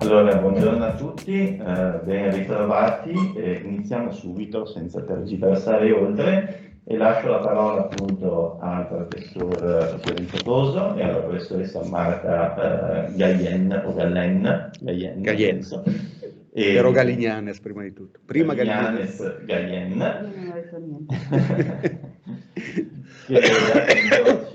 Allora, buongiorno a tutti, ben ritrovati. Iniziamo subito senza tergiversare oltre e lascio la parola appunto al professor Fiorenzo Toso e alla professoressa Marta Gaien o Gallen, Gaien, penso. Però Galignanes prima di tutto. Prima Galignanes, Gaien. Non ho detto niente. Che appunto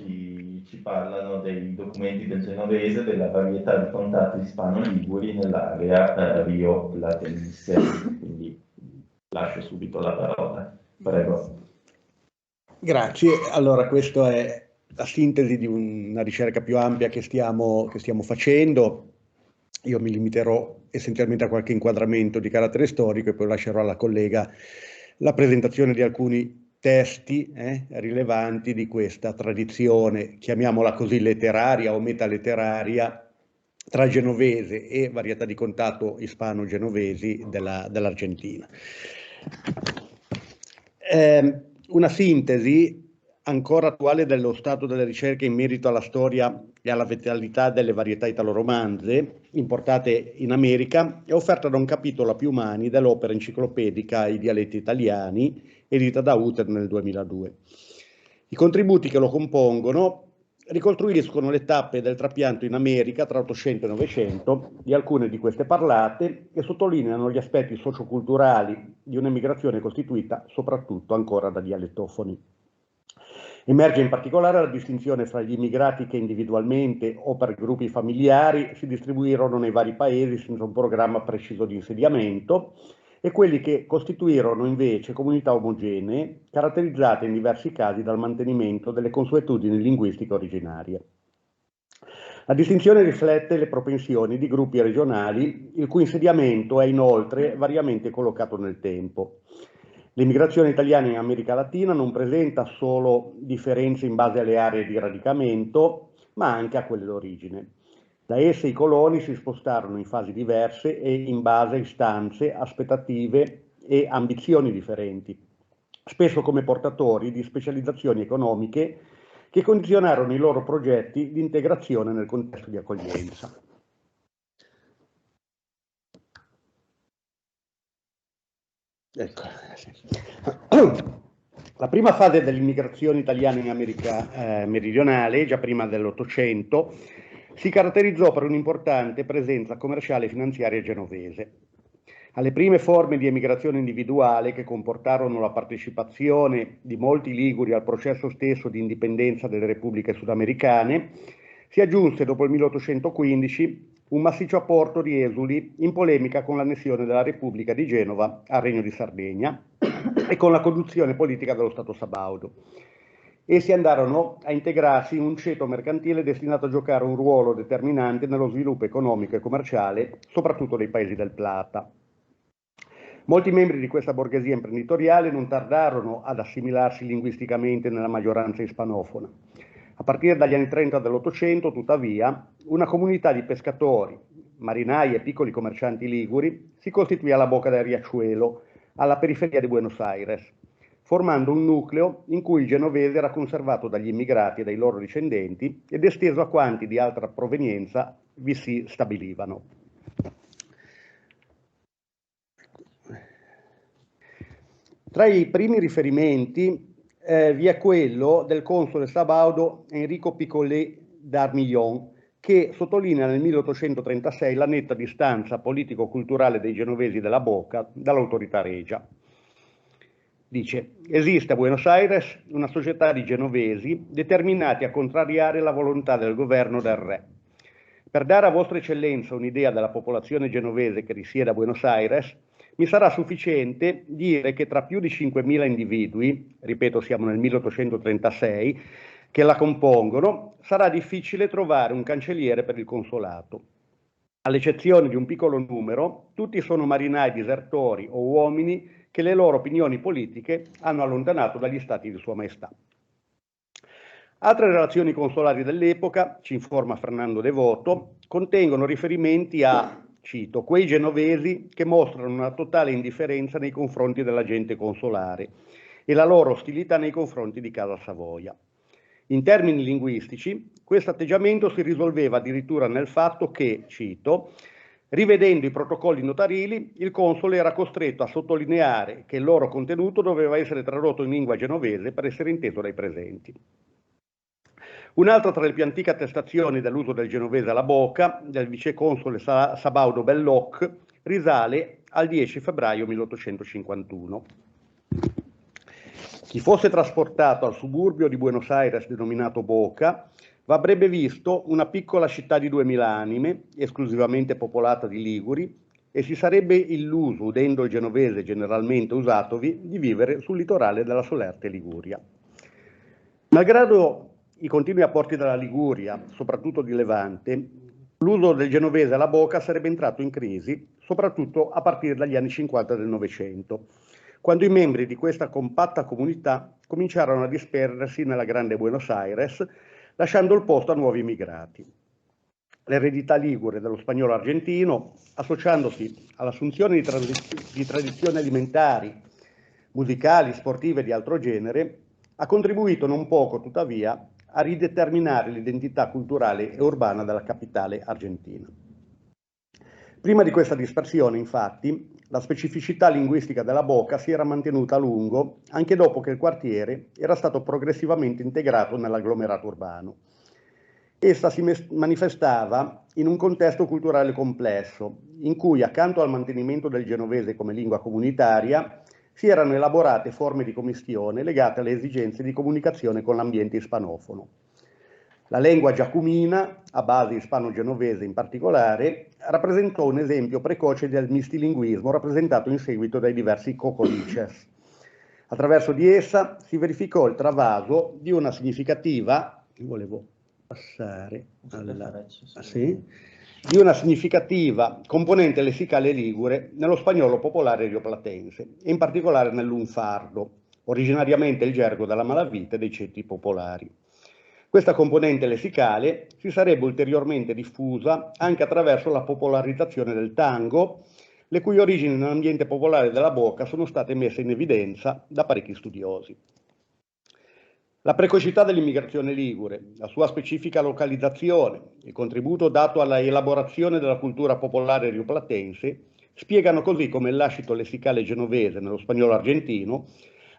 ci parlano dei documenti del genovese, della varietà di contatti ispano-liguri nell'area rio-platense. Quindi lascio subito la parola. Prego. Grazie. Allora, questa è la sintesi di una ricerca più ampia che stiamo facendo. Io mi limiterò essenzialmente a qualche inquadramento di carattere storico e poi lascerò alla collega la presentazione di alcuni testi rilevanti di questa tradizione, chiamiamola così letteraria o metaletteraria, tra genovese e varietà di contatto ispano-genovesi dell'Argentina. Una sintesi ancora attuale dello stato delle ricerche in merito alla storia e alla vitalità delle varietà italo-romanze importate in America è offerta da un capitolo a più mani dell'opera enciclopedica I dialetti italiani, edita da Uter nel 2002. I contributi che lo compongono ricostruiscono le tappe del trapianto in America tra 800 e 900 di alcune di queste parlate e sottolineano gli aspetti socioculturali di un'emigrazione costituita soprattutto ancora da dialettofoni. Emerge in particolare la distinzione fra gli immigrati che individualmente o per gruppi familiari si distribuirono nei vari paesi senza un programma preciso di insediamento e quelli che costituirono invece comunità omogenee, caratterizzate in diversi casi dal mantenimento delle consuetudini linguistiche originarie. La distinzione riflette le propensioni di gruppi regionali, il cui insediamento è inoltre variamente collocato nel tempo. L'immigrazione italiana in America Latina non presenta solo differenze in base alle aree di radicamento, ma anche a quelle d'origine. Da esse i coloni si spostarono in fasi diverse e in base a istanze, aspettative e ambizioni differenti, spesso come portatori di specializzazioni economiche che condizionarono i loro progetti di integrazione nel contesto di accoglienza. Ecco. La prima fase dell'immigrazione italiana in America meridionale, già prima dell'Ottocento, si caratterizzò per un'importante presenza commerciale e finanziaria genovese. Alle prime forme di emigrazione individuale, che comportarono la partecipazione di molti liguri al processo stesso di indipendenza delle repubbliche sudamericane, si aggiunse dopo il 1815 un massiccio apporto di esuli in polemica con l'annessione della Repubblica di Genova al Regno di Sardegna e con la conduzione politica dello Stato sabaudo. Essi andarono a integrarsi in un ceto mercantile destinato a giocare un ruolo determinante nello sviluppo economico e commerciale, soprattutto dei paesi del Plata. Molti membri di questa borghesia imprenditoriale non tardarono ad assimilarsi linguisticamente nella maggioranza ispanofona. A partire dagli anni 30 dell'Ottocento, tuttavia, una comunità di pescatori, marinai e piccoli commercianti liguri si costituì alla bocca del riachuelo, alla periferia di Buenos Aires, formando un nucleo in cui il genovese era conservato dagli immigrati e dai loro discendenti ed esteso a quanti di altra provenienza vi si stabilivano. Tra i primi riferimenti vi è quello del console sabaudo Enrico Picollet d'Armillon, che sottolinea nel 1836 la netta distanza politico-culturale dei genovesi della Boca dall'autorità regia. Dice: esiste a Buenos Aires una società di genovesi determinati a contrariare la volontà del governo del re. Per dare a vostra eccellenza un'idea della popolazione genovese che risiede a Buenos Aires, mi sarà sufficiente dire che tra più di 5.000 individui, ripeto siamo nel 1836, che la compongono, sarà difficile trovare un cancelliere per il consolato. All'eccezione di un piccolo numero, tutti sono marinai disertori o uomini che le loro opinioni politiche hanno allontanato dagli stati di Sua Maestà. Altre relazioni consolari dell'epoca, ci informa Fernando Devoto, contengono riferimenti a, cito, quei genovesi che mostrano una totale indifferenza nei confronti dell'agente consolare e la loro ostilità nei confronti di Casa Savoia. In termini linguistici, questo atteggiamento si risolveva addirittura nel fatto che, cito, Rivedendo i protocolli notarili, il console era costretto a sottolineare che il loro contenuto doveva essere tradotto in lingua genovese per essere inteso dai presenti. Un'altra tra le più antiche attestazioni dell'uso del genovese alla bocca, del viceconsole Sabaudo Belloc, risale al 10 febbraio 1851. Chi fosse trasportato al suburbio di Buenos Aires denominato Boca avrebbe visto una piccola città di 2000 anime, esclusivamente popolata di liguri, e si sarebbe illuso, udendo il genovese generalmente usatovi, di vivere sul litorale della solerte Liguria. Malgrado i continui apporti dalla Liguria, soprattutto di Levante, l'uso del genovese alla bocca sarebbe entrato in crisi, soprattutto a partire dagli anni 50 del Novecento, quando i membri di questa compatta comunità cominciarono a disperdersi nella grande Buenos Aires, lasciando il posto a nuovi immigrati. L'eredità ligure dello spagnolo argentino, associandosi all'assunzione di tradizioni alimentari, musicali, sportive e di altro genere, ha contribuito non poco, tuttavia, a rideterminare l'identità culturale e urbana della capitale argentina. Prima di questa dispersione, infatti, la specificità linguistica della Boca si era mantenuta a lungo, anche dopo che il quartiere era stato progressivamente integrato nell'agglomerato urbano. Essa si manifestava in un contesto culturale complesso, in cui, accanto al mantenimento del genovese come lingua comunitaria, si erano elaborate forme di commistione legate alle esigenze di comunicazione con l'ambiente ispanofono. La lingua giacumina, a base ispano-genovese in particolare, rappresentò un esempio precoce del mistilinguismo rappresentato in seguito dai diversi cocolices. Attraverso di essa si verificò il travaso di una significativa, volevo passare alla, di una significativa componente lessicale ligure nello spagnolo popolare rioplatense, e in particolare nell'unfardo, originariamente il gergo della malavita e dei ceti popolari. Questa componente lessicale si sarebbe ulteriormente diffusa anche attraverso la popolarizzazione del tango, le cui origini nell'ambiente popolare della Boca sono state messe in evidenza da parecchi studiosi. La precocità dell'immigrazione ligure, la sua specifica localizzazione, il contributo dato alla elaborazione della cultura popolare rioplatense spiegano così come il lascito lessicale genovese nello spagnolo argentino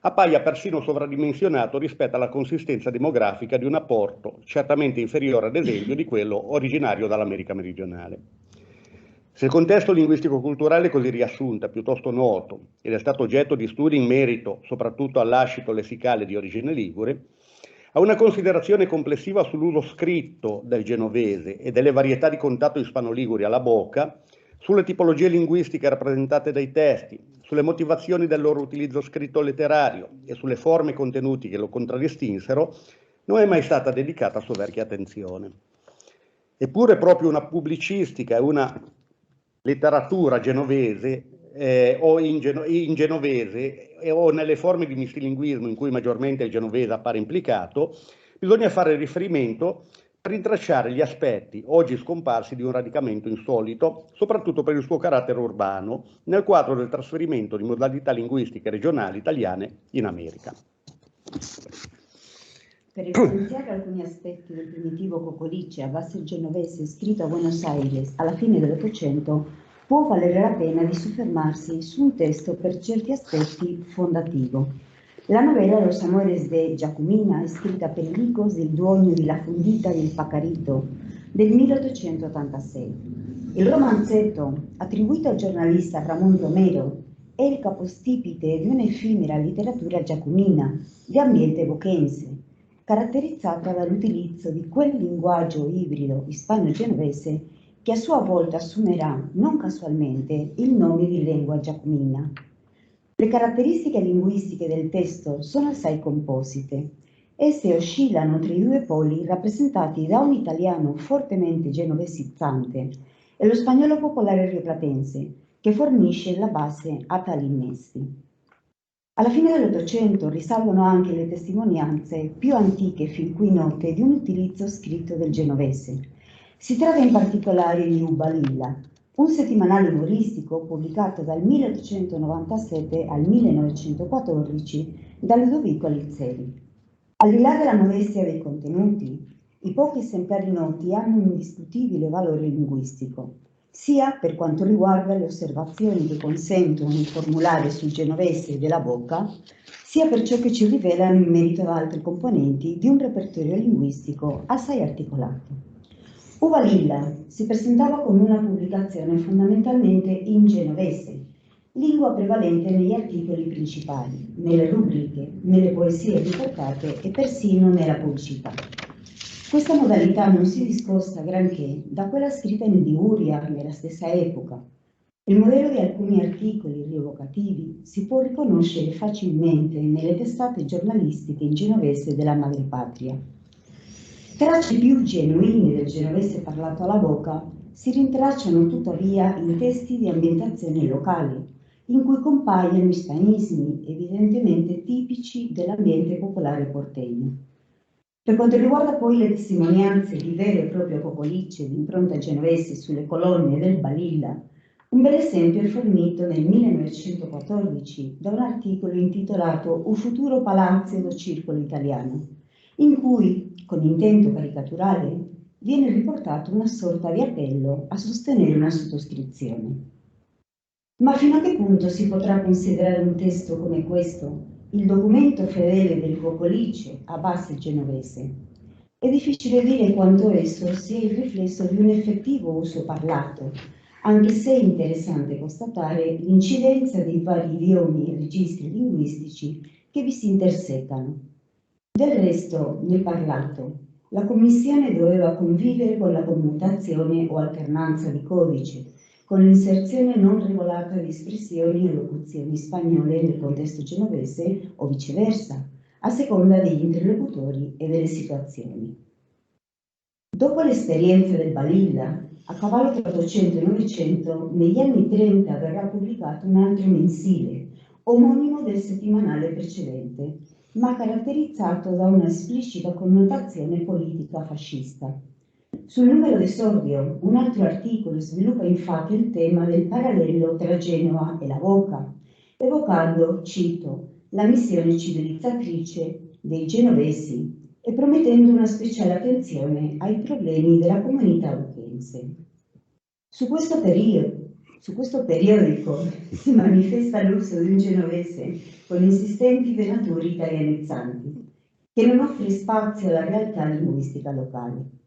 appaia persino sovradimensionato rispetto alla consistenza demografica di un apporto certamente inferiore, ad esempio, di quello originario dall'America meridionale. Se il contesto linguistico-culturale così riassunto è piuttosto noto ed è stato oggetto di studi in merito soprattutto al lascito lessicale di origine ligure, a una considerazione complessiva sull'uso scritto del genovese e delle varietà di contatto ispano-liguri alla Boca, sulle tipologie linguistiche rappresentate dai testi, sulle motivazioni del loro utilizzo scritto letterario e sulle forme e contenuti che lo contraddistinsero, non è mai stata dedicata soverchia attenzione. Eppure proprio una pubblicistica e una letteratura genovese o in genovese o nelle forme di mistilinguismo in cui maggiormente il genovese appare implicato, bisogna fare riferimento per rintracciare gli aspetti oggi scomparsi di un radicamento insolito, soprattutto per il suo carattere urbano, nel quadro del trasferimento di modalità linguistiche regionali italiane in America. Per evidenziare alcuni aspetti del primitivo cocolice a base genovese scritto a Buenos Aires alla fine dell'Ottocento, può valere la pena di soffermarsi su un testo per certi aspetti fondativo. La novela Los Amores de Giacomina è scritta per Hijos del Duoño di la Fundita del Pacarito del 1886. Il romanzetto, attribuito al giornalista Ramón Romero, è il capostipite di un'effimera letteratura giacomina di ambiente bochense, caratterizzata dall'utilizzo di quel linguaggio ibrido ispano-genovese che a sua volta assumerà, non casualmente, il nome di lingua giacomina. Le caratteristiche linguistiche del testo sono assai composite. Esse oscillano tra i due poli rappresentati da un italiano fortemente genovesizzante e lo spagnolo popolare rioplatense, che fornisce la base a tali innesti. Alla fine dell'Ottocento risalgono anche le testimonianze più antiche fin qui note di un utilizzo scritto del genovese. Si tratta in particolare di Ubalilla, un settimanale umoristico pubblicato dal 1897 al 1914 da Ludovico Lizzeri. Al di là della modestia dei contenuti, i pochi esemplari noti hanno un indiscutibile valore linguistico. sia per quanto riguarda le osservazioni che consentono di formulare sul genovese della Bocca, sia per ciò che ci rivelano in merito ad altri componenti di un repertorio linguistico assai articolato. Uva Lilla si presentava come una pubblicazione fondamentalmente in genovese, lingua prevalente negli articoli principali, nelle rubriche, nelle poesie riportate e persino nella pubblicità. Questa modalità non si discosta granché da quella scritta in Liguria nella stessa epoca. Il modello di alcuni articoli rievocativi si può riconoscere facilmente nelle testate giornalistiche in genovese della madrepatria. Tracce più genuine del genovese parlato alla Bocca si rintracciano tuttavia in testi di ambientazione locale, in cui compaiono ispanismi evidentemente tipici dell'ambiente popolare portegno. Per quanto riguarda poi le testimonianze di vero e proprio cocolicce di impronta genovese sulle colonne del Balilla, un bel esempio è fornito nel 1914 da un articolo intitolato Un futuro palazzo do circolo italiano, in cui, con intento caricaturale, viene riportato una sorta di appello a sostenere una sottoscrizione. Ma fino a che punto si potrà considerare un testo come questo il documento fedele del Cocolice a base genovese? È difficile dire quanto esso sia il riflesso di un effettivo uso parlato, anche se è interessante constatare l'incidenza dei vari idiomi e registri linguistici che vi si intersecano. Del resto, nel parlato, la commissione doveva convivere con la commutazione o alternanza di codice, con l'inserzione non regolata di espressioni e locuzioni spagnole nel contesto genovese o viceversa, a seconda degli interlocutori e delle situazioni. Dopo l'esperienza del Balilla, a cavallo tra 800 e 900, negli anni 30 verrà pubblicato un altro mensile, omonimo del settimanale precedente, ma caratterizzato da una esplicita connotazione politica fascista. Sul numero d'esordio, un altro articolo sviluppa infatti il tema del parallelo tra Genova e la Bocca, evocando, cito, la missione civilizzatrice dei genovesi e promettendo una speciale attenzione ai problemi della comunità bocchense. Su questo periodico si manifesta l'uso di un genovese con insistenti venature italianizzanti, che non offre spazio alla realtà linguistica locale.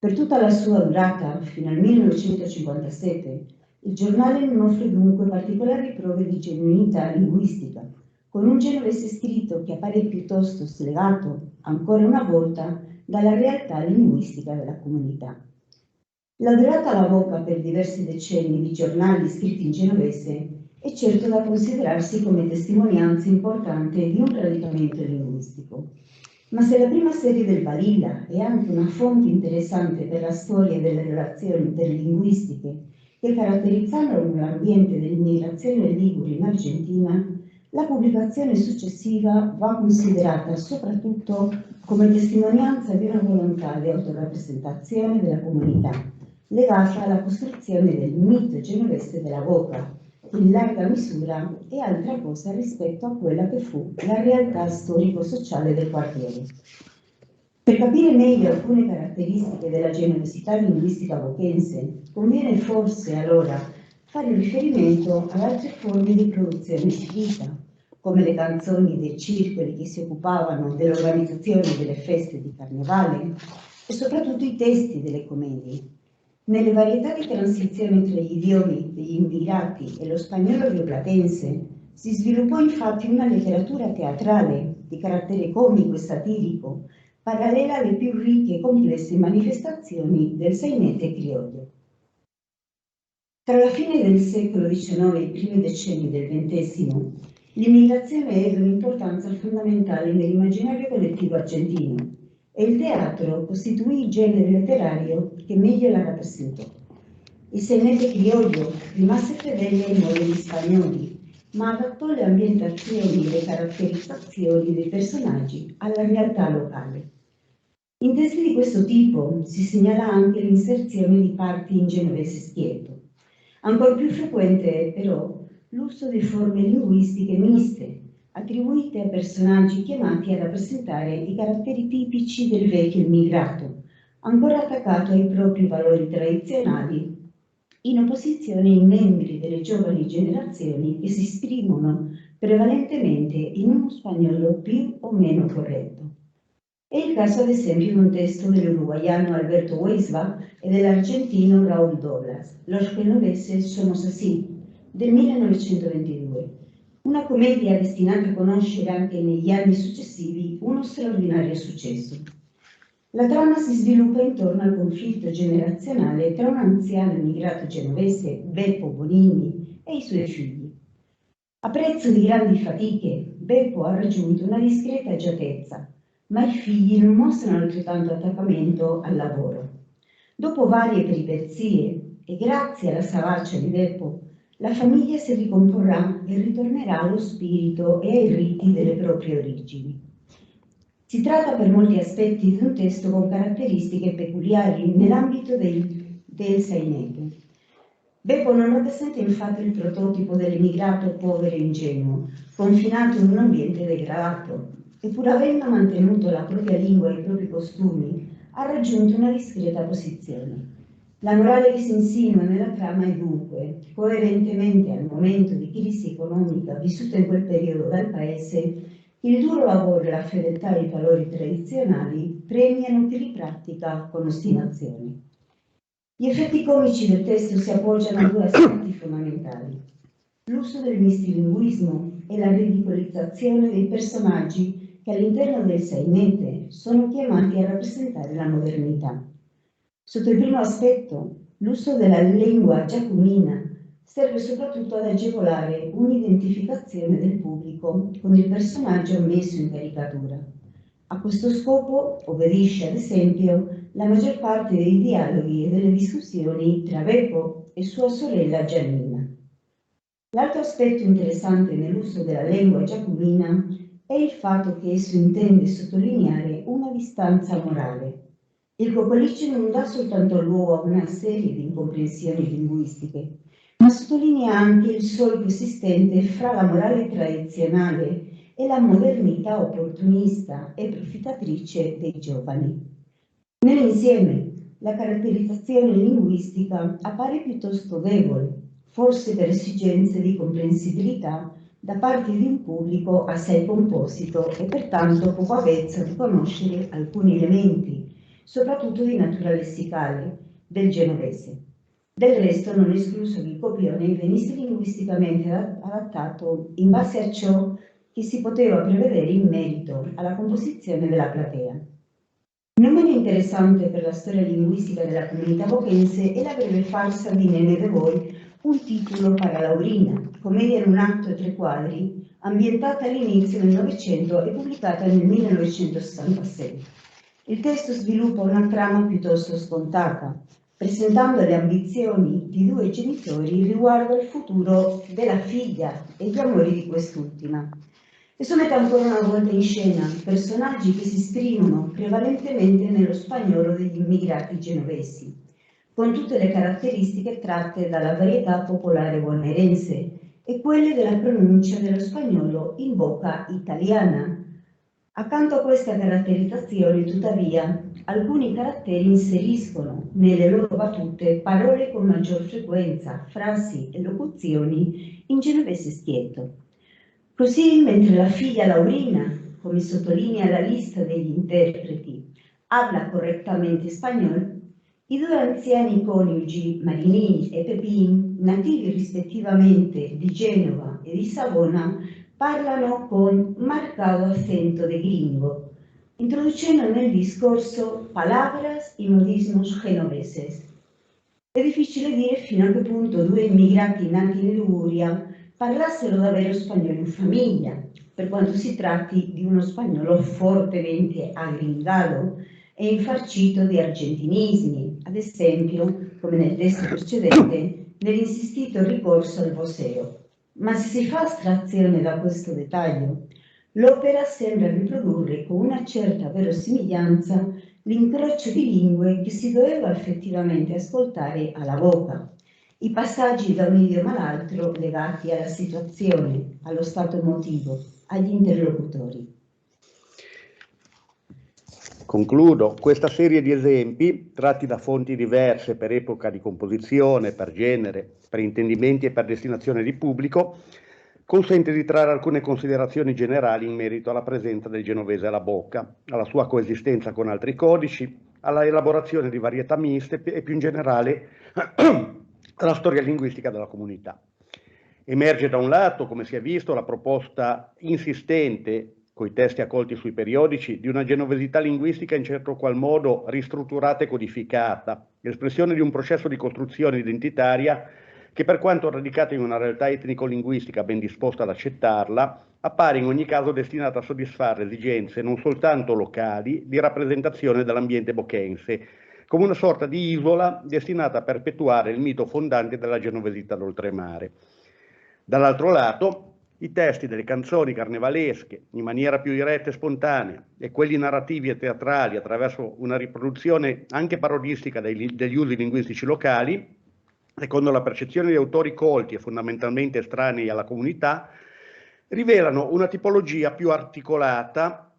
Per tutta la sua durata, fino al 1957, il giornale non offre dunque particolari prove di genuinità linguistica, con un genovese scritto che appare piuttosto slegato, ancora una volta, dalla realtà linguistica della comunità. La durata alla Bocca per diversi decenni di giornali scritti in genovese è certo da considerarsi come testimonianza importante di un radicamento linguistico. Ma se la prima serie del Balilla è anche una fonte interessante per la storia delle relazioni interlinguistiche che caratterizzano l'ambiente dell'immigrazione ligure in Argentina, la pubblicazione successiva va considerata soprattutto come testimonianza di una volontà di autorappresentazione della comunità, legata alla costruzione del mito genovese della Bocca, che in larga misura è altra cosa rispetto a quella che fu la realtà storico-sociale del quartiere. Per capire meglio alcune caratteristiche della genovesità linguistica bocchense, conviene forse allora fare riferimento ad altre forme di produzione scritta, come le canzoni dei circoli che si occupavano dell'organizzazione delle feste di carnevale e soprattutto i testi delle commedie. Nelle varietà di transizione tra gli idiomi degli immigrati e lo spagnolo rioplatense si sviluppò infatti una letteratura teatrale di carattere comico e satirico, parallela alle più ricche e complesse manifestazioni del sainete criollo. Tra la fine del secolo XIX e i primi decenni del XX, l'immigrazione ebbe un'importanza fondamentale nell'immaginario collettivo argentino e il teatro costituì il genere letterario che meglio la rappresentò. Il sainete criollo rimase fedele ai modelli spagnoli, ma adattò le ambientazioni e le caratterizzazioni dei personaggi alla realtà locale. In testi di questo tipo si segnala anche l'inserzione di parti in genovese schietto. Ancora più frequente è però l'uso di forme linguistiche miste, attribuite a personaggi chiamati a rappresentare i caratteri tipici del vecchio immigrato, ancora attaccato ai propri valori tradizionali in opposizione ai membri delle giovani generazioni che si esprimono prevalentemente in uno spagnolo più o meno corretto. È il caso ad esempio di un testo dell'uruguayano Alberto Weisbach e dell'argentino Raúl Douglas, Los genoveses somos así, del 1922, una commedia destinata a conoscere anche negli anni successivi uno straordinario successo. La trama si sviluppa intorno al conflitto generazionale tra un anziano immigrato genovese, Beppo Bonini, e i suoi figli. A prezzo di grandi fatiche, Beppo ha raggiunto una discreta agiatezza, ma i figli non mostrano altrettanto attaccamento al lavoro. Dopo varie peripezie e grazie alla savaccia di Beppo, la famiglia si ricomporrà e ritornerà allo spirito e ai riti delle proprie origini. Si tratta per molti aspetti di un testo con caratteristiche peculiari nell'ambito del sainete. Beppo non rappresenta infatti il prototipo dell'emigrato povero e ingenuo, confinato in un ambiente degradato, e pur avendo mantenuto la propria lingua e i propri costumi, ha raggiunto una discreta posizione. La morale che si insinua nella trama è dunque, coerentemente al momento di crisi economica vissuta in quel periodo dal paese, il duro lavoro e la fedeltà ai valori tradizionali premiano chi li pratica con ostinazione. Gli effetti comici del testo si appoggiano a due aspetti fondamentali: l'uso del mistilinguismo e la ridicolizzazione dei personaggi che all'interno del sainete sono chiamati a rappresentare la modernità. Sotto il primo aspetto, l'uso della lingua giacomina serve soprattutto ad agevolare un'identificazione del pubblico con il personaggio messo in caricatura. A questo scopo obbedisce, ad esempio, la maggior parte dei dialoghi e delle discussioni tra Beppo e sua sorella Giannina. L'altro aspetto interessante nell'uso della lingua giacomina è il fatto che esso intende sottolineare una distanza morale. Il Cocolicci non dà soltanto luogo a una serie di incomprensioni linguistiche, ma sottolinea anche il solco esistente fra la morale tradizionale e la modernità opportunista e profittatrice dei giovani. Nell'insieme, la caratterizzazione linguistica appare piuttosto debole, forse per esigenze di comprensibilità da parte di un pubblico assai composito e pertanto poco avvezzo a riconoscere alcuni elementi, soprattutto di natura lessicale, del genovese. Del resto non è escluso che il copione venisse linguisticamente adattato in base a ciò che si poteva prevedere in merito alla composizione della platea. Non meno interessante per la storia linguistica della comunità bochense è la breve farsa di Nene de Voi, Un titolo para Laurina, commedia in un atto e 3 quadri, ambientata all'inizio del Novecento e pubblicata nel 1966. Il testo sviluppa una trama piuttosto scontata, presentando le ambizioni di 2 genitori riguardo al futuro della figlia e gli amori di quest'ultima. E sono ancora una volta in scena personaggi che si esprimono prevalentemente nello spagnolo degli immigrati genovesi, con tutte le caratteristiche tratte dalla varietà popolare bonaerense e quelle della pronuncia dello spagnolo in bocca italiana. Accanto a questa caratterizzazione, tuttavia, alcuni caratteri inseriscono nelle loro battute parole con maggior frequenza, frasi e locuzioni in genovese schietto. Così, mentre la figlia Laurina, come sottolinea la lista degli interpreti, habla correttamente spagnolo, i 2 anziani coniugi, Marinini e Pepin, nativi rispettivamente di Genova e di Savona, parlano con marcato accento de gringo, introducendo nel discorso palabras y modismos genoveses. È difficile dire fino a che punto 2 immigrati nati in Liguria parlassero davvero spagnolo in famiglia, per quanto si tratti di uno spagnolo fortemente aggringato e infarcito di argentinismi, ad esempio, come nel testo precedente, nell'insistito ricorso al voseo. Ma se si fa astrazione da questo dettaglio, l'opera sembra riprodurre con una certa verosimiglianza l'incrocio di lingue che si doveva effettivamente ascoltare alla bocca, i passaggi da un idioma all'altro legati alla situazione, allo stato emotivo, agli interlocutori. Concludo. Questa serie di esempi, tratti da fonti diverse per epoca di composizione, per genere, per intendimenti e per destinazione di pubblico, consente di trarre alcune considerazioni generali in merito alla presenza del genovese alla bocca, alla sua coesistenza con altri codici, alla elaborazione di varietà miste e più in generale alla storia linguistica della comunità. Emerge da un lato, come si è visto, la proposta insistente, coi testi accolti sui periodici, di una genovesità linguistica in certo qual modo ristrutturata e codificata, espressione di un processo di costruzione identitaria che, per quanto radicata in una realtà etnico-linguistica ben disposta ad accettarla, appare in ogni caso destinata a soddisfare esigenze non soltanto locali di rappresentazione dell'ambiente bochense, come una sorta di isola destinata a perpetuare il mito fondante della genovesità d'oltremare. Dall'altro lato, i testi delle canzoni carnevalesche, in maniera più diretta e spontanea, e quelli narrativi e teatrali attraverso una riproduzione anche parodistica degli usi linguistici locali, secondo la percezione di autori colti e fondamentalmente estranei alla comunità, rivelano una tipologia più articolata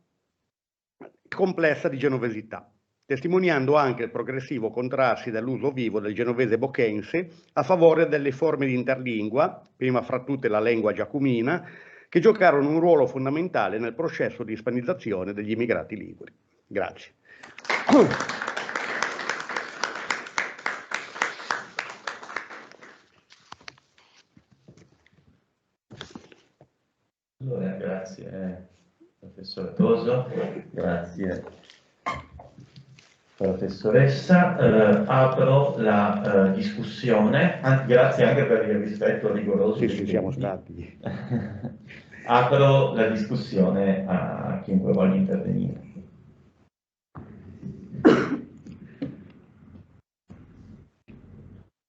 e complessa di genovesità, testimoniando anche il progressivo contrarsi dell'uso vivo del genovese bochense a favore delle forme di interlingua, prima fra tutte la lingua giacumina, che giocarono un ruolo fondamentale nel processo di ispanizzazione degli immigrati liguri. Grazie. Allora, grazie professor Toso, grazie professoressa. Apro la discussione, grazie anche per il rispetto rigoroso. Sì, siamo stati. Apro la discussione a chiunque voglia intervenire.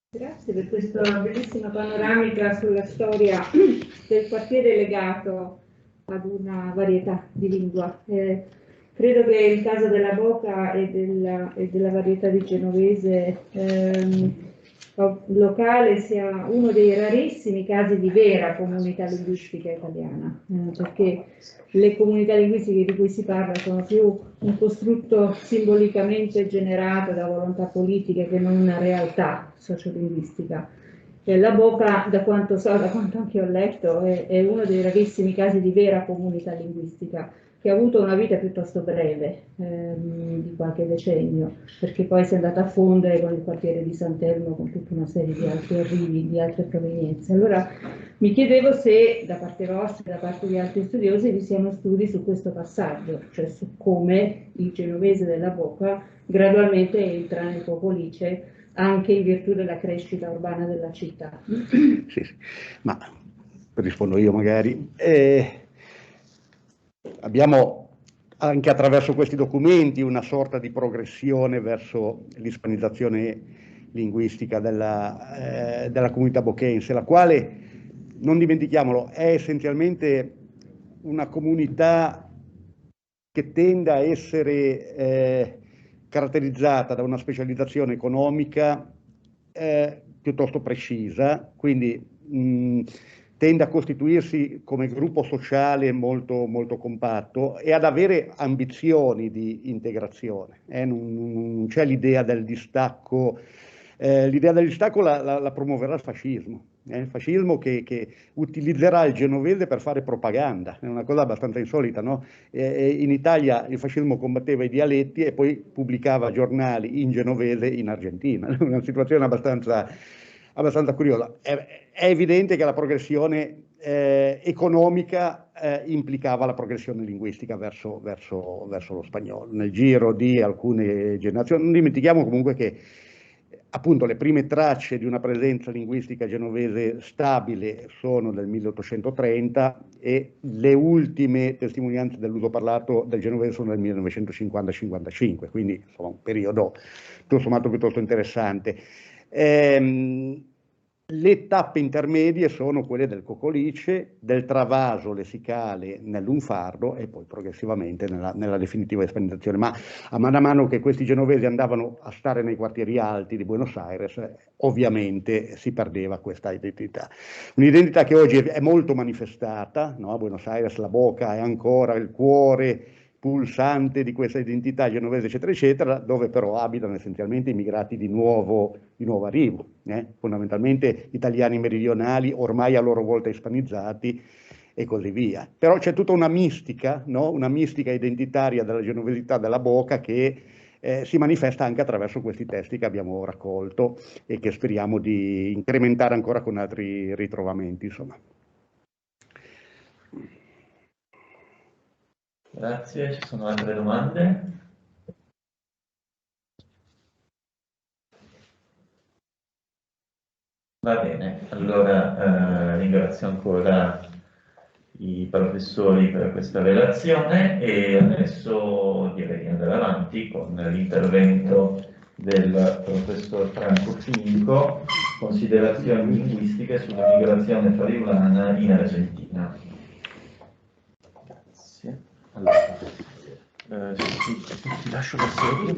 Grazie per questa bellissima panoramica sulla storia del quartiere legato ad una varietà di lingua. Credo che il caso della Boca e della varietà di genovese locale sia uno dei rarissimi casi di vera comunità linguistica italiana, perché le comunità linguistiche di cui si parla sono più un costrutto simbolicamente generato da volontà politiche che non una realtà sociolinguistica. La Boca, da quanto so, da quanto anche ho letto, è uno dei rarissimi casi di vera comunità linguistica, che ha avuto una vita piuttosto breve, di qualche decennio, perché poi si è andata a fondere con il quartiere di Sant'Elmo, con tutta una serie di altri arrivi, di altre provenienze. Allora mi chiedevo se da parte vostra e da parte di altri studiosi vi siano studi su questo passaggio, cioè su come il genovese della Boca gradualmente entra nel Popolice anche in virtù della crescita urbana della città. Sì, ma rispondo io magari. Abbiamo anche attraverso questi documenti una sorta di progressione verso l'ispanizzazione linguistica della comunità bochense, la quale, non dimentichiamolo, è essenzialmente una comunità che tende a essere caratterizzata da una specializzazione economica piuttosto precisa, quindi tende a costituirsi come gruppo sociale molto, molto compatto e ad avere ambizioni di integrazione. Non c'è l'idea del distacco. L'idea del distacco la promuoverà il fascismo. Il fascismo che utilizzerà il genovese per fare propaganda, è una cosa abbastanza insolita, no? In Italia il fascismo combatteva i dialetti e poi pubblicava giornali in genovese in Argentina, una situazione abbastanza curiosa. È evidente che la progressione economica implicava la progressione linguistica verso lo spagnolo. Nel giro di alcune generazioni, non dimentichiamo comunque che appunto le prime tracce di una presenza linguistica genovese stabile sono del 1830 e le ultime testimonianze dell'uso parlato del genovese sono del 1950-55, quindi insomma un periodo tutto sommato piuttosto interessante. Le tappe intermedie sono quelle del Cocolice, del travaso lessicale nel lunfardo e poi progressivamente nella definitiva ispanizzazione. Ma a mano che questi genovesi andavano a stare nei quartieri alti di Buenos Aires, ovviamente si perdeva questa identità. Un'identità che oggi è molto manifestata, no? A Buenos Aires la Boca è ancora il cuore pulsante di questa identità genovese, eccetera, eccetera, dove però abitano essenzialmente immigrati di nuovo arrivo, fondamentalmente italiani meridionali, ormai a loro volta ispanizzati e così via. Però c'è tutta una mistica, no? Una mistica identitaria della genovesità della Boca che si manifesta anche attraverso questi testi che abbiamo raccolto e che speriamo di incrementare ancora con altri ritrovamenti, insomma. Grazie, ci sono altre domande? Va bene, allora ringrazio ancora i professori per questa relazione e adesso direi di andare avanti con l'intervento del professor Franco Cinico, considerazioni linguistiche sulla migrazione friulana in Argentina. Grazie. Allora, ti lascio la sedia.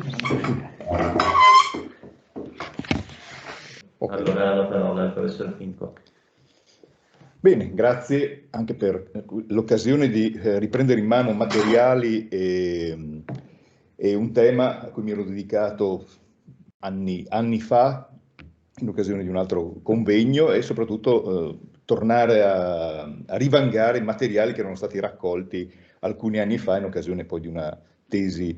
Allora la parola al professor Cinico. Bene, grazie anche per l'occasione di riprendere in mano materiali e un tema a cui mi ero dedicato anni fa in occasione di un altro convegno e soprattutto tornare a rivangare materiali che erano stati raccolti alcuni anni fa in occasione poi di una tesi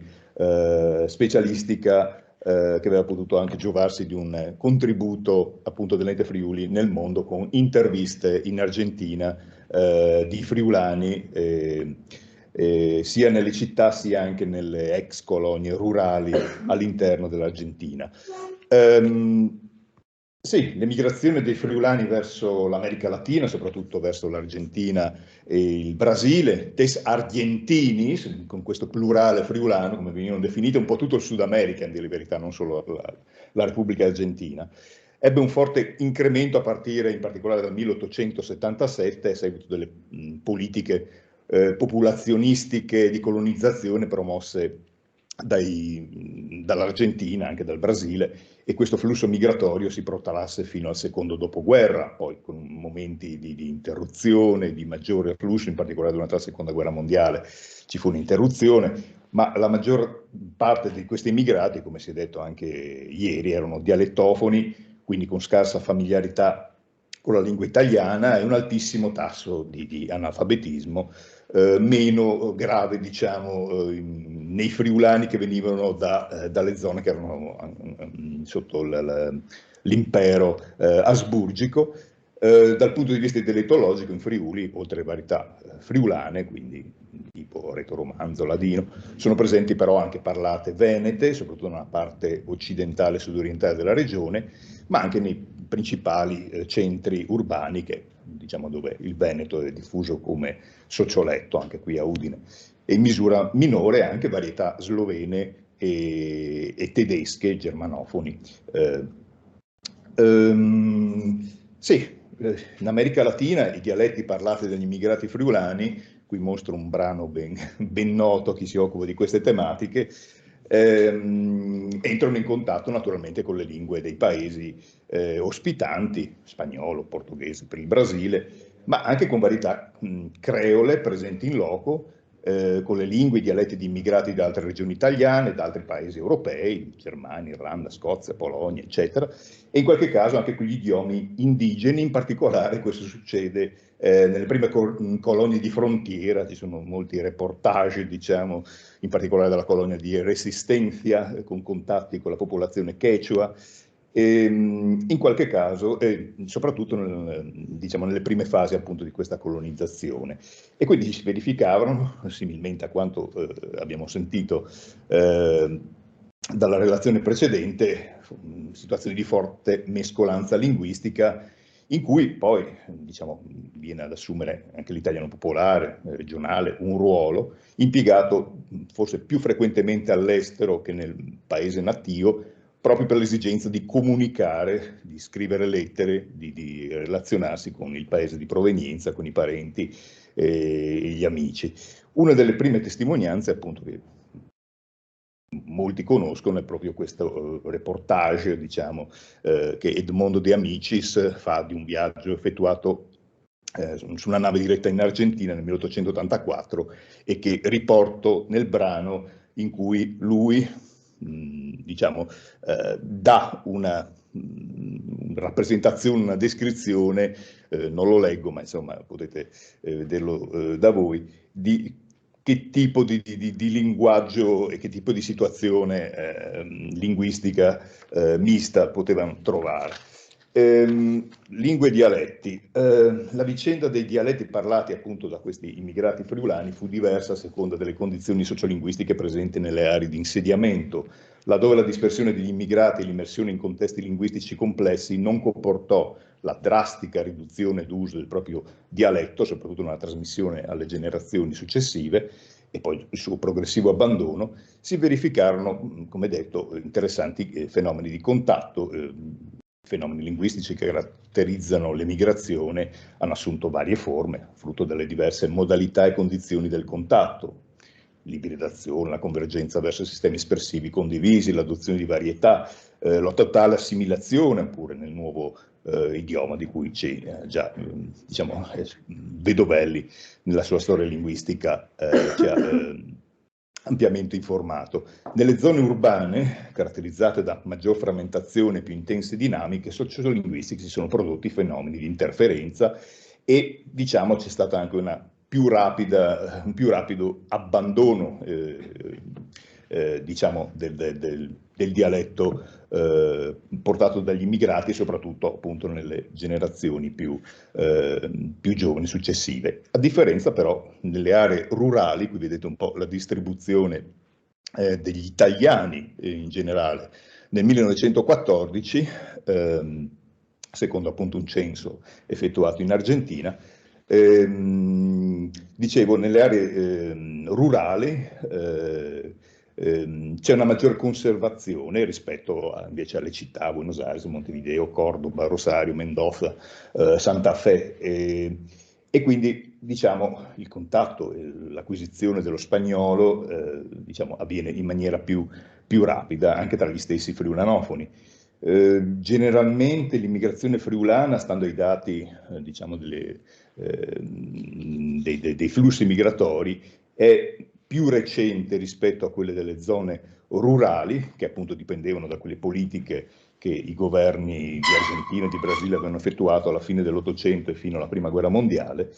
specialistica che aveva potuto anche giovarsi di un contributo appunto dell'Ente Friuli nel mondo con interviste in Argentina di friulani sia nelle città sia anche nelle ex colonie rurali all'interno dell'Argentina. Sì, l'emigrazione dei friulani verso l'America Latina, soprattutto verso l'Argentina e il Brasile, tes argentini, con questo plurale friulano, come venivano definiti, un po' tutto il Sud America, in dire la verità, non solo la Repubblica Argentina. Ebbe un forte incremento a partire in particolare dal 1877, a seguito delle politiche popolazionistiche di colonizzazione promosse dall'Argentina, anche dal Brasile, e questo flusso migratorio si protarasse fino al secondo dopoguerra, poi con momenti di interruzione, di maggiore afflusso, in particolare durante la seconda guerra mondiale ci fu un'interruzione, ma la maggior parte di questi immigrati, come si è detto anche ieri, erano dialettofoni, quindi con scarsa familiarità con la lingua italiana e un altissimo tasso di analfabetismo, meno grave, diciamo, nei friulani che venivano dalle zone che erano sotto l'impero asburgico. Dal punto di vista dialettologico in Friuli, oltre alle varietà friulane, quindi tipo retoromanzo, ladino, sono presenti però anche parlate venete, soprattutto nella parte occidentale e sudorientale della regione, ma anche nei principali centri urbani, che, diciamo, dove il Veneto è diffuso come socioletto, anche qui a Udine, e in misura minore anche varietà slovene e tedesche, germanofoni. Sì, in America Latina i dialetti parlati dagli immigrati friulani, qui mostro un brano ben noto a chi si occupa di queste tematiche, entrano in contatto naturalmente con le lingue dei paesi ospitanti, spagnolo, portoghese per il Brasile, ma anche con varietà creole presenti in loco, con le lingue e i dialetti di immigrati da altre regioni italiane, da altri paesi europei, Germania, Irlanda, Scozia, Polonia, eccetera, e in qualche caso anche con gli idiomi indigeni, in particolare questo succede nelle prime colonie di frontiera, ci sono molti reportage, diciamo, in particolare dalla colonia di Resistencia, con contatti con la popolazione quechua, e, in qualche caso, soprattutto diciamo, nelle prime fasi appunto di questa colonizzazione. E quindi si verificavano, similmente a quanto abbiamo sentito dalla relazione precedente, situazioni di forte mescolanza linguistica, in cui poi, diciamo, viene ad assumere anche l'italiano popolare, regionale, un ruolo, impiegato forse più frequentemente all'estero che nel paese natio, proprio per l'esigenza di comunicare, di scrivere lettere, di relazionarsi con il paese di provenienza, con i parenti e gli amici. Una delle prime testimonianze, appunto, che molti conoscono è proprio questo reportage, diciamo, che Edmondo De Amicis fa di un viaggio effettuato su una nave diretta in Argentina nel 1884 e che riporto nel brano in cui lui diciamo, dà una rappresentazione, una descrizione, non lo leggo, ma insomma potete vederlo da voi, di che tipo di linguaggio e che tipo di situazione linguistica mista potevano trovare. Lingue e dialetti. La vicenda dei dialetti parlati appunto da questi immigrati friulani fu diversa a seconda delle condizioni sociolinguistiche presenti nelle aree di insediamento, laddove la dispersione degli immigrati e l'immersione in contesti linguistici complessi non comportò la drastica riduzione d'uso del proprio dialetto, soprattutto nella trasmissione alle generazioni successive, e poi il suo progressivo abbandono, si verificarono, come detto, interessanti fenomeni di contatto. Fenomeni linguistici che caratterizzano l'emigrazione hanno assunto varie forme, frutto delle diverse modalità e condizioni del contatto, l'ibridazione, la convergenza verso sistemi espressivi condivisi, l'adozione di varietà, la totale assimilazione pure nel nuovo idioma di cui ci già diciamo, Vedovelli nella sua storia linguistica ci ha ampiamente informato. Nelle zone urbane, caratterizzate da maggior frammentazione e più intense dinamiche sociolinguistiche, si sono prodotti fenomeni di interferenza e diciamo c'è stato anche un più rapido abbandono diciamo del dialetto portato dagli immigrati, soprattutto appunto nelle generazioni più giovani successive. A differenza però nelle aree rurali, qui vedete un po' la distribuzione degli italiani in generale, nel 1914, secondo appunto un censo effettuato in Argentina, dicevo, nelle aree rurali c'è una maggiore conservazione rispetto invece alle città, Buenos Aires, Montevideo, Cordoba, Rosario, Mendoza, Santa Fe, e quindi diciamo il contatto e l'acquisizione dello spagnolo diciamo, avviene in maniera più rapida anche tra gli stessi friulanofoni. Generalmente l'immigrazione friulana, stando ai dati diciamo dei flussi migratori, è più recente rispetto a quelle delle zone rurali, che appunto dipendevano da quelle politiche che i governi di Argentina e di Brasile avevano effettuato alla fine dell'Ottocento e fino alla Prima Guerra Mondiale.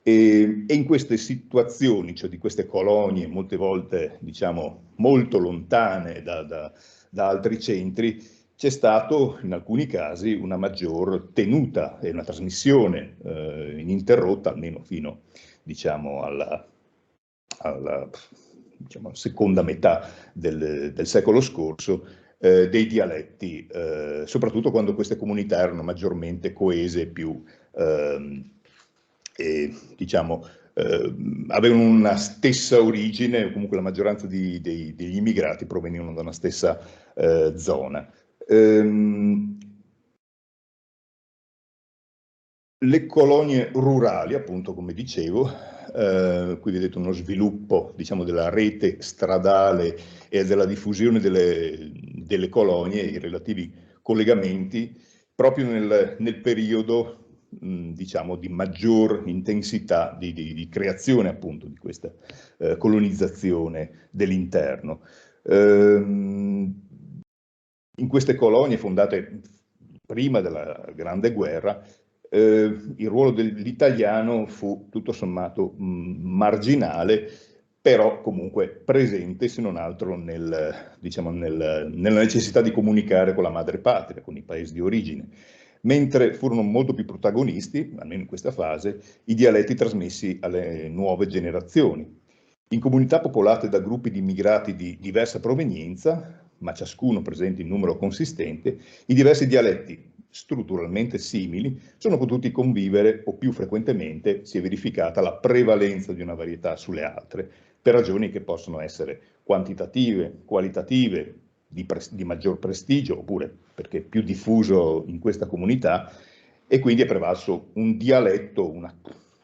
E in queste situazioni, cioè di queste colonie molte volte diciamo molto lontane da altri centri, c'è stato in alcuni casi una maggior tenuta e una trasmissione ininterrotta, almeno fino diciamo alla diciamo, seconda metà del secolo scorso, dei dialetti, soprattutto quando queste comunità erano maggiormente coese, più diciamo, avevano una stessa origine, o comunque la maggioranza degli immigrati provenivano da una stessa zona. Le colonie rurali, appunto, come dicevo, qui vedete uno sviluppo, diciamo, della rete stradale e della diffusione delle colonie e i relativi collegamenti proprio nel periodo, diciamo, di maggior intensità di creazione, appunto, di questa colonizzazione dell'interno. In queste colonie fondate prima della Grande Guerra, il ruolo dell'italiano fu tutto sommato marginale, però comunque presente, se non altro diciamo, nella necessità di comunicare con la madrepatria, con i paesi di origine, mentre furono molto più protagonisti, almeno in questa fase, i dialetti trasmessi alle nuove generazioni. In comunità popolate da gruppi di immigrati di diversa provenienza, ma ciascuno presente in numero consistente, i diversi dialetti strutturalmente simili sono potuti convivere o più frequentemente si è verificata la prevalenza di una varietà sulle altre, per ragioni che possono essere quantitative, qualitative, di maggior prestigio, oppure perché più diffuso in questa comunità, e quindi è prevalso un dialetto, una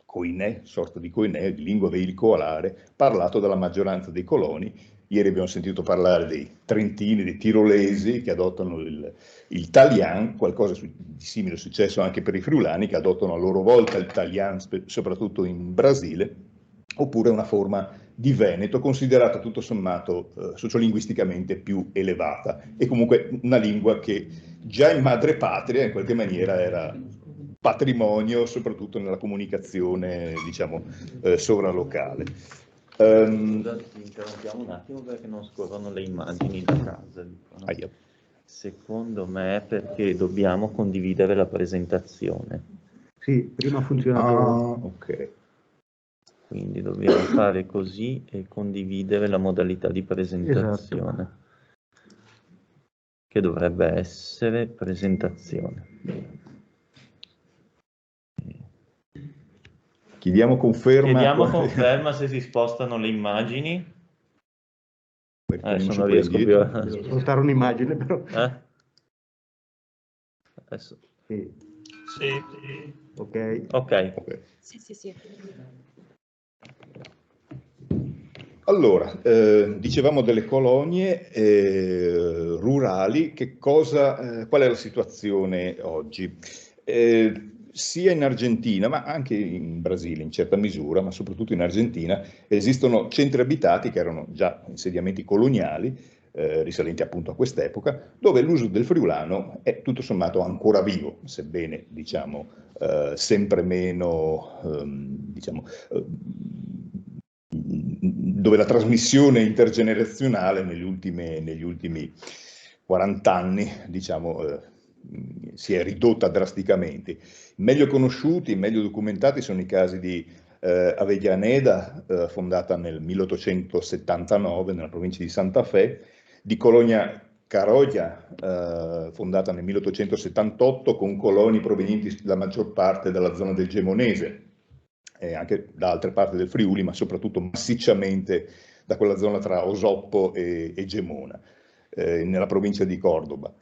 koiné, sorta di koiné, di lingua veicolare, parlato dalla maggioranza dei coloni, Ieri abbiamo sentito parlare dei trentini, dei tirolesi che adottano il Talian, qualcosa di simile è successo anche per i friulani che adottano a loro volta il Talian, soprattutto in Brasile, oppure una forma di veneto considerata tutto sommato sociolinguisticamente più elevata e comunque una lingua che già in madrepatria in qualche maniera era patrimonio soprattutto nella comunicazione, diciamo, sovralocale. Scusa, ti interrompiamo un attimo perché non scorrono le immagini da casa. Dicono. Secondo me è perché dobbiamo condividere la presentazione. Sì, prima ha funzionato. Ok. Quindi dobbiamo fare così e condividere la modalità di presentazione. Esatto. Che dovrebbe essere presentazione. Chiediamo conferma se si spostano le immagini. Adesso non riesco più a... Devo spostare un'immagine però. Adesso. Sì. Ok. Sì. Allora, dicevamo delle colonie rurali, qual è la situazione oggi? Sia in Argentina, ma anche in Brasile in certa misura, ma soprattutto in Argentina, esistono centri abitati che erano già insediamenti coloniali, risalenti appunto a quest'epoca, dove l'uso del friulano è tutto sommato ancora vivo, sebbene diciamo sempre meno, dove la trasmissione intergenerazionale negli ultimi 40 anni, diciamo, si è ridotta drasticamente. Meglio conosciuti, meglio documentati sono i casi di Avellaneda, fondata nel 1879 nella provincia di Santa Fe, di Colonia Carolla, fondata nel 1878 con coloni provenienti la maggior parte dalla zona del Gemonese, anche da altre parti del Friuli, ma soprattutto massicciamente da quella zona tra Osoppo e Gemona, nella provincia di Cordoba.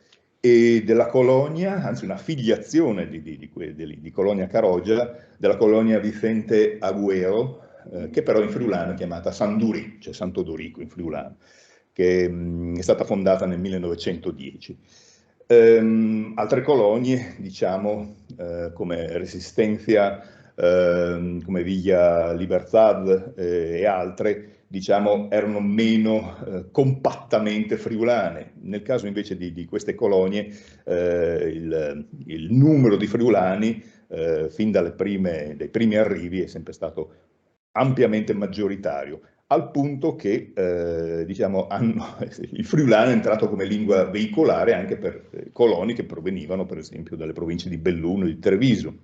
E della colonia, anzi una filiazione di Colonia Carolla, della colonia Vicente Agüero, che però in friulano è chiamata San Durì, cioè Santo Dorico in friulano, che è stata fondata nel 1910. Altre colonie, diciamo, come Resistencia, come Villa Libertad e altre, diciamo, erano meno compattamente friulane. Nel caso invece di queste colonie, il numero di friulani, fin dai primi arrivi, è sempre stato ampiamente maggioritario, al punto che diciamo, il friulano è entrato come lingua veicolare anche per coloni che provenivano per esempio dalle province di Belluno e di Treviso.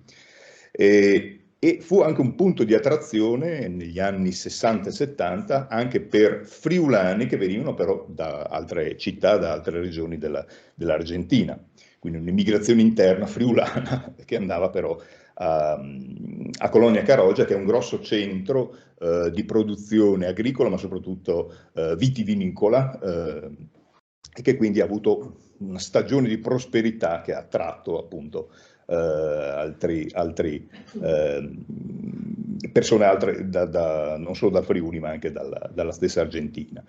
E fu anche un punto di attrazione negli anni 60 e 70 anche per friulani che venivano però da altre città, da altre regioni dell'Argentina. Quindi un'immigrazione interna friulana che andava però a Colonia Carolla, che è un grosso centro di produzione agricola, ma soprattutto vitivinicola, e che quindi ha avuto una stagione di prosperità che ha attratto appunto altri persone non solo dal Friuli ma anche dalla stessa Argentina.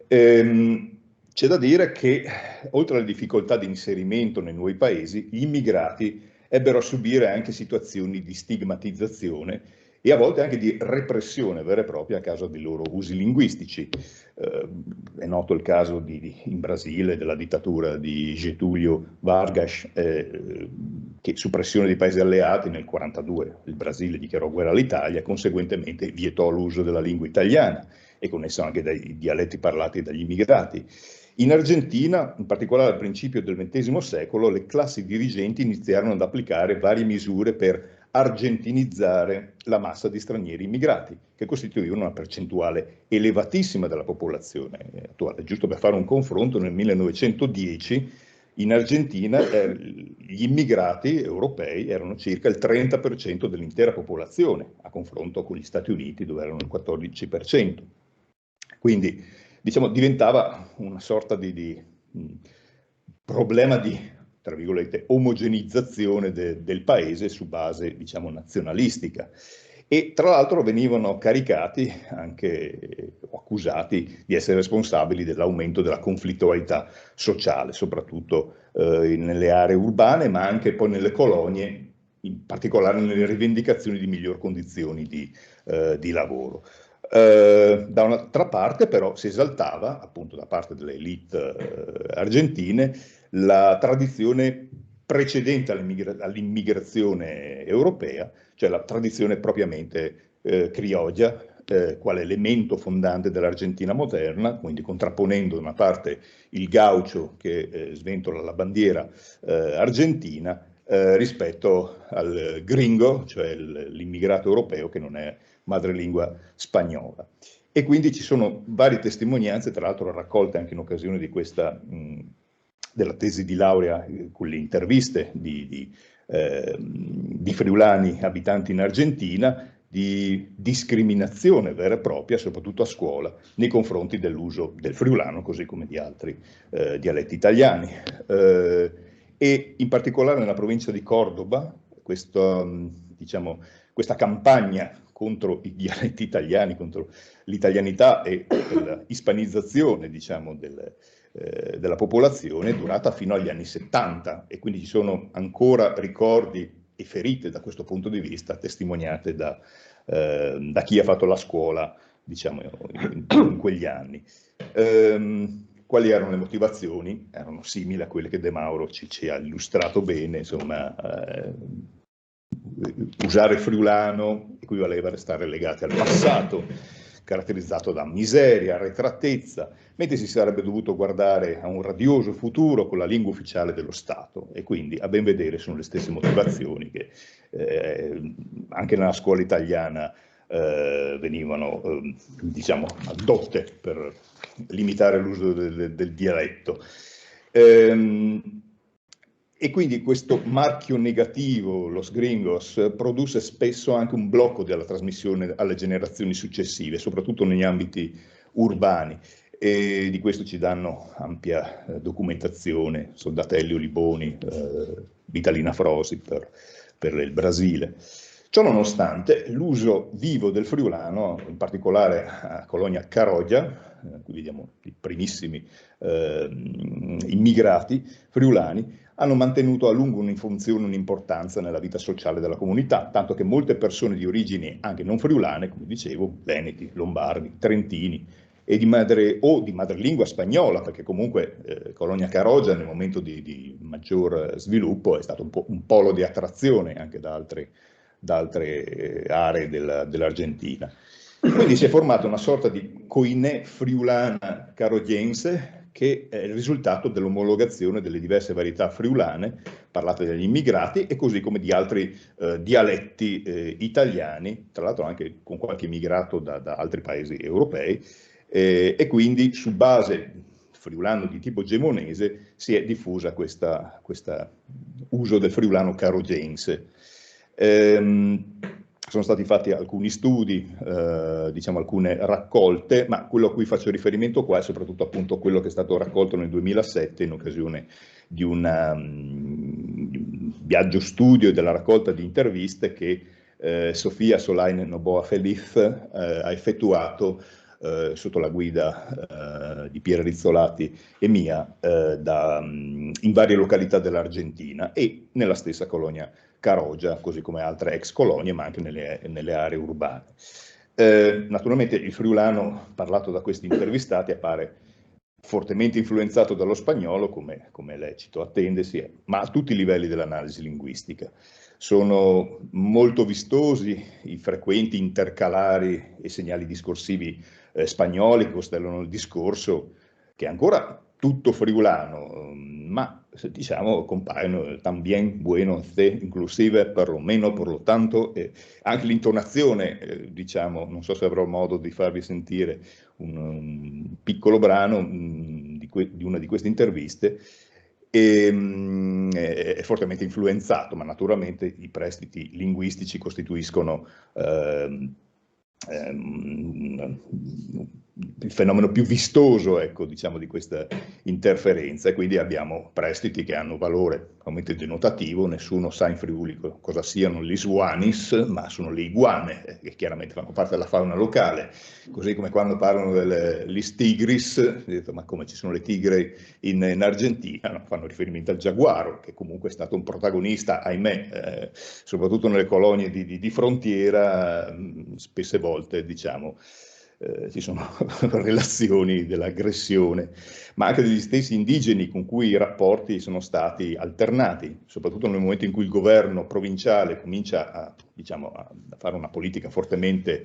C'è da dire che oltre alle difficoltà di inserimento nei nuovi paesi, gli immigrati ebbero a subire anche situazioni di stigmatizzazione e a volte anche di repressione vera e propria a causa dei loro usi linguistici. È noto il caso in Brasile della dittatura di Getúlio Vargas, che su pressione dei paesi alleati nel 1942 il Brasile dichiarò guerra all'Italia e conseguentemente vietò l'uso della lingua italiana e con esso anche dai dialetti parlati dagli immigrati. In Argentina, in particolare al principio del XX secolo, le classi dirigenti iniziarono ad applicare varie misure per argentinizzare la massa di stranieri immigrati, che costituivano una percentuale elevatissima della popolazione attuale. Giusto per fare un confronto, nel 1910 in Argentina gli immigrati europei erano circa il 30% dell'intera popolazione, a confronto con gli Stati Uniti dove erano il 14%. Quindi diciamo, diventava una sorta di problema di, tra virgolette, omogenizzazione del paese su base, diciamo, nazionalistica. e tra l'altro venivano caricati anche o accusati di essere responsabili dell'aumento della conflittualità sociale, soprattutto nelle aree urbane, ma anche poi nelle colonie, in particolare nelle rivendicazioni di migliori condizioni di lavoro. Da un'altra parte però si esaltava, appunto da parte delle elite argentine, la tradizione precedente all'immigrazione europea, cioè la tradizione propriamente crioglia, quale elemento fondante dell'Argentina moderna, quindi contrapponendo da una parte il gaucho che sventola la bandiera argentina rispetto al gringo, cioè l'immigrato europeo che non è madrelingua spagnola. E quindi ci sono varie testimonianze, tra l'altro raccolte anche in occasione di questa della tesi di laurea con le interviste di friulani abitanti in Argentina, di discriminazione vera e propria, soprattutto a scuola, nei confronti dell'uso del friulano, così come di altri dialetti italiani. E in particolare nella provincia di Cordoba, diciamo, questa campagna contro i dialetti italiani, contro l'italianità e l'ispanizzazione, diciamo, della popolazione è durata fino agli anni 70 e quindi ci sono ancora ricordi e ferite da questo punto di vista testimoniate da chi ha fatto la scuola, diciamo, in quegli anni. Quali erano le motivazioni? Erano simili a quelle che De Mauro ci ha illustrato bene, insomma, usare il friulano equivaleva a restare legati al passato, caratterizzato da miseria, arretratezza, mentre si sarebbe dovuto guardare a un radioso futuro con la lingua ufficiale dello Stato, e quindi a ben vedere sono le stesse motivazioni che anche nella scuola italiana venivano diciamo addotte per limitare l'uso del dialetto. E quindi questo marchio negativo, los gringos, produce spesso anche un blocco della trasmissione alle generazioni successive, soprattutto negli ambiti urbani, e di questo ci danno ampia documentazione Soldatelli, Oliboni, Vitalina Frosi per il Brasile. Ciò nonostante, l'uso vivo del friulano, in particolare a Colonia Carogia, qui vediamo i primissimi immigrati friulani, hanno mantenuto a lungo un'importanza nella vita sociale della comunità, tanto che molte persone di origini anche non friulane, come dicevo, veneti, lombardi, trentini, e di madrelingua spagnola, perché comunque Colonia Carogia nel momento di maggior sviluppo è stato un polo di attrazione anche da altre aree dell'Argentina. Quindi si è formata una sorta di coinè friulana carogiense, che è il risultato dell'omologazione delle diverse varietà friulane parlate dagli immigrati e così come di altri dialetti italiani, tra l'altro anche con qualche immigrato da altri paesi europei, e quindi su base friulano di tipo gemonese si è diffusa questo uso del friulano carogense. Sono stati fatti alcuni studi, diciamo alcune raccolte, ma quello a cui faccio riferimento qua è soprattutto appunto quello che è stato raccolto nel 2007 in occasione di un viaggio studio e della raccolta di interviste che Sofia Solain Noboa Feliz ha effettuato sotto la guida di Piera Rizzolati e mia in varie località dell'Argentina e nella stessa colonia Carogia, così come altre ex colonie, ma anche nelle aree urbane. Naturalmente il friulano parlato da questi intervistati appare fortemente influenzato dallo spagnolo, come è lecito attendersi, ma a tutti i livelli dell'analisi linguistica. Sono molto vistosi i frequenti intercalari e segnali discorsivi spagnoli che costellano il discorso, che è ancora tutto friulano, ma diciamo compaiono también bueno, inclusive, per lo meno, por lo tanto, anche l'intonazione, diciamo, non so se avrò modo di farvi sentire un piccolo brano di una di queste interviste, è fortemente influenzato, ma naturalmente i prestiti linguistici costituiscono il fenomeno più vistoso, ecco, diciamo, di questa interferenza, e quindi abbiamo prestiti che hanno valore ovviamente denotativo. Nessuno sa in Friuli cosa siano gli swanis, ma sono le iguane, che chiaramente fanno parte della fauna locale, così come quando parlano degli tigris, detto, ma come ci sono le tigre in Argentina, no? Fanno riferimento al giaguaro, che comunque è stato un protagonista, ahimè, soprattutto nelle colonie di frontiera, spesse volte, diciamo, ci sono relazioni dell'aggressione, ma anche degli stessi indigeni con cui i rapporti sono stati alternati, soprattutto nel momento in cui il governo provinciale comincia a, diciamo, a fare una politica fortemente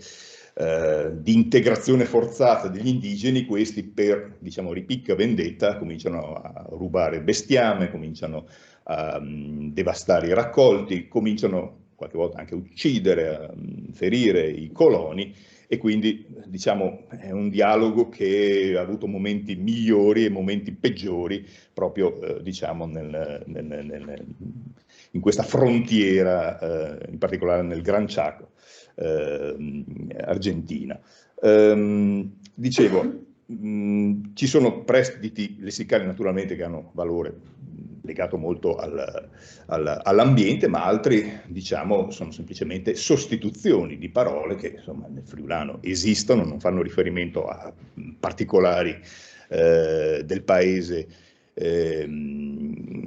di integrazione forzata degli indigeni. Questi, per, diciamo, ripicca vendetta, cominciano a rubare bestiame, cominciano a devastare i raccolti, cominciano qualche volta anche a uccidere, a ferire i coloni. E quindi, diciamo, è un dialogo che ha avuto momenti migliori e momenti peggiori, proprio diciamo, in questa frontiera, in particolare nel Gran Chaco, Argentina. Dicevo, ci sono prestiti lessicali naturalmente che hanno valore legato molto all'ambiente, ma altri, diciamo, sono semplicemente sostituzioni di parole che, insomma, nel friulano esistono, non fanno riferimento a particolari del paese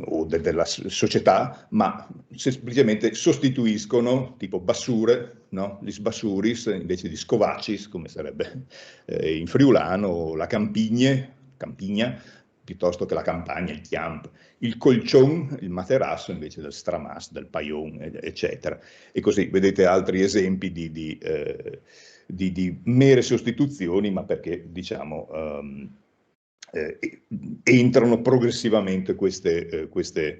o della società, ma semplicemente sostituiscono, tipo bassure, no? Gli sbassuris invece di scovacis, come sarebbe in friulano, o la campigna, piuttosto che la campagna, il chiamp, il colcion, il materasso invece del stramas, del paion, eccetera. E così vedete altri esempi di mere sostituzioni, ma perché, diciamo, entrano progressivamente queste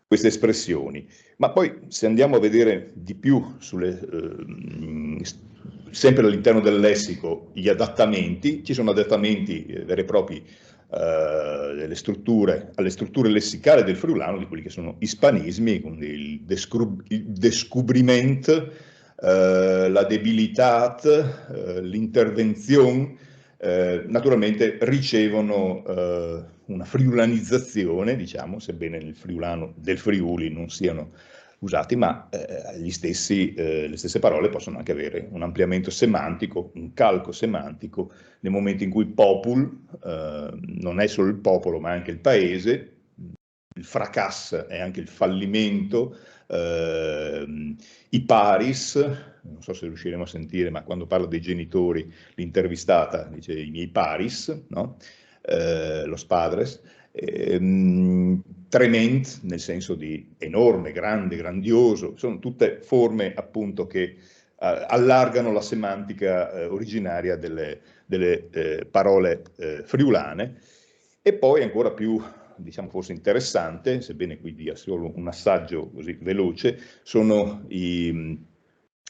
espressioni. Ma poi, se andiamo a vedere di più sempre all'interno del lessico, gli adattamenti, ci sono adattamenti veri e propri alle strutture lessicali del friulano, di quelli che sono ispanismi, quindi il descubriment, la debilitat, l'intervenzione, naturalmente ricevono una friulanizzazione, diciamo, sebbene nel friulano del Friuli non siano usati, ma le stesse parole possono anche avere un ampliamento semantico, un calco semantico, nel momento in cui popul non è solo il popolo, ma anche il paese, il fracasso è anche il fallimento, i paris, non so se riusciremo a sentire, ma quando parla dei genitori, l'intervistata dice i miei paris, no? Los padres, trement, nel senso di enorme, grande, grandioso, sono tutte forme appunto che allargano la semantica originaria delle parole friulane. E poi ancora più, diciamo, forse interessante, sebbene qui dia solo un assaggio così veloce, sono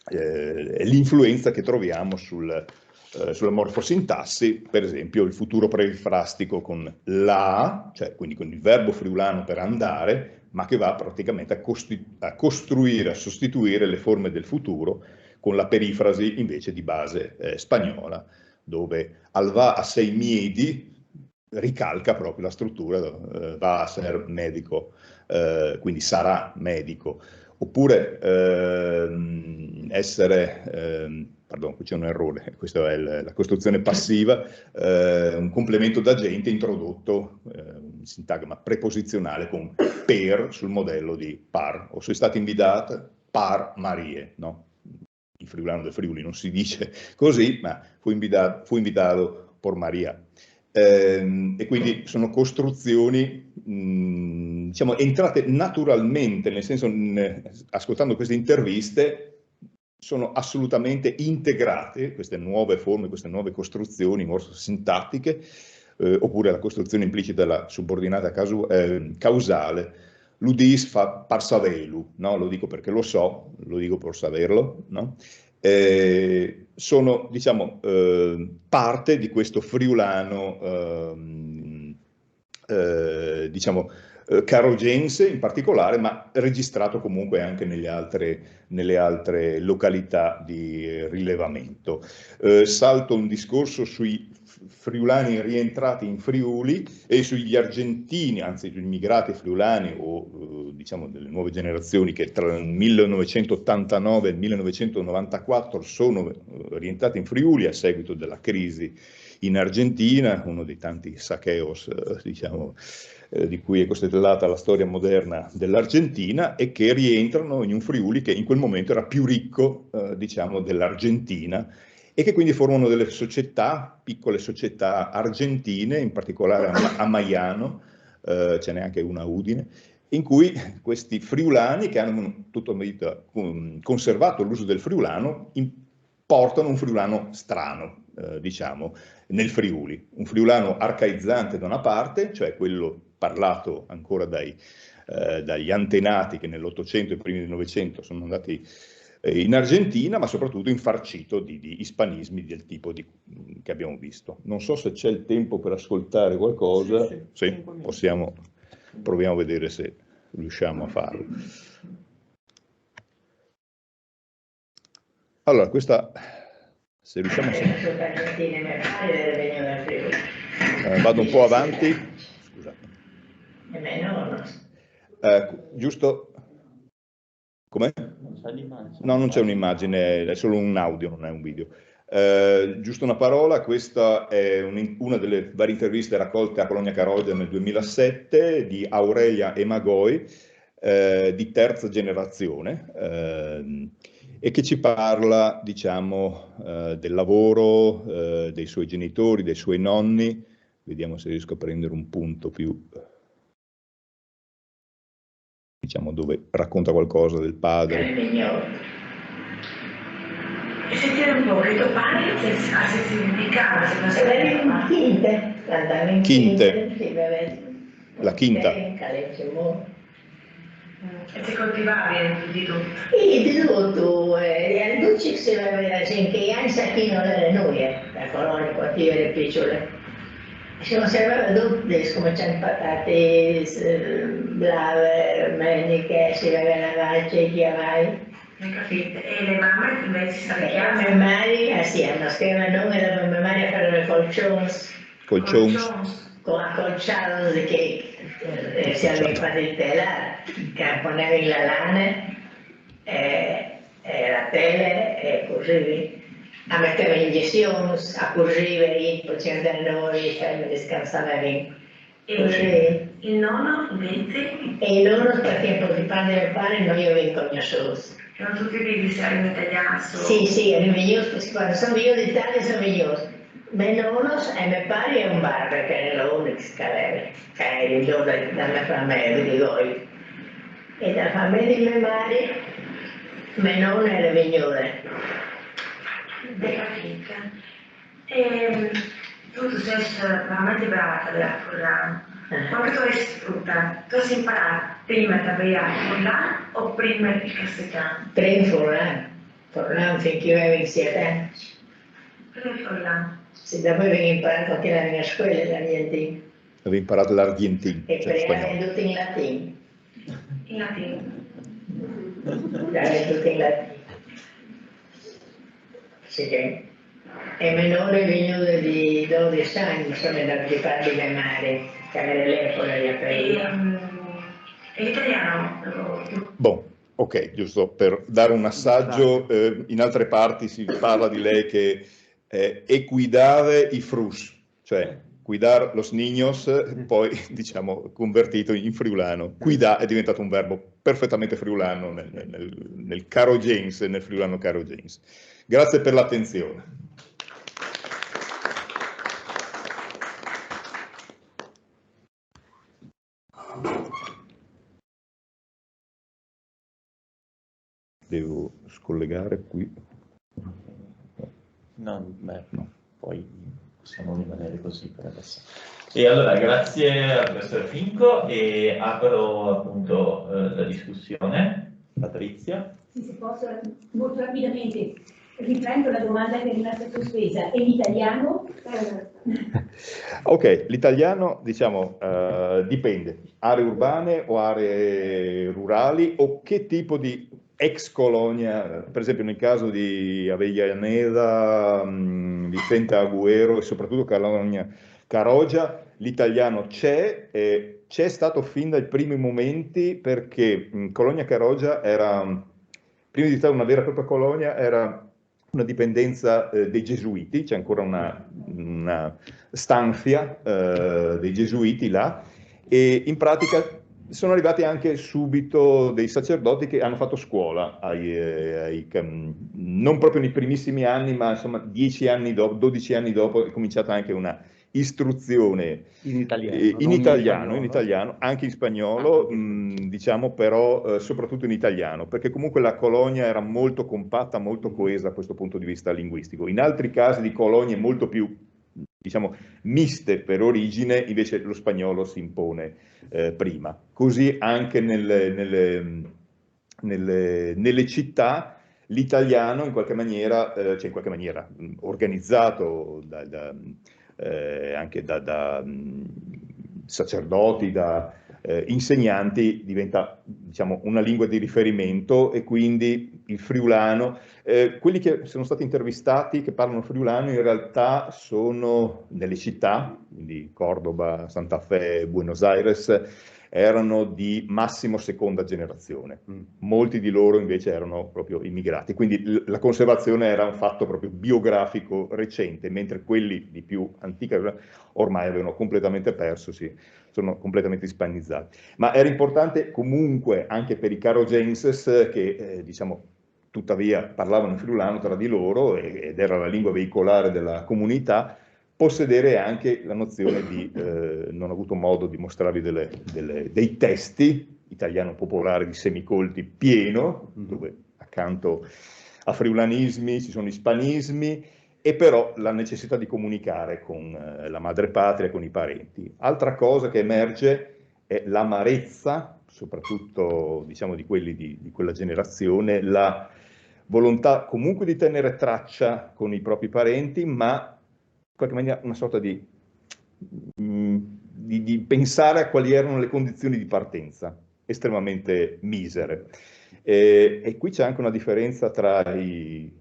l'influenza che troviamo sulla morfosintassi, per esempio il futuro perifrastico con la, cioè quindi con il verbo friulano per andare, ma che va praticamente a costruire, a sostituire le forme del futuro con la perifrasi invece di base spagnola, dove al va a sei miedi ricalca proprio la struttura, va a ser medico, quindi sarà medico, oppure essere, pardon, qui c'è un errore, questa è la costruzione passiva, un complemento d'agente introdotto, un sintagma preposizionale con per sul modello di par, o sei stata invitata par Marie, no? In friulano del Friuli non si dice così, ma fu invitato por Maria. E quindi sono costruzioni, diciamo, entrate naturalmente, nel senso, ascoltando queste interviste, sono assolutamente integrate queste nuove forme, queste nuove costruzioni morfosintattiche, oppure la costruzione implicita della subordinata causale. L'udis fa par savelu, no? Lo dico perché lo so, lo dico per saperlo, no? Sono, diciamo, parte di questo friulano diciamo, carogense in particolare, ma registrato comunque anche nelle altre località di rilevamento. Salto un discorso sui friulani rientrati in Friuli e sugli argentini, anzi sugli immigrati friulani o diciamo delle nuove generazioni che tra il 1989 e il 1994 sono rientrati in Friuli a seguito della crisi in Argentina, uno dei tanti saqueos, diciamo, di cui è costellata la storia moderna dell'Argentina, e che rientrano in un Friuli che in quel momento era più ricco, diciamo, dell'Argentina, e che quindi formano delle società, piccole società argentine, in particolare a Maiano, ce n'è anche una a Udine, in cui questi friulani, che hanno tutta la vita conservato l'uso del friulano, portano un friulano strano, diciamo, nel Friuli. Un friulano arcaizzante da una parte, cioè quello parlato ancora dagli antenati che nell'Ottocento e primi del Novecento sono andati in Argentina, ma soprattutto infarcito di ispanismi del tipo che abbiamo visto. Non so se c'è il tempo per ascoltare qualcosa. Sì, proviamo a vedere se riusciamo a farlo. Allora, questa, se riusciamo a... vado un po' avanti. Scusate. Giusto... Com'è? No, non c'è un'immagine, è solo un audio, non è un video. Giusto una parola, questa è una delle varie interviste raccolte a Colonia Carogia nel 2007 di Aurelia Emagoi, di terza generazione, e che ci parla, diciamo, del lavoro dei suoi genitori, dei suoi nonni. Vediamo se riesco a prendere un punto più... diciamo, dove racconta qualcosa del padre. E sentire un po' che tuo padre si significava, se non sapeva Quinte. La quinta. E ti coltivavi di tutto? Di tutto, e non ci si aveva gente che anni sa chi non era noi, la colonia quando io ero piccola. Si conservava tutte, come c'è patate, blave, maniche, si aveva la valce, chiamai. Hai capito? E le mamme invece si chiamano? Le mamme assieme, scrivevano nome, la mia madre faceva le colcions. Accolciados che si aveva fatto il tela, che poneva in la lana, la tela e così. A metteva iniezioni, a correre, poi andare noi, descansava lì. E il nonno invece? E il nonno perché per il pane del pane noi avevo conosciuto. Erano tutti vivi, se erano italiani? Sì, erano venuti, quando sono venuti d'Italia sono venuti. Mio nonno e mio padre è un barber che è l'unico che è il giorno della mia famiglia, di voi. E dalla famiglia di mia madre, mio nonno era venuto. Capito. E tu sei veramente brava a furlano. Quando tu hai sfruttato, tu hai imparato prima a tagliare il furlano o prima il cassetano? Prima il furlano finché io avevo 7 anni. Prima il furlano? Sì, dopo avevo imparato anche la mia scuola, l'Argentino. Avevo imparato l'Argentino, e cioè spagnolo. Tutto in latino. In latino? Tutto in latino. Sì, e mio nonno è venuto di 12 anni, sono da parte di mia madre, che aveva l'epoca di aprire. E l'italiano? Bon, ok, giusto per dare un assaggio, in altre parti si parla di lei che è cuidare i frus, cioè cuidar los niños, poi diciamo convertito in friulano. Cuidar è diventato un verbo perfettamente friulano nel carogense, nel friulano carogense. Grazie per l'attenzione. Devo scollegare qui. No, poi possiamo rimanere così per adesso. E allora grazie al professor Finco e apro appunto la discussione. Patrizia? Sì, se posso, molto rapidamente. riprendo la domanda che è rimasta sospesa. E l'italiano? Ok, l'italiano diciamo dipende, aree urbane o aree rurali o che tipo di ex colonia, per esempio nel caso di Avellaneda, Vicente Agüero e soprattutto Colonia Carogia, l'italiano c'è stato fin dai primi momenti perché Colonia Carogia era, prima di essere una vera e propria colonia, era una dipendenza dei Gesuiti, c'è ancora una stanzia dei Gesuiti là, e in pratica sono arrivati anche subito dei sacerdoti che hanno fatto scuola, non proprio nei primissimi anni, ma insomma 10 anni dopo, 12 anni dopo è cominciata anche una istruzione in italiano, anche in spagnolo, diciamo però soprattutto in italiano, perché comunque la colonia era molto compatta, molto coesa da questo punto di vista linguistico. In altri casi di colonie molto più, diciamo, miste per origine, invece lo spagnolo si impone prima. Così anche nelle città l'italiano in qualche maniera, organizzato anche da sacerdoti, da insegnanti, diventa diciamo, una lingua di riferimento e quindi il friulano, quelli che sono stati intervistati che parlano friulano in realtà sono nelle città, quindi Cordoba, Santa Fe, Buenos Aires, erano di massimo seconda generazione. Molti di loro invece erano proprio immigrati, quindi la conservazione era un fatto proprio biografico recente, mentre quelli di più antica ormai avevano completamente perso, sono completamente ispanizzati. Ma era importante comunque anche per i carogenses che diciamo tuttavia parlavano friulano tra di loro ed era la lingua veicolare della comunità, possedere anche la nozione di, non ho avuto modo di mostrarvi dei testi, italiano popolare di semicolti pieno, dove accanto a friulanismi ci sono ispanismi, e però la necessità di comunicare con la madrepatria, con i parenti. Altra cosa che emerge è l'amarezza, soprattutto diciamo di quelli di quella generazione, la volontà comunque di tenere traccia con i propri parenti, ma in qualche maniera una sorta di pensare a quali erano le condizioni di partenza, estremamente misere. E qui c'è anche una differenza tra i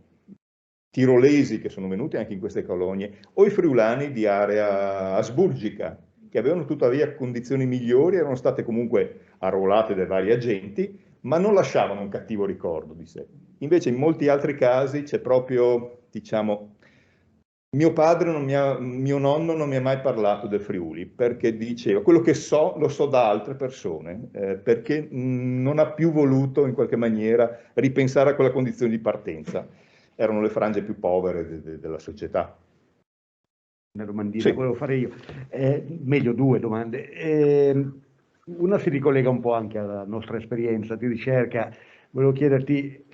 tirolesi che sono venuti anche in queste colonie o i friulani di area asburgica, che avevano tuttavia condizioni migliori, erano state comunque arruolate dai vari agenti, ma non lasciavano un cattivo ricordo di sé. Invece in molti altri casi c'è proprio, diciamo, mio nonno non mi ha mai parlato del Friuli, perché diceva, quello che so, lo so da altre persone, perché non ha più voluto in qualche maniera ripensare a quella condizione di partenza. Erano le frange più povere della società. Una domandina volevo fare io, meglio due domande. Una si ricollega un po' anche alla nostra esperienza di ricerca. Volevo chiederti,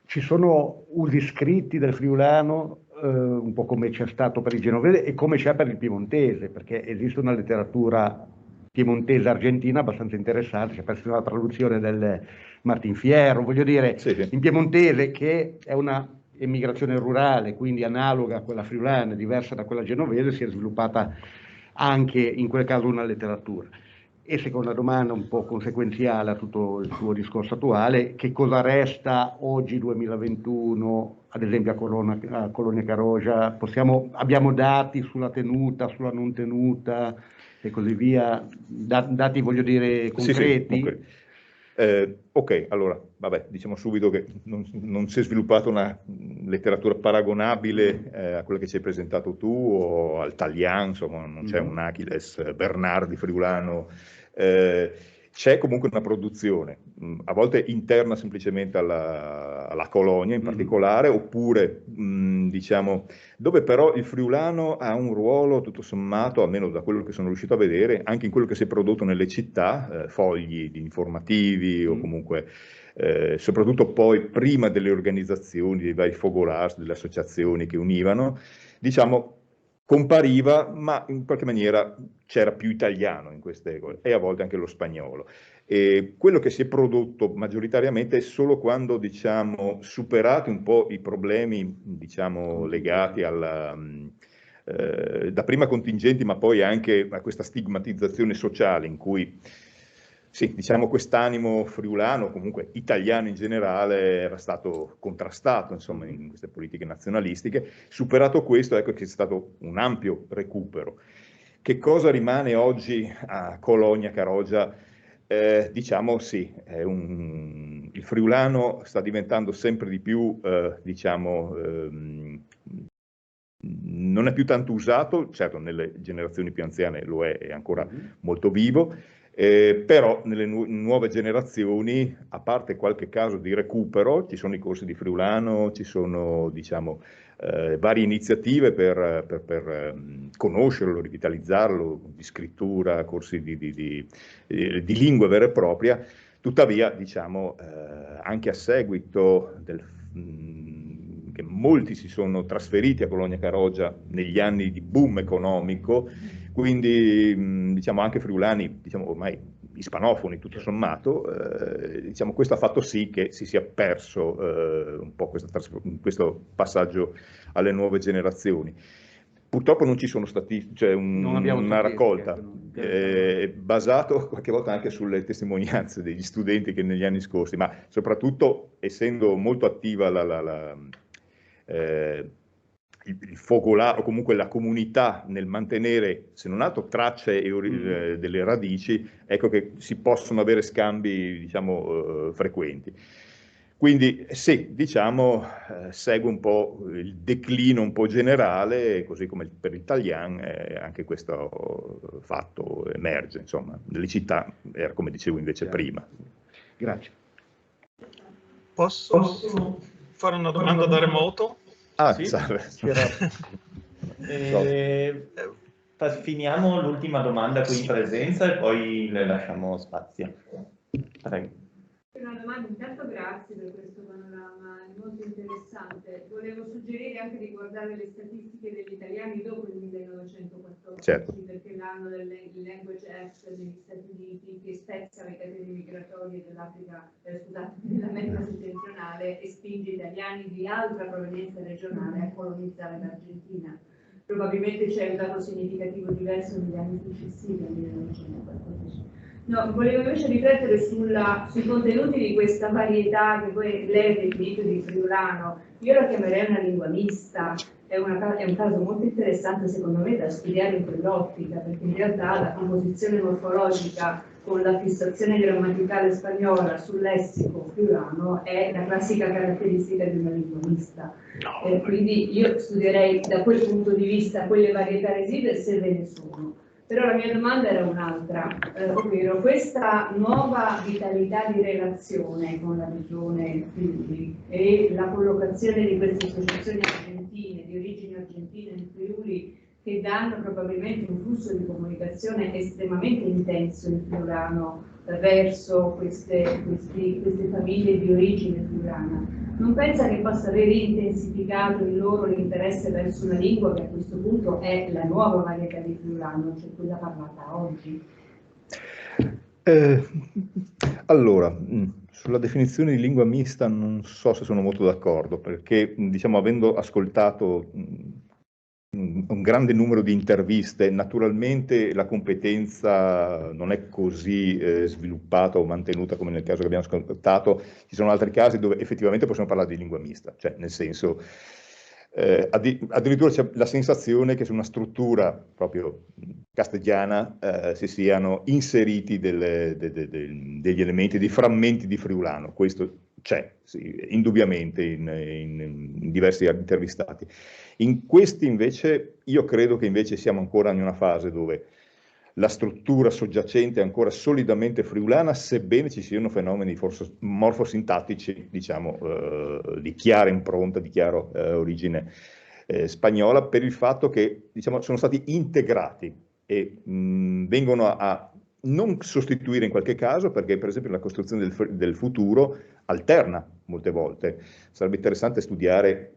ci sono usi scritti del friulano, un po' come c'è stato per il genovese e come c'è per il piemontese, perché esiste una letteratura piemontese argentina abbastanza interessante, c'è persino la traduzione del Martin Fierro, voglio dire, in piemontese, che è una emigrazione rurale, quindi analoga a quella friulana, diversa da quella genovese, si è sviluppata anche in quel caso una letteratura. E seconda domanda, un po' conseguenziale a tutto il tuo discorso attuale, che cosa resta oggi 2021, ad esempio a Colonia Carogia? Abbiamo dati sulla tenuta, sulla non tenuta e così via, dati voglio dire concreti? Sì, ok, allora, vabbè, diciamo subito che non si è sviluppata una letteratura paragonabile a quella che ci hai presentato tu o al Talian, insomma, non c'è un Achilles Bernardi friulano, c'è comunque una produzione, a volte interna semplicemente alla colonia in particolare, oppure diciamo dove però il friulano ha un ruolo tutto sommato, almeno da quello che sono riuscito a vedere, anche in quello che si è prodotto nelle città, fogli di informativi o comunque soprattutto poi prima delle organizzazioni, dei vari fogolars, delle associazioni che univano, diciamo compariva, ma in qualche maniera c'era più italiano in queste cose, e a volte anche lo spagnolo. E quello che si è prodotto maggioritariamente è solo quando, diciamo, superati un po' i problemi, diciamo, legati alla, da prima contingenti, ma poi anche a questa stigmatizzazione sociale in cui, sì, diciamo, quest'animo friulano, comunque italiano in generale, era stato contrastato, insomma, in queste politiche nazionalistiche. Superato questo, ecco che è stato un ampio recupero. Che cosa rimane oggi a Cologna, Carogia? Diciamo sì, il friulano sta diventando sempre di più, diciamo, non è più tanto usato, certo nelle generazioni più anziane lo è ancora molto vivo, però nelle nuove generazioni, a parte qualche caso di recupero, ci sono i corsi di friulano, ci sono, diciamo, varie iniziative per conoscerlo, rivitalizzarlo, di scrittura, corsi di lingua vera e propria. Tuttavia, diciamo, anche a seguito che molti si sono trasferiti a Cologna Carogia negli anni di boom economico, quindi diciamo anche friulani, diciamo ormai ispanofoni tutto sommato, diciamo questo ha fatto sì che si sia perso un po' questo passaggio alle nuove generazioni. Purtroppo non ci sono stati, cioè una raccolta basato qualche volta anche sulle testimonianze degli studenti che negli anni scorsi, ma soprattutto essendo molto attiva il focolare o comunque la comunità nel mantenere, se non altro, tracce delle radici, ecco che si possono avere scambi, diciamo, frequenti. Quindi sì, diciamo, segue un po' il declino un po' generale, così come per l'italiano anche questo fatto emerge, insomma, nelle città, era come dicevo invece prima. Grazie. Posso fare una domanda da remoto? Ah, sì. Finiamo l'ultima domanda qui in presenza e poi le lasciamo spazio. Prego. Una domanda, intanto grazie per questo panorama, è molto interessante. Volevo suggerire anche di guardare le statistiche degli italiani dopo il 1914, certo, perché l'anno del Language Act negli Stati Uniti che spezza le catene migratorie dell'Africa, dell'America settentrionale e spinge italiani di altra provenienza regionale a colonizzare l'Argentina. Probabilmente c'è un dato significativo diverso negli anni successivi al 1914. No, volevo invece riflettere sui contenuti di questa varietà che poi lei ha definito di friulano. Io la chiamerei una lingua mista, è un caso molto interessante secondo me da studiare in quell'ottica, perché in realtà la composizione morfologica con la fissazione grammaticale spagnola sul lessico friulano è la classica caratteristica di una lingua mista. Quindi io studierei da quel punto di vista quelle varietà residue se ve ne sono. Però la mia domanda era un'altra, ovvero questa nuova vitalità di relazione con la regione Friuli e la collocazione di queste associazioni argentine, di origine argentina in Friuli, che danno probabilmente un flusso di comunicazione estremamente intenso in friulano verso queste famiglie di origine friulana. Non pensa che possa aver intensificato in loro l'interesse verso una lingua che a questo punto è la nuova varietà di friulano, cioè quella parlata oggi? Allora, sulla definizione di lingua mista non so se sono molto d'accordo, perché diciamo avendo ascoltato un grande numero di interviste, naturalmente la competenza non è così sviluppata o mantenuta come nel caso che abbiamo ascoltato. Ci sono altri casi dove effettivamente possiamo parlare di lingua mista, cioè nel senso addirittura c'è la sensazione che su una struttura proprio castigliana si siano inseriti degli elementi, dei frammenti di friulano. Questo c'è, sì, indubbiamente in diversi intervistati. In questi invece, io credo che invece siamo ancora in una fase dove la struttura soggiacente è ancora solidamente friulana, sebbene ci siano fenomeni morfosintattici, diciamo, di chiara impronta, di chiara origine spagnola, per il fatto che, diciamo, sono stati integrati e vengono a non sostituire in qualche caso, perché per esempio la costruzione del futuro alterna molte volte. Sarebbe interessante studiare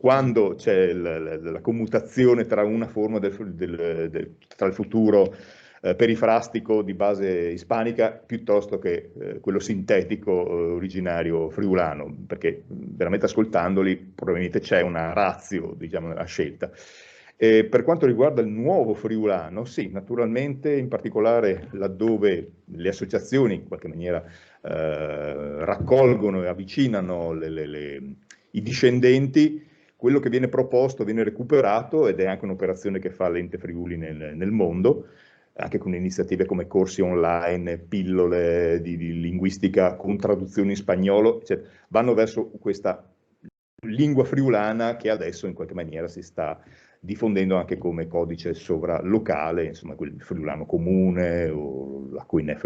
quando c'è la commutazione tra una forma tra il futuro perifrastico di base ispanica piuttosto che quello sintetico originario friulano, perché veramente ascoltandoli probabilmente c'è una ratio, diciamo, nella scelta. Per quanto riguarda il nuovo friulano, sì, naturalmente, in particolare laddove le associazioni in qualche maniera raccolgono e avvicinano i discendenti, quello che viene proposto viene recuperato, ed è anche un'operazione che fa l'Ente Friuli nel mondo, anche con iniziative come corsi online, pillole di linguistica con traduzioni in spagnolo, eccetera. Vanno verso questa lingua friulana che adesso in qualche maniera si sta diffondendo anche come codice sovralocale, insomma quel friulano comune o la Queen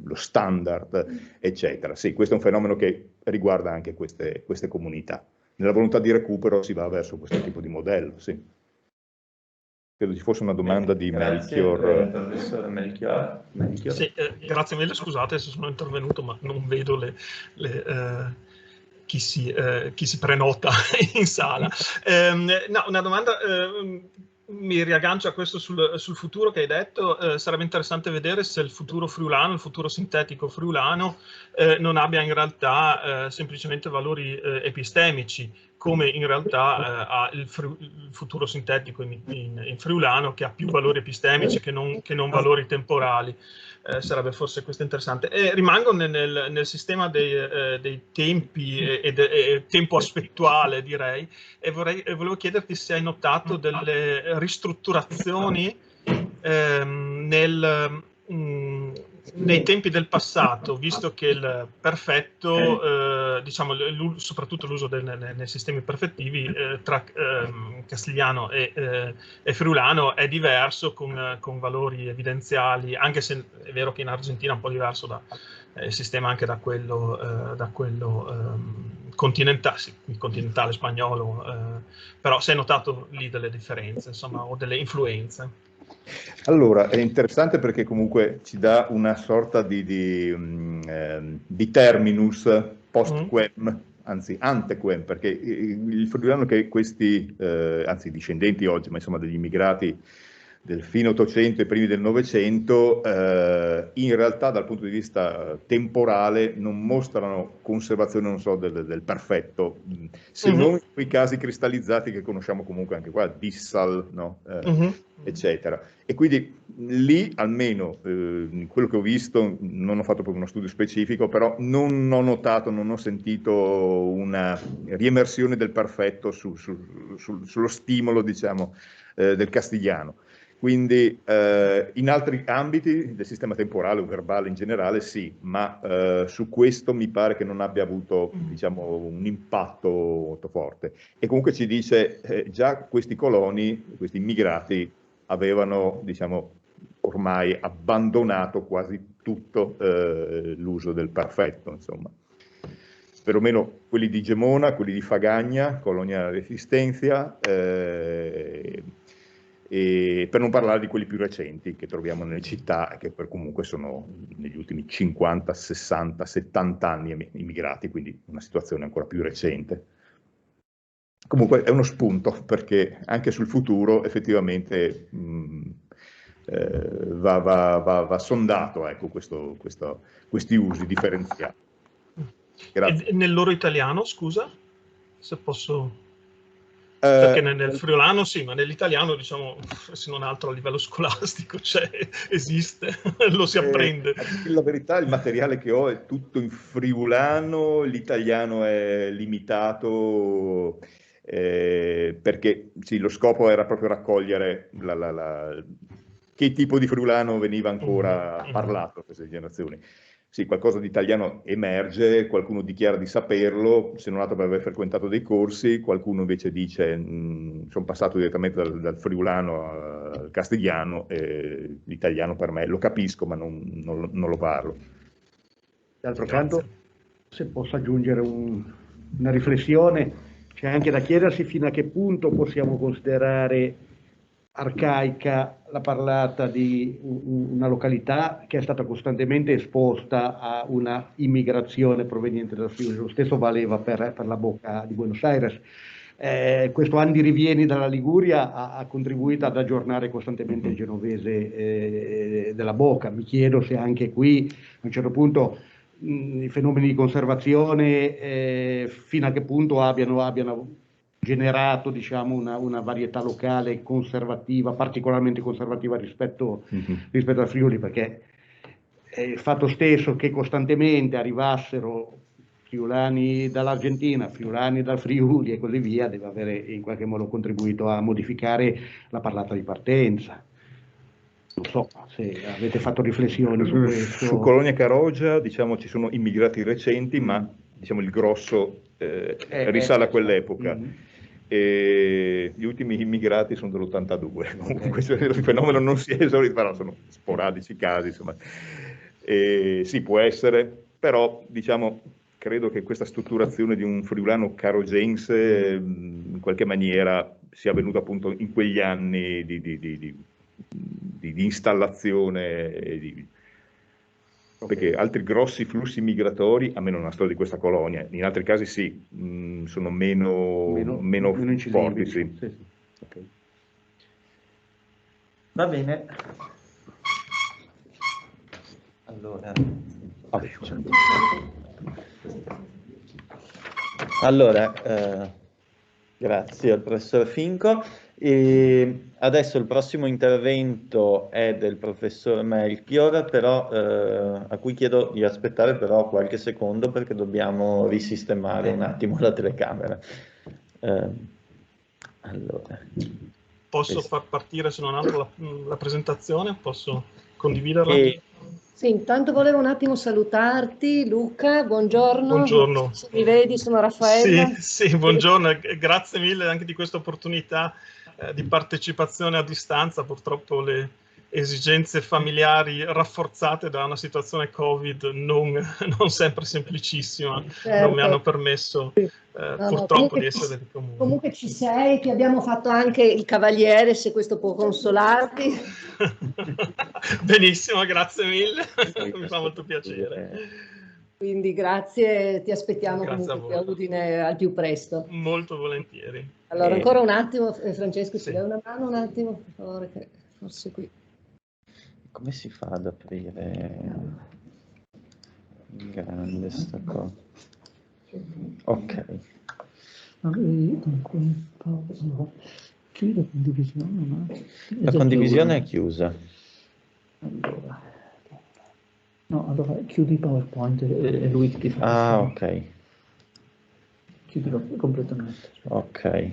lo standard, eccetera. Sì, questo è un fenomeno che riguarda anche queste comunità. Nella volontà di recupero si va verso questo tipo di modello, sì. Credo ci fosse una domanda di Melchior. Professore Melchior. Sì, grazie mille, scusate se sono intervenuto, ma non vedo chi si prenota in sala. No, una domanda, mi riaggancio a questo sul futuro che hai detto. Sarebbe interessante vedere se il futuro friulano, il futuro sintetico friulano, non abbia in realtà semplicemente valori epistemici, come in realtà ha il futuro sintetico in friulano, che ha più valori epistemici che non valori temporali. Sarebbe forse questo interessante. Rimango nel sistema dei tempi e tempo aspettuale, direi, e volevo chiederti se hai notato delle ristrutturazioni nei tempi del passato, visto che il perfetto, diciamo, soprattutto l'uso nei sistemi perfettivi tra castigliano e friulano è diverso, con valori evidenziali, anche se è vero che in Argentina è un po' diverso il sistema anche da quello continentale, sì, il continentale spagnolo, però si è notato lì delle differenze, insomma, o delle influenze? Allora, è interessante perché comunque ci dà una sorta di terminus post-quem, anzi ante-quem, perché il friulano che questi, anzi discendenti oggi, ma insomma degli immigrati del fine Ottocento e primi del Novecento, in realtà dal punto di vista temporale non mostrano conservazione, non so, del perfetto, se non in quei casi cristallizzati che conosciamo comunque anche qua, Dissal, no? Eccetera. E quindi lì, almeno in quello che ho visto, non ho fatto proprio uno studio specifico, però non ho notato, non ho sentito una riemersione del perfetto sullo stimolo, diciamo, del castigliano. Quindi in altri ambiti del sistema temporale o verbale in generale sì, ma su questo mi pare che non abbia avuto, diciamo, un impatto molto forte. E comunque ci dice già questi coloni, questi immigrati, avevano, diciamo, ormai abbandonato quasi tutto l'uso del perfetto, insomma. Perlomeno quelli di Gemona, quelli di Fagagna, Colonia Resistencia, e per non parlare di quelli più recenti che troviamo nelle città, che comunque sono negli ultimi 50, 60, 70 anni immigrati, quindi una situazione ancora più recente. Comunque è uno spunto, perché anche sul futuro effettivamente va sondato, ecco, questi usi differenziati. Grazie. E nel loro italiano, scusa, se posso... Perché nel friulano sì, ma nell'italiano, diciamo, se non altro a livello scolastico, esiste, lo si apprende. La verità, il materiale che ho è tutto in friulano, l'italiano è limitato, perché sì, lo scopo era proprio raccogliere che tipo di friulano veniva ancora parlato a queste generazioni. Sì, qualcosa di italiano emerge, qualcuno dichiara di saperlo, se non altro per aver frequentato dei corsi, qualcuno invece dice sono passato direttamente dal friulano al castigliano, e l'italiano per me lo capisco ma non lo parlo. D'altro canto, se posso aggiungere una riflessione, c'è anche da chiedersi fino a che punto possiamo considerare arcaica la parlata di una località che è stata costantemente esposta a una immigrazione proveniente dal Friuli. Lo stesso valeva per la Boca di Buenos Aires. questo Andi Rivieni dalla Liguria ha contribuito ad aggiornare costantemente il genovese della Boca. Mi chiedo se anche qui a un certo punto i fenomeni di conservazione fino a che punto abbiano generato, diciamo, una varietà locale conservativa, particolarmente conservativa rispetto al Friuli, perché il fatto stesso che costantemente arrivassero friulani dall'Argentina, friulani dal Friuli e così via, deve avere in qualche modo contribuito a modificare la parlata di partenza. Non so se avete fatto riflessioni su questo. Su Colonia Carogia, diciamo, ci sono immigrati recenti, ma diciamo il grosso risale a quell'epoca. E gli ultimi immigrati sono dell'82. Comunque il fenomeno non si è esaurito, però sono sporadici casi, insomma. Sì, può essere, però diciamo credo che questa strutturazione di un friulano carogense in qualche maniera sia avvenuta appunto in quegli anni di installazione, perché altri grossi flussi migratori, almeno nella storia di questa colonia, in altri casi sì, sono meno forti. Sì. Sì. Okay. Va bene. Allora, grazie al professor Finco. E adesso il prossimo intervento è del professor Melchior, però, a cui chiedo di aspettare però qualche secondo perché dobbiamo risistemare un attimo la telecamera. Allora. Posso far partire, se non altro, la presentazione? Posso condividerla? Sì, intanto volevo un attimo salutarti, Luca, buongiorno. Buongiorno. Se mi vedi, sono Raffaella. Sì, buongiorno, grazie mille anche di questa opportunità di partecipazione a distanza. Purtroppo le esigenze familiari rafforzate da una situazione Covid non sempre semplicissima, certo. Non mi hanno permesso purtroppo di essere di comune. Comunque ci sei, ti abbiamo fatto anche il cavaliere, se questo può consolarti. Benissimo, grazie mille, mi fa molto piacere. Quindi grazie, ti aspettiamo comunque a Udine al più presto. Molto volentieri. Allora ancora un attimo, Francesco, ci dai una mano un attimo, per favore, che forse qui. Come si fa ad aprire? Grande sta cosa. Ok. Chiudo condivisione, no? La condivisione è chiusa. Allora. No, allora chiudi PowerPoint e lui ti fa. Ah, ok. Chiudilo completamente. Ok.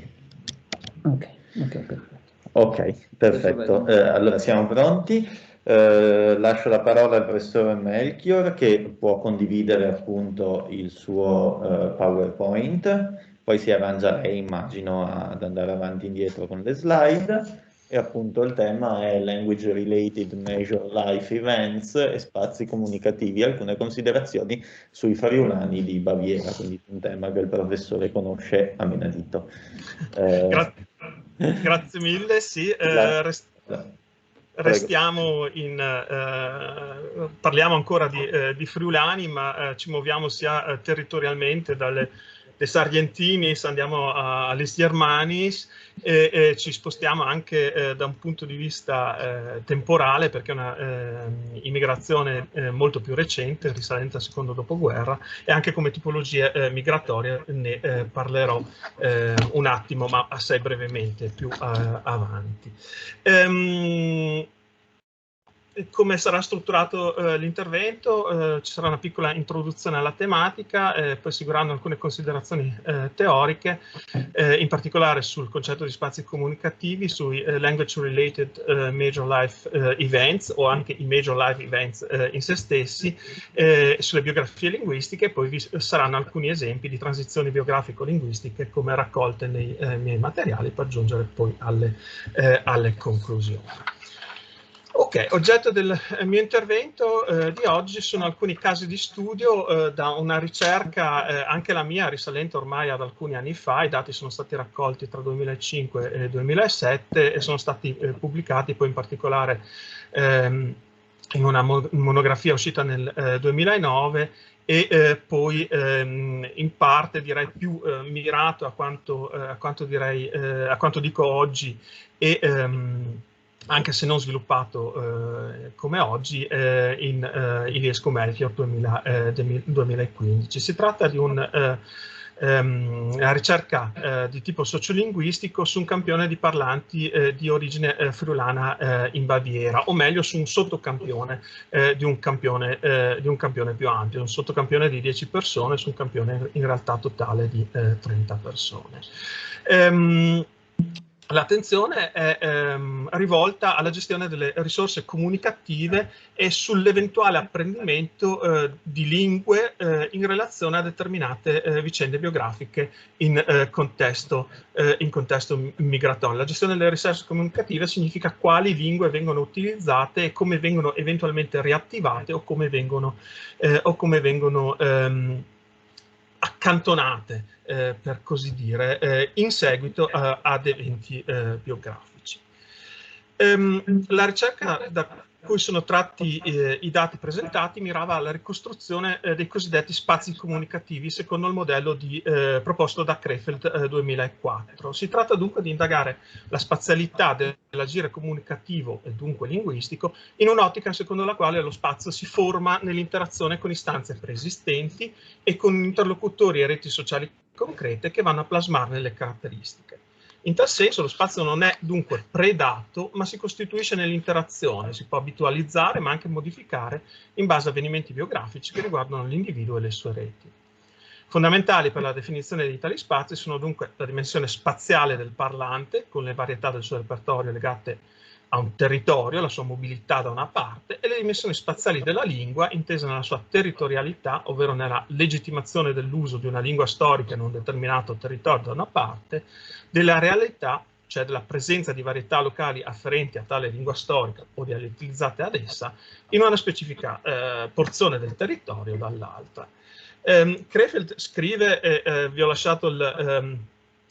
Ok, perfetto. Ok, perfetto. Allora siamo pronti. Lascio la parola al professor Melchior che può condividere appunto il suo PowerPoint, poi si arrangia lei, immagino, ad andare avanti e indietro con le slide, e appunto il tema è Language Related Major Life Events e spazi comunicativi, alcune considerazioni sui friulani di Baviera, quindi un tema che il professore conosce a menadito. Grazie mille, sì. Restiamo parliamo ancora di friulani, ma ci muoviamo sia territorialmente dalle Sargentinis, andiamo alle Germanis e ci spostiamo anche da un punto di vista temporale, perché è una immigrazione molto più recente, risalente al secondo dopoguerra, e anche come tipologie migratorie ne parlerò un attimo, ma assai brevemente più avanti. Come sarà strutturato l'intervento? Ci sarà una piccola introduzione alla tematica, poi seguiranno alcune considerazioni teoriche, in particolare sul concetto di spazi comunicativi, sui language related major life events o anche i major life events in se stessi, sulle biografie linguistiche, e poi vi saranno alcuni esempi di transizioni biografico-linguistiche come raccolte nei miei materiali, per giungere poi alle conclusioni. Ok, oggetto del mio intervento di oggi sono alcuni casi di studio da una ricerca, anche la mia, risalente ormai ad alcuni anni fa. I dati sono stati raccolti tra 2005 e 2007 e sono stati pubblicati poi in particolare in una monografia uscita nel 2009 e poi in parte direi più mirato a quanto dico oggi e anche se non sviluppato come oggi in Iliescu-Melchior 2015. Si tratta di una ricerca di tipo sociolinguistico su un campione di parlanti di origine friulana in Baviera, o meglio su un sottocampione di un campione più ampio, un sottocampione di 10 persone su un campione in realtà totale di 30 persone. L'attenzione è rivolta alla gestione delle risorse comunicative e sull'eventuale apprendimento di lingue in relazione a determinate vicende biografiche in contesto migratorio. La gestione delle risorse comunicative significa quali lingue vengono utilizzate e come vengono eventualmente riattivate o come vengono accantonate, per così dire, in seguito ad eventi biografici. La ricerca da cui sono tratti i dati presentati mirava alla ricostruzione dei cosiddetti spazi comunicativi secondo il modello proposto da Krefeld 2004. Si tratta dunque di indagare la spazialità dell'agire comunicativo e dunque linguistico in un'ottica secondo la quale lo spazio si forma nell'interazione con istanze preesistenti e con interlocutori e reti sociali concrete che vanno a plasmarne le caratteristiche. In tal senso lo spazio non è dunque predato, ma si costituisce nell'interazione, si può abitualizzare ma anche modificare in base a avvenimenti biografici che riguardano l'individuo e le sue reti. Fondamentali per la definizione di tali spazi sono dunque la dimensione spaziale del parlante, con le varietà del suo repertorio legate a un territorio, la sua mobilità da una parte, e le dimensioni spaziali della lingua, intesa nella sua territorialità, ovvero nella legittimazione dell'uso di una lingua storica in un determinato territorio da una parte, della realtà, cioè della presenza di varietà locali afferenti a tale lingua storica o dialettilizzate ad essa, in una specifica porzione del territorio dall'altra. Krefeld scrive, vi ho lasciato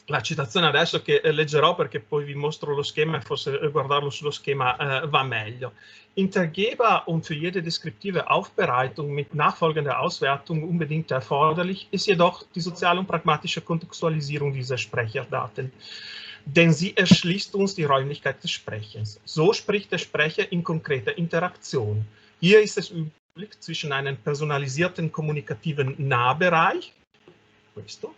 la citazione adesso che leggerò perché poi vi mostro lo schema e forse guardarlo sullo schema va meglio. Intergeber und für jede deskriptive Aufbereitung mit nachfolgender Auswertung unbedingt erforderlich ist jedoch die soziale und pragmatische Kontextualisierung dieser Sprecherdaten. Denn sie erschließt uns die Räumlichkeit des Sprechens. So spricht der Sprecher in konkreter Interaktion. Hier ist es üblich zwischen einem personalisierten kommunikativen Nahbereich, questo,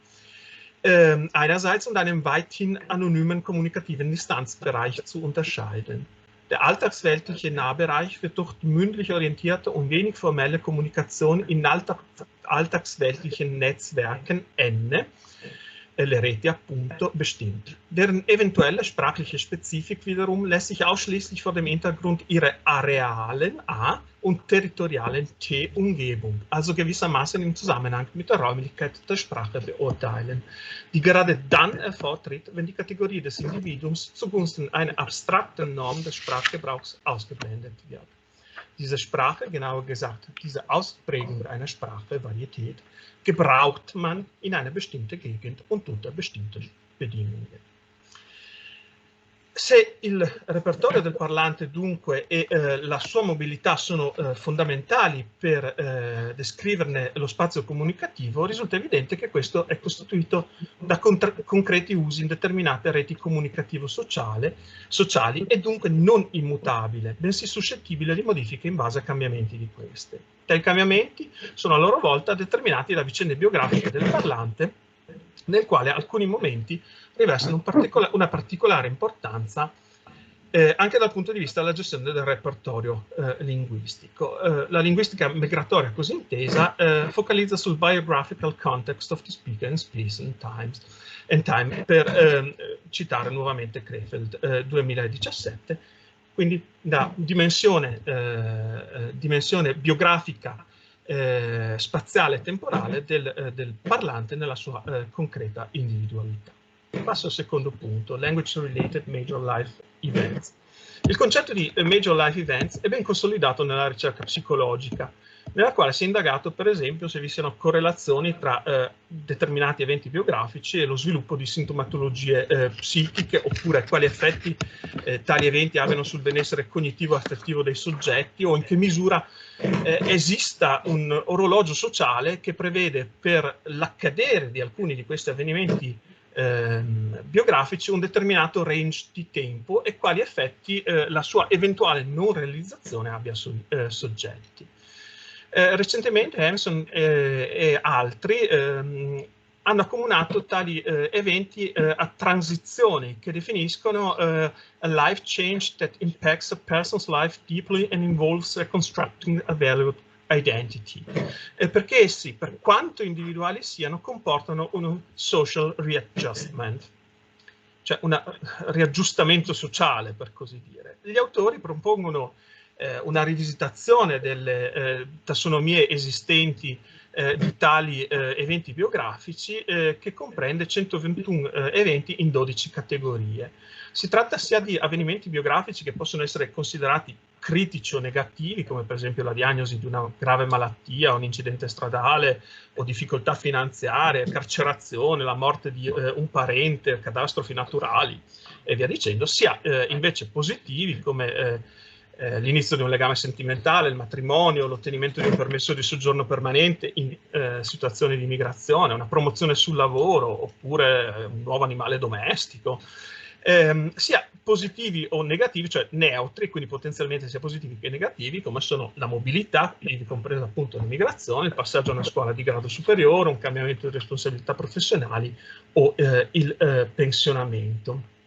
einerseits und einem weithin anonymen kommunikativen Distanzbereich zu unterscheiden. Der alltagsweltliche Nahbereich wird durch die mündlich orientierte und wenig formelle Kommunikation in alltagsweltlichen Netzwerken le reti appunto, bestimmt. Deren eventuelle sprachliche Spezifik wiederum lässt sich ausschließlich vor dem Hintergrund ihrer arealen A- und territorialen T-Umgebung, also gewissermaßen im Zusammenhang mit der Räumlichkeit der Sprache beurteilen, die gerade dann hervortritt, wenn die Kategorie des Individuums zugunsten einer abstrakten Norm des Sprachgebrauchs ausgeblendet wird. Diese Sprache, genauer gesagt, diese Ausprägung einer Sprachvarietät, gebraucht man in einer bestimmten Gegend und unter bestimmten Bedingungen. Se il repertorio del parlante dunque e la sua mobilità sono fondamentali per descriverne lo spazio comunicativo, risulta evidente che questo è costituito da concreti usi in determinate reti comunicativo-sociali e dunque non immutabile, bensì suscettibile di modifiche in base a cambiamenti di queste. Tali cambiamenti sono a loro volta determinati da vicende biografiche del parlante, nel quale alcuni momenti rivestono una particolare importanza anche dal punto di vista della gestione del repertorio linguistico. La linguistica migratoria così intesa focalizza sul biographical context of the speaker in space and time, per citare nuovamente Krefeld 2017, quindi da dimensione biografica spaziale e temporale del parlante nella sua concreta individualità. Passo al secondo punto, language related major life events. Il concetto di Major Life Events è ben consolidato nella ricerca psicologica, nella quale si è indagato, per esempio, se vi siano correlazioni tra determinati eventi biografici e lo sviluppo di sintomatologie psichiche, oppure quali effetti tali eventi abbiano sul benessere cognitivo e affettivo dei soggetti, o in che misura esista un orologio sociale che prevede per l'accadere di alcuni di questi avvenimenti biografici un determinato range di tempo e quali effetti la sua eventuale non realizzazione abbia sui soggetti. Recentemente Emerson e altri hanno accomunato tali eventi a transizioni che definiscono a life change that impacts a person's life deeply and involves reconstructing a valued identity, perché essi, per quanto individuali siano, comportano un social readjustment, cioè un riaggiustamento sociale, per così dire. Gli autori propongono una rivisitazione delle tassonomie esistenti di tali eventi biografici che comprende 121 eventi in 12 categorie. Si tratta sia di avvenimenti biografici che possono essere considerati critici o negativi, come per esempio la diagnosi di una grave malattia, un incidente stradale o difficoltà finanziarie, carcerazione, la morte di un parente, catastrofi naturali e via dicendo, sia invece positivi come l'inizio di un legame sentimentale, il matrimonio, l'ottenimento di un permesso di soggiorno permanente in situazioni di immigrazione, una promozione sul lavoro oppure un nuovo animale domestico, sia positivi o negativi, cioè neutri, quindi potenzialmente sia positivi che negativi, come sono la mobilità, compresa appunto l'immigrazione, il passaggio a una scuola di grado superiore, un cambiamento di responsabilità professionali o il pensionamento.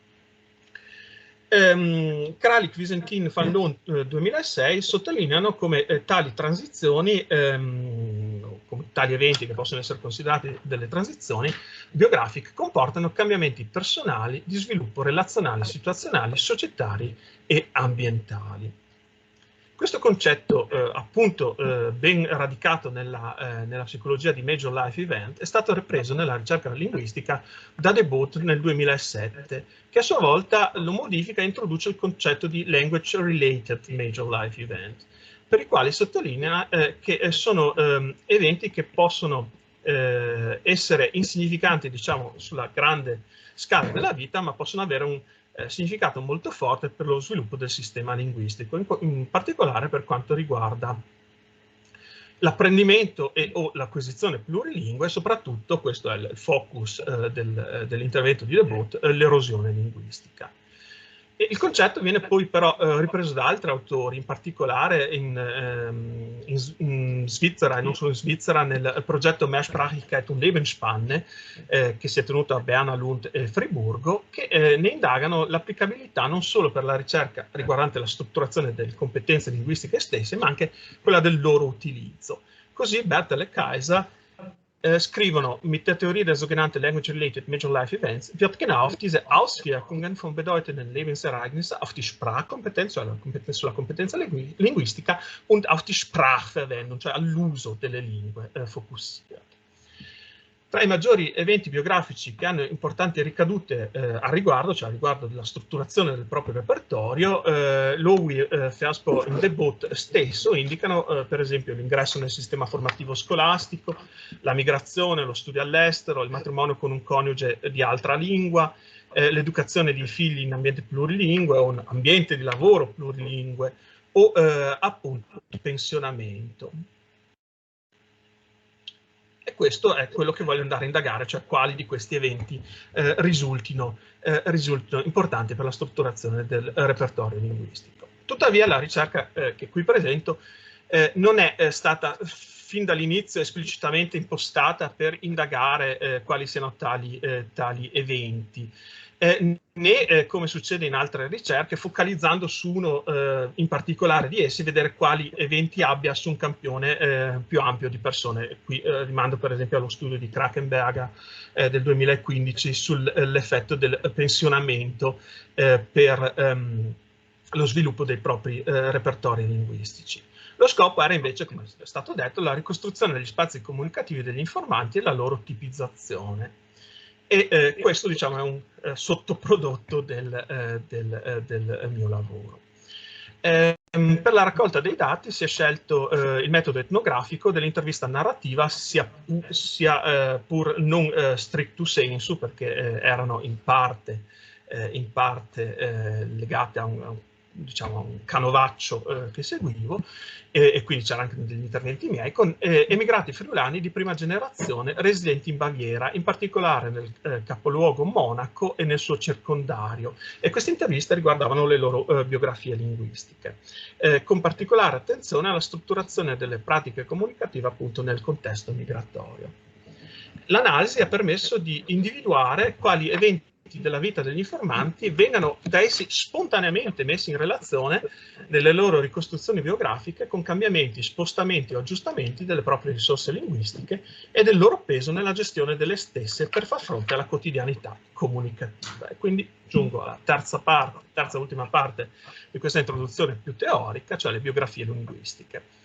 Kralik, Visentin, Fallon 2006 sottolineano come tali transizioni, come tali eventi che possono essere considerati delle transizioni biografiche, comportano cambiamenti personali, di sviluppo relazionali, situazionali, societari e ambientali. Questo concetto, appunto, ben radicato nella psicologia di Major Life Event, è stato ripreso nella ricerca linguistica da Debord nel 2007, che a sua volta lo modifica e introduce il concetto di Language Related Major Life Event, per i quali sottolinea che sono eventi che possono essere insignificanti, diciamo, sulla grande scala della vita, ma possono avere un significato molto forte per lo sviluppo del sistema linguistico, in particolare per quanto riguarda l'apprendimento e o l'acquisizione plurilingue, e soprattutto, questo è il focus dell'intervento di Debord, l'erosione linguistica. E il concetto viene poi però ripreso da altri autori, in particolare in Svizzera e non solo in Svizzera, nel progetto Mehrsprachigkeit und Lebensspanne, che si è tenuto a Berna, Lund e Friburgo, che ne indagano l'applicabilità non solo per la ricerca riguardante la strutturazione delle competenze linguistiche stesse, ma anche quella del loro utilizzo. Così Bertel e Kaiser scrivono, mit der Theorie der sogenannten Language-Related Major Life Events wird genau auf diese Auswirkungen von bedeutenden Lebensereignissen auf die Sprachkompetenz, cioè sulla competenza linguistica, und auf die Sprachverwendung, cioè all'uso delle lingue, focussiert. Tra i maggiori eventi biografici che hanno importanti ricadute al riguardo, cioè al riguardo della strutturazione del proprio repertorio, Lowy, Ferspo e Debord stesso indicano per esempio l'ingresso nel sistema formativo scolastico, la migrazione, lo studio all'estero, il matrimonio con un coniuge di altra lingua, l'educazione di figli in ambiente plurilingue o un ambiente di lavoro plurilingue o appunto il pensionamento. E questo è quello che voglio andare a indagare, cioè quali di questi eventi risultino importanti per la strutturazione del repertorio linguistico. Tuttavia la ricerca che qui presento non è stata fin dall'inizio esplicitamente impostata per indagare quali siano tali eventi, né come succede in altre ricerche, focalizzando su uno in particolare di essi, vedere quali eventi abbia su un campione più ampio di persone. Qui rimando per esempio allo studio di Krakenberger del 2015 sull'effetto del pensionamento per lo sviluppo dei propri repertori linguistici. Lo scopo era invece, come è stato detto, la ricostruzione degli spazi comunicativi degli informanti e la loro tipizzazione. E questo, diciamo, è un sottoprodotto del mio lavoro. Per la raccolta dei dati si è scelto il metodo etnografico dell'intervista narrativa, sia pur non stricto sensu, perché erano in parte legate a un canovaccio che seguivo, e quindi c'erano anche degli interventi miei, con emigrati friulani di prima generazione residenti in Baviera, in particolare nel capoluogo Monaco e nel suo circondario, e queste interviste riguardavano le loro biografie linguistiche, con particolare attenzione alla strutturazione delle pratiche comunicative appunto nel contesto migratorio. L'analisi ha permesso di individuare quali eventi della vita degli informanti vengano da essi spontaneamente messi in relazione nelle loro ricostruzioni biografiche con cambiamenti, spostamenti o aggiustamenti delle proprie risorse linguistiche e del loro peso nella gestione delle stesse per far fronte alla quotidianità comunicativa. E quindi giungo alla terza ultima parte di questa introduzione più teorica, cioè le biografie linguistiche.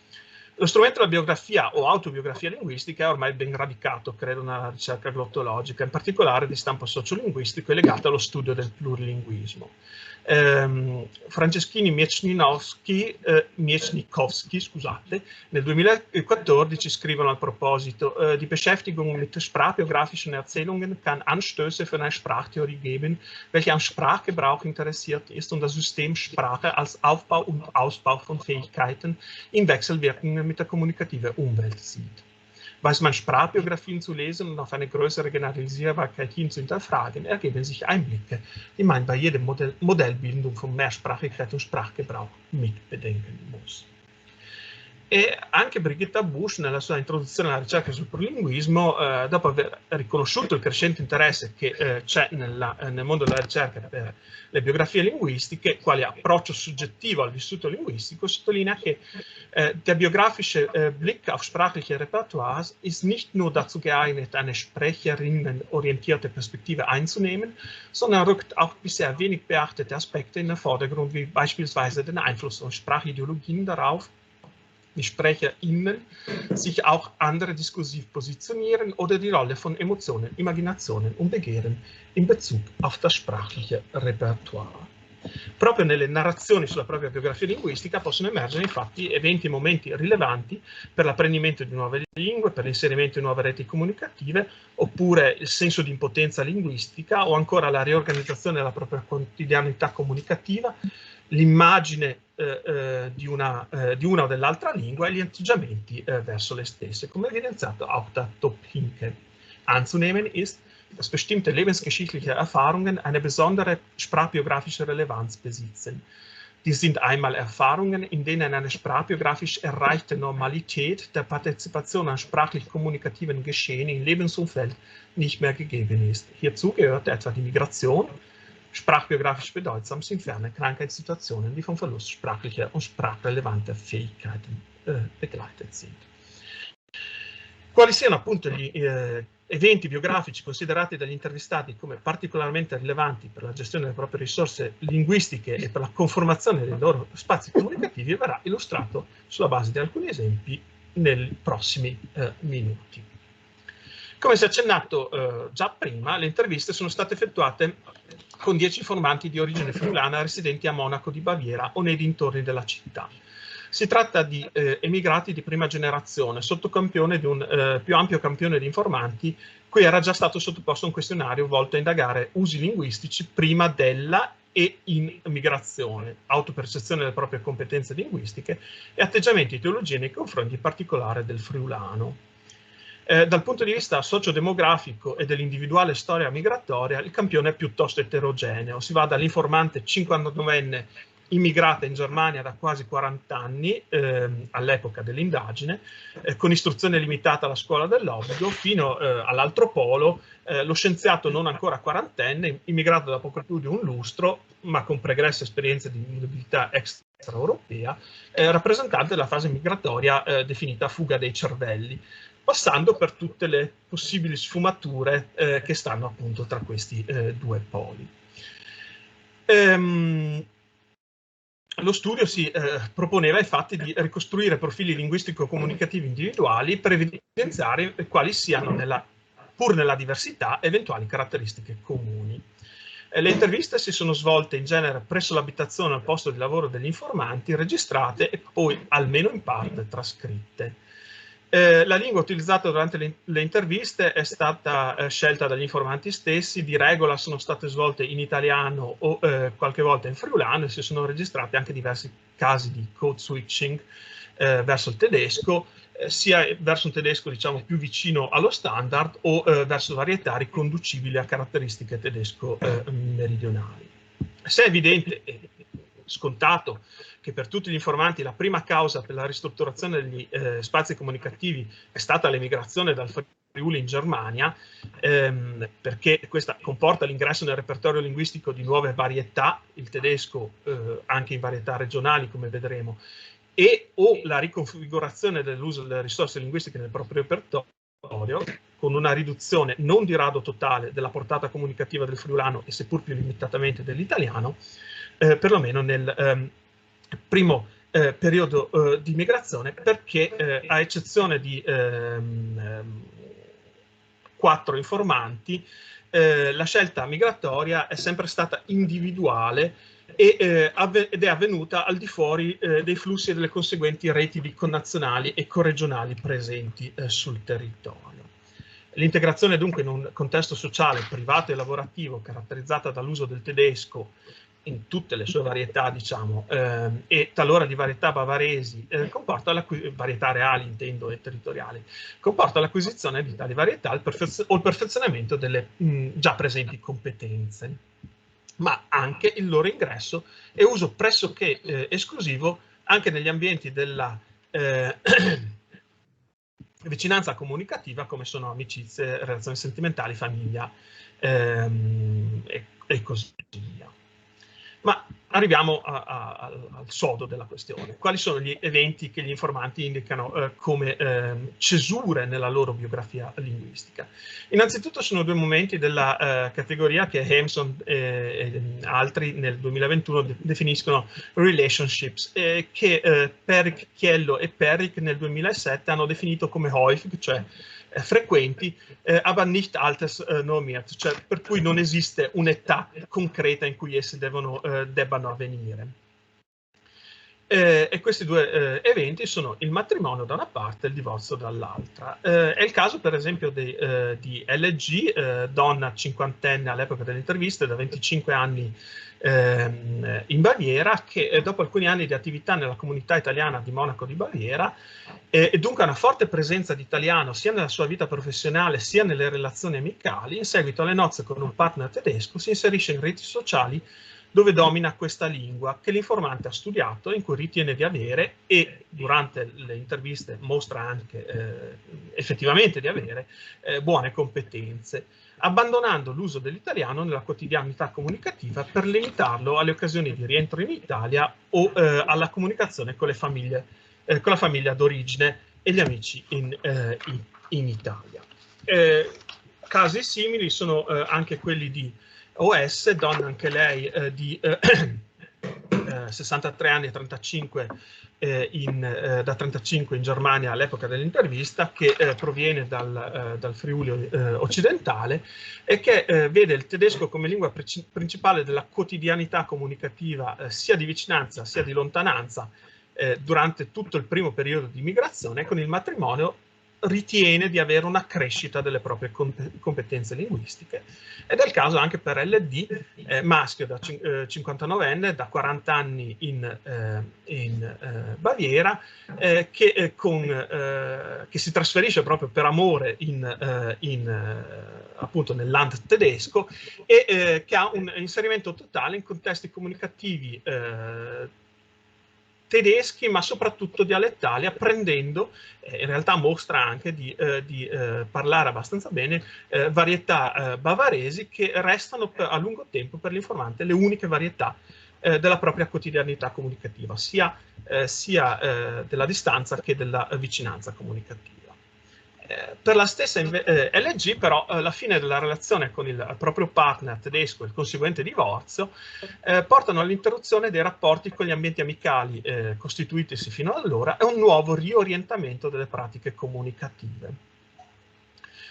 Lo strumento della biografia o autobiografia linguistica è ormai ben radicato, credo, nella ricerca glottologica, in particolare di stampo sociolinguistico e legato allo studio del plurilinguismo. Franceschini Miecznikowski, nel 2014 scrivono al proposito: Die Beschäftigung mit sprachbiografischen Erzählungen kann Anstöße für eine Sprachtheorie geben, welche am Sprachgebrauch interessiert ist und das System Sprache als Aufbau und Ausbau von Fähigkeiten in Wechselwirkungen mit der kommunikativen Umwelt sieht. Weiß man Sprachbiografien zu lesen und auf eine größere Generalisierbarkeit hin zu hinterfragen, ergeben sich Einblicke, die man bei jeder Modellbildung von Mehrsprachigkeit und Sprachgebrauch mitbedenken muss. E anche Brigitta Busch, nella sua introduzione alla ricerca sul plurilinguismo, dopo aver riconosciuto il crescente interesse che c'è nel mondo della ricerca per le biografie linguistiche, quale approccio soggettivo al vissuto linguistico, sottolinea che der biografische Blick auf sprachliche Repertoires ist nicht nur dazu geeignet, eine sprecherinnenorientierte Perspektive einzunehmen, sondern rückt auch bisher wenig beachtete Aspekte in den Vordergrund, wie beispielsweise den Einfluss von Sprachideologien darauf, die SprecherInnen sich auch andere diskursiv positionieren oder die Rolle von Emotionen, Imaginationen und Begehren in Bezug auf das sprachliche Repertoire. Proprio nelle narrazioni sulla propria biografia linguistica possono emergere infatti eventi e momenti rilevanti per l'apprendimento di nuove lingue, per l'inserimento in nuove reti comunicative, oppure il senso di impotenza linguistica, o ancora la riorganizzazione della propria quotidianità comunicativa, l'immagine di una o dell'altra lingua e gli atteggiamenti verso le stesse, come evidenziato auch da Top-Hinke. Anzunehmen ist, dass bestimmte lebensgeschichtliche Erfahrungen eine besondere sprachbiografische Relevanz besitzen. Dies sind einmal Erfahrungen, in denen eine sprachbiografisch erreichte Normalität der Partizipation an sprachlich-kommunikativen Geschehen im Lebensumfeld nicht mehr gegeben ist. Hierzu gehört etwa die Migration, sprachbiografisch bedeutsam sind ferne Krankheitssituationen, die vom Verlust sprachlicher und sprachrelevanter Fähigkeiten begleitet sind. Quali siano appunto gli eventi biografici considerati dagli intervistati come particolarmente rilevanti per la gestione delle proprie risorse linguistiche e per la conformazione dei loro spazi comunicativi verrà illustrato sulla base di alcuni esempi nei prossimi minuti. Come si è accennato già prima, le interviste sono state effettuate con 10 informanti di origine friulana residenti a Monaco di Baviera o nei dintorni della città. Si tratta di emigrati di prima generazione, sottocampione di un più ampio campione di informanti, cui era già stato sottoposto un questionario volto a indagare usi linguistici prima della e in migrazione, autopercezione delle proprie competenze linguistiche e atteggiamenti e teologie nei confronti in particolare del friulano. Dal punto di vista sociodemografico e dell'individuale storia migratoria, il campione è piuttosto eterogeneo. Si va dall'informante 59enne immigrata in Germania da quasi 40 anni, all'epoca dell'indagine, con istruzione limitata alla scuola dell'obbligo, fino all'altro polo, lo scienziato non ancora quarantenne, immigrato da poco più di un lustro, ma con pregresse esperienze di mobilità extraeuropea, rappresentante della fase migratoria definita fuga dei cervelli, passando per tutte le possibili sfumature che stanno appunto tra questi due poli. Lo studio si proponeva infatti di ricostruire profili linguistico-comunicativi individuali per evidenziare quali siano, pur nella diversità, eventuali caratteristiche comuni. Le interviste si sono svolte in genere presso l'abitazione al posto di lavoro degli informanti, registrate e poi almeno in parte trascritte. La lingua utilizzata durante le interviste è stata scelta dagli informanti stessi, di regola sono state svolte in italiano o qualche volta in friulano, e si sono registrati anche diversi casi di code switching verso il tedesco, sia verso un tedesco diciamo più vicino allo standard o verso varietà riconducibili a caratteristiche tedesco meridionali. Se è evidente e scontato che per tutti gli informanti la prima causa per la ristrutturazione degli spazi comunicativi è stata l'emigrazione dal Friuli in Germania, perché questa comporta l'ingresso nel repertorio linguistico di nuove varietà, il tedesco anche in varietà regionali come vedremo, e o la riconfigurazione dell'uso delle risorse linguistiche nel proprio repertorio, con una riduzione non di rado totale della portata comunicativa del friulano e seppur più limitatamente dell'italiano, perlomeno nel primo periodo di migrazione, perché a eccezione di 4 informanti, la scelta migratoria è sempre stata individuale ed è avvenuta al di fuori dei flussi e delle conseguenti reti di connazionali e corregionali presenti sul territorio. L'integrazione dunque in un contesto sociale, privato e lavorativo caratterizzata dall'uso del tedesco in tutte le sue varietà, diciamo, e talora di varietà bavaresi, comporta varietà reali, intendo, e territoriali, comporta l'acquisizione di tali varietà o il perfezionamento delle già presenti competenze, ma anche il loro ingresso e uso pressoché esclusivo anche negli ambienti della vicinanza comunicativa, come sono amicizie, relazioni sentimentali, famiglia e così via. Ma arriviamo al sodo della questione. Quali sono gli eventi che gli informanti indicano come cesure nella loro biografia linguistica? Innanzitutto sono 2 momenti della categoria che Hameson e altri nel 2021 definiscono relationships, che Perrick, Chiello e Perrick nel 2007 hanno definito come häufig, cioè frequenti, aber nicht altersnormiert, cioè per cui non esiste un'età concreta in cui essi debbano avvenire. E questi 2 eventi sono il matrimonio da una parte e il divorzio dall'altra. È il caso per esempio di LG, donna cinquantenne all'epoca delle interviste, da 25 anni in Baviera, che dopo alcuni anni di attività nella comunità italiana di Monaco di Baviera e dunque una forte presenza di italiano sia nella sua vita professionale sia nelle relazioni amicali, in seguito alle nozze con un partner tedesco si inserisce in reti sociali dove domina questa lingua che l'informante ha studiato, in cui ritiene di avere e durante le interviste mostra anche effettivamente di avere buone competenze, abbandonando l'uso dell'italiano nella quotidianità comunicativa per limitarlo alle occasioni di rientro in Italia o alla comunicazione con la famiglia d'origine e gli amici in Italia. Casi simili sono anche quelli di OS, donna anche lei di 63 anni e 35 da 35 in Germania all'epoca dell'intervista, che proviene dal Friuli occidentale e che vede il tedesco come lingua principale della quotidianità comunicativa sia di vicinanza sia di lontananza durante tutto il primo periodo di migrazione. Con il matrimonio ritiene di avere una crescita delle proprie competenze linguistiche, ed è il caso anche per LD, maschio da 59enne, da 40 anni in Baviera, che si trasferisce proprio per amore appunto nel land tedesco e che ha un inserimento totale in contesti comunicativi tedeschi, ma soprattutto dialettali, apprendendo, in realtà mostra anche di parlare abbastanza bene varietà bavaresi che restano a lungo tempo per l'informante le uniche varietà della propria quotidianità comunicativa, sia della distanza che della vicinanza comunicativa. Per la stessa LG però la fine della relazione con il proprio partner tedesco e il conseguente divorzio portano all'interruzione dei rapporti con gli ambienti amicali costituitisi fino ad allora e un nuovo riorientamento delle pratiche comunicative.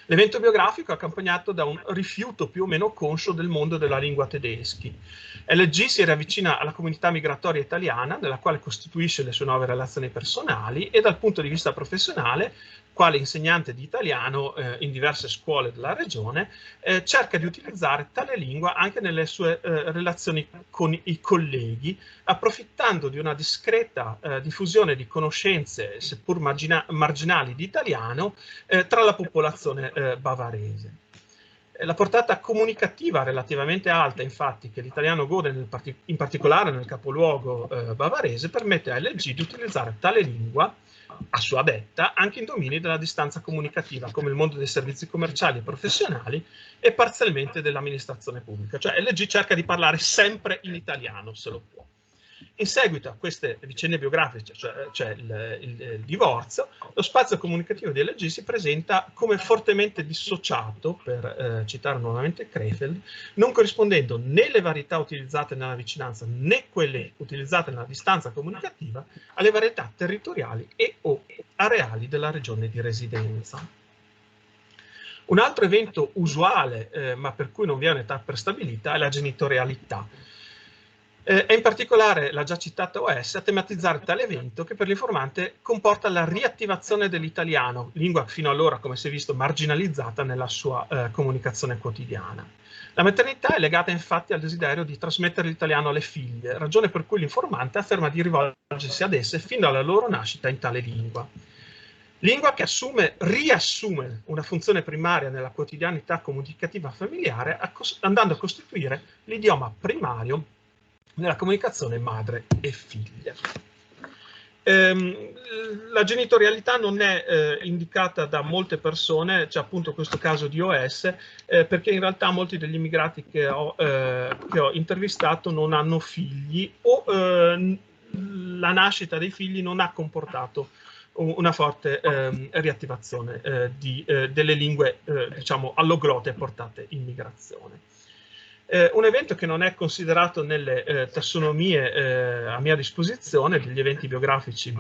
L'evento biografico è accompagnato da un rifiuto più o meno conscio del mondo della lingua tedeschi. LG si riavvicina alla comunità migratoria italiana, nella quale costituisce le sue nuove relazioni personali, e dal punto di vista professionale, quale insegnante di italiano in diverse scuole della regione, cerca di utilizzare tale lingua anche nelle sue relazioni con i colleghi, approfittando di una discreta diffusione di conoscenze, seppur marginali, di italiano tra la popolazione bavarese. La portata comunicativa relativamente alta, infatti, che l'italiano gode in particolare nel capoluogo bavarese, permette a LG di utilizzare tale lingua, a sua detta, anche in domini della distanza comunicativa, come il mondo dei servizi commerciali e professionali e parzialmente dell'amministrazione pubblica. Cioè LG cerca di parlare sempre in italiano, se lo può. In seguito a queste vicende biografiche, cioè il divorzio, lo spazio comunicativo di LG si presenta come fortemente dissociato, per citare nuovamente Krefeld, non corrispondendo né le varietà utilizzate nella vicinanza né quelle utilizzate nella distanza comunicativa alle varietà territoriali e o areali della regione di residenza. Un altro evento usuale, ma per cui non vi è un'età prestabilita, è la genitorialità. E in particolare la già citata OS a tematizzare tale evento, che per l'informante comporta la riattivazione dell'italiano, lingua fino allora, come si è visto, marginalizzata nella sua comunicazione quotidiana. La maternità è legata infatti al desiderio di trasmettere l'italiano alle figlie, ragione per cui l'informante afferma di rivolgersi ad esse fin dalla loro nascita in tale lingua. Lingua che riassume una funzione primaria nella quotidianità comunicativa familiare, andando a costituire l'idioma primario nella comunicazione madre e figlia. La genitorialità non è indicata da molte persone, c'è appunto questo caso di OS, perché in realtà molti degli immigrati che ho intervistato non hanno figli o la nascita dei figli non ha comportato una forte riattivazione delle lingue diciamo alloglote portate in migrazione. Un evento che non è considerato nelle tassonomie a mia disposizione degli eventi biografici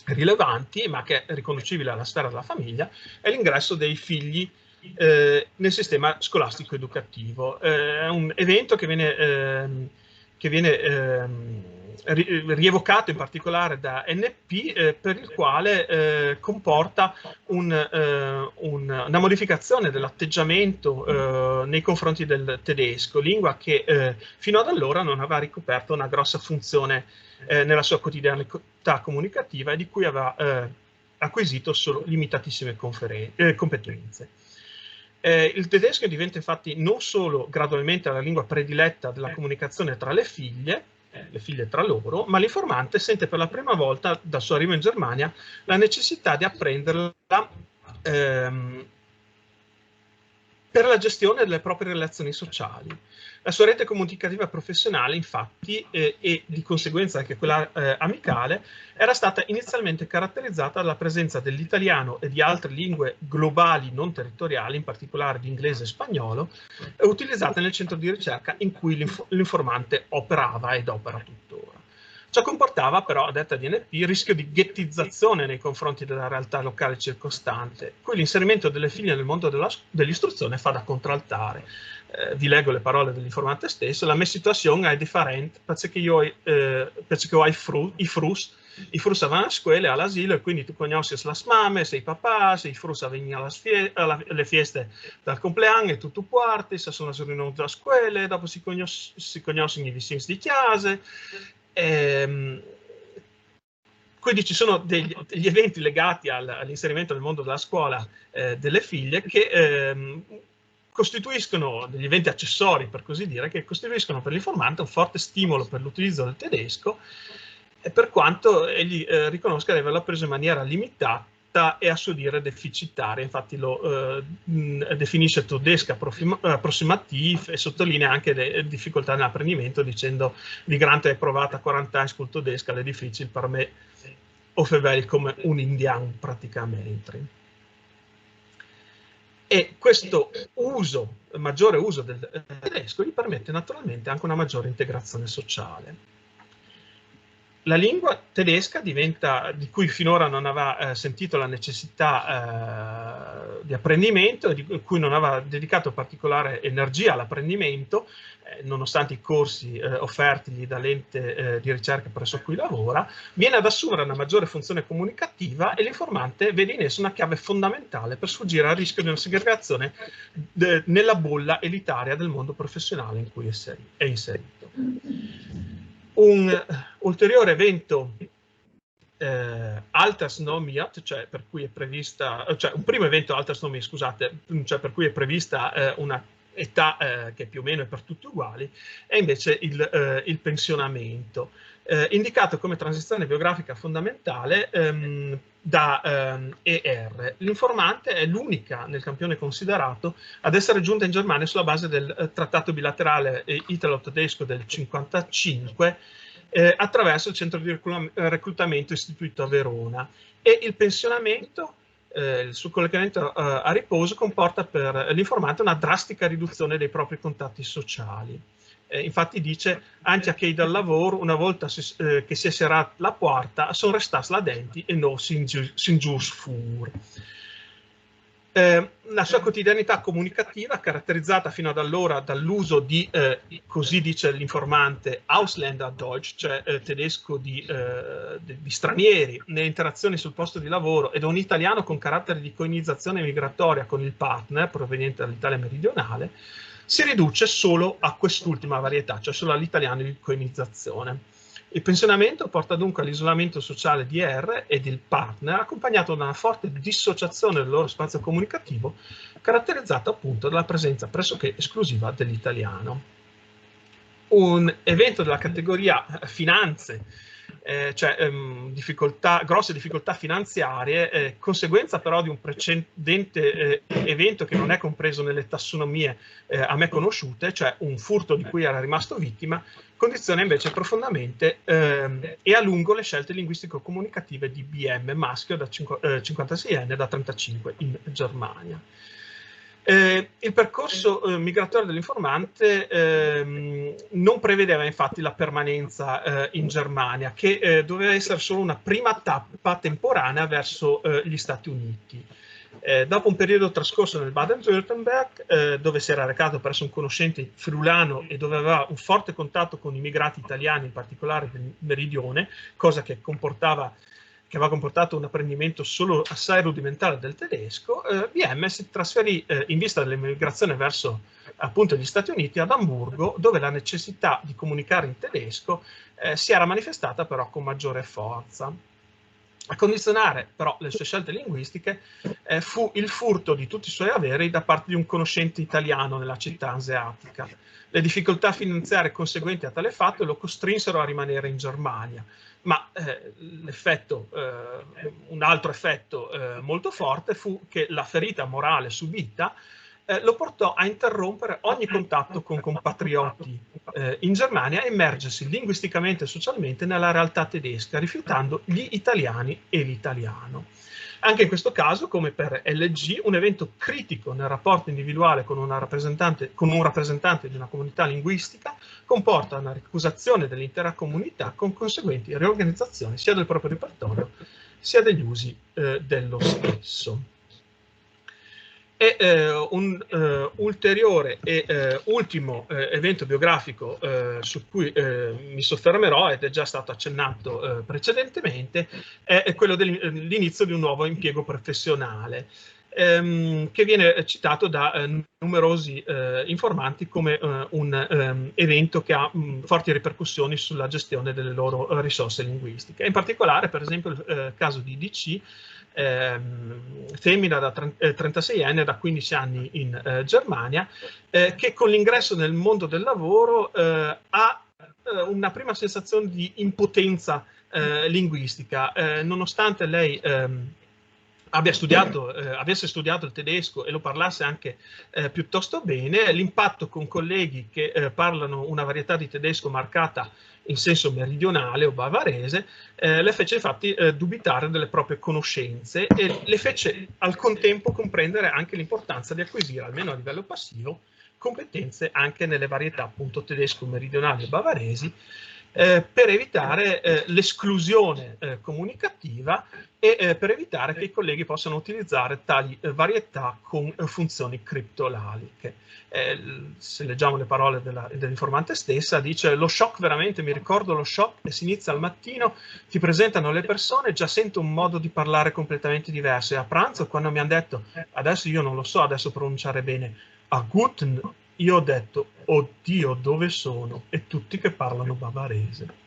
rilevanti, ma che è riconducibile alla sfera della famiglia, è l'ingresso dei figli nel sistema scolastico educativo. È un evento che viene rievocato in particolare da NP, per il quale comporta una modificazione dell'atteggiamento nei confronti del tedesco, lingua che fino ad allora non aveva ricoperto una grossa funzione nella sua quotidianità comunicativa e di cui aveva acquisito solo limitatissime competenze. Il tedesco diventa infatti non solo gradualmente la lingua prediletta della comunicazione tra le figlie tra loro, ma l'informante sente per la prima volta dal suo arrivo in Germania la necessità di apprenderla per la gestione delle proprie relazioni sociali. La sua rete comunicativa professionale, infatti, e di conseguenza anche quella amicale, era stata inizialmente caratterizzata dalla presenza dell'italiano e di altre lingue globali non territoriali, in particolare di inglese e spagnolo, utilizzate nel centro di ricerca in cui l'informante operava ed opera tuttora. Ciò comportava però, a detta di NP, il rischio di ghettizzazione nei confronti della realtà locale circostante, cui l'inserimento delle figlie nel mondo dell'istruzione fa da contraltare. Vi leggo le parole dell'informante stesso: la mia situazione è differente perché io ho i frus vanno a scuola, all'asilo, e quindi tu conosci le mamme, i papà, i frus vengono alle feste del compleanno e tutto parte, sono riuniti a scuola, dopo si conoscono i vicini di chiesa. Quindi ci sono degli eventi legati all'inserimento nel mondo della scuola delle figlie che costituiscono degli eventi accessori, per così dire, che costituiscono per l'informante un forte stimolo per l'utilizzo del tedesco, e per quanto egli riconosca di averlo preso in maniera limitata e a suo dire deficitaria. Infatti lo definisce tedesco approssimativo e sottolinea anche le difficoltà nell'apprendimento, dicendo: di grande è provata 40 anni sul tedesco, è difficile per me, o febeli come un indiano praticamente. E questo maggiore uso del tedesco gli permette naturalmente anche una maggiore integrazione sociale. La lingua tedesca diventa, di cui finora non aveva sentito la necessità di apprendimento e di cui non aveva dedicato particolare energia all'apprendimento, nonostante i corsi offertigli dall'ente di ricerca presso cui lavora, viene ad assumere una maggiore funzione comunicativa e l'informante vede in esso una chiave fondamentale per sfuggire al rischio di una segregazione nella bolla elitaria del mondo professionale in cui è inserito. Un ulteriore evento Altersnomiat, cioè per cui è prevista, cioè un primo evento Altersnomie, scusate, cioè per cui è prevista una età che più o meno è per tutti uguali, è invece il pensionamento, indicato come transizione biografica fondamentale da ER. L'informante è l'unica nel campione considerato ad essere giunta in Germania sulla base del trattato bilaterale italo-tedesco del 1955, attraverso il centro di reclutamento istituito a Verona, e il pensionamento, il suo collegamento a riposo, comporta per l'informante una drastica riduzione dei propri contatti sociali. Infatti dice, anche che dal lavoro, una volta che si è serrata la porta, sono restas là denti e non sin gius fur. La sua quotidianità comunicativa, caratterizzata fino ad allora dall'uso di, così dice l'informante, Ausländerdeutsch, cioè tedesco di stranieri, nelle interazioni sul posto di lavoro, e da un italiano con carattere di coinizzazione migratoria con il partner proveniente dall'Italia meridionale, si riduce solo a quest'ultima varietà, cioè solo all'italiano di coinizzazione. Il pensionamento porta dunque all'isolamento sociale di R e del partner, accompagnato da una forte dissociazione del loro spazio comunicativo, caratterizzata appunto dalla presenza pressoché esclusiva dell'italiano. Un evento della categoria finanze, cioè grosse difficoltà finanziarie, conseguenza però di un precedente evento che non è compreso nelle tassonomie a me conosciute, cioè un furto di cui era rimasto vittima, condiziona invece profondamente e a lungo le scelte linguistico-comunicative di BM, maschio da 56enne e da 35 in Germania. Il percorso migratorio dell'informante non prevedeva infatti la permanenza in Germania, che doveva essere solo una prima tappa temporanea verso gli Stati Uniti. Dopo un periodo trascorso nel Baden-Württemberg, dove si era recato presso un conoscente friulano e dove aveva un forte contatto con immigrati italiani, in particolare del meridione, cosa che aveva comportato un apprendimento solo assai rudimentale del tedesco, BM si trasferì in vista dell'emigrazione verso appunto gli Stati Uniti ad Amburgo, dove la necessità di comunicare in tedesco si era manifestata però con maggiore forza. A condizionare però le sue scelte linguistiche fu il furto di tutti i suoi averi da parte di un conoscente italiano nella città asiatica. Le difficoltà finanziarie conseguenti a tale fatto lo costrinsero a rimanere in Germania, ma un altro effetto molto forte fu che la ferita morale subita lo portò a interrompere ogni contatto con compatrioti in Germania e immergersi linguisticamente e socialmente nella realtà tedesca, rifiutando gli italiani e l'italiano. Anche in questo caso, come per LG, un evento critico nel rapporto individuale con un rappresentante di una comunità linguistica comporta una ricusazione dell'intera comunità con conseguenti riorganizzazioni sia del proprio repertorio sia degli usi dello stesso. E un ulteriore e ultimo evento biografico su cui mi soffermerò, ed è già stato accennato precedentemente, è quello dell'inizio di un nuovo impiego professionale, che viene citato da numerosi informanti come un evento che ha forti ripercussioni sulla gestione delle loro risorse linguistiche. In particolare, per esempio, il caso di DC, femmina da 36enne da 15 anni in Germania, che con l'ingresso nel mondo del lavoro ha una prima sensazione di impotenza linguistica, nonostante lei avesse studiato il tedesco e lo parlasse anche piuttosto bene. L'impatto con colleghi che parlano una varietà di tedesco marcata in senso meridionale o bavarese le fece infatti dubitare delle proprie conoscenze e le fece al contempo comprendere anche l'importanza di acquisire, almeno a livello passivo, competenze anche nelle varietà appunto tedesco meridionali e bavaresi, per evitare l'esclusione comunicativa e per evitare che i colleghi possano utilizzare tali varietà con funzioni criptografiche. Se leggiamo le parole dell'informante stessa, dice: lo shock, veramente mi ricordo lo shock, e si inizia al mattino, ti presentano le persone, già sento un modo di parlare completamente diverso, e a pranzo quando mi hanno detto, adesso io non lo so adesso pronunciare bene, a guten, io ho detto, oddio, dove sono? E tutti che parlano bavarese.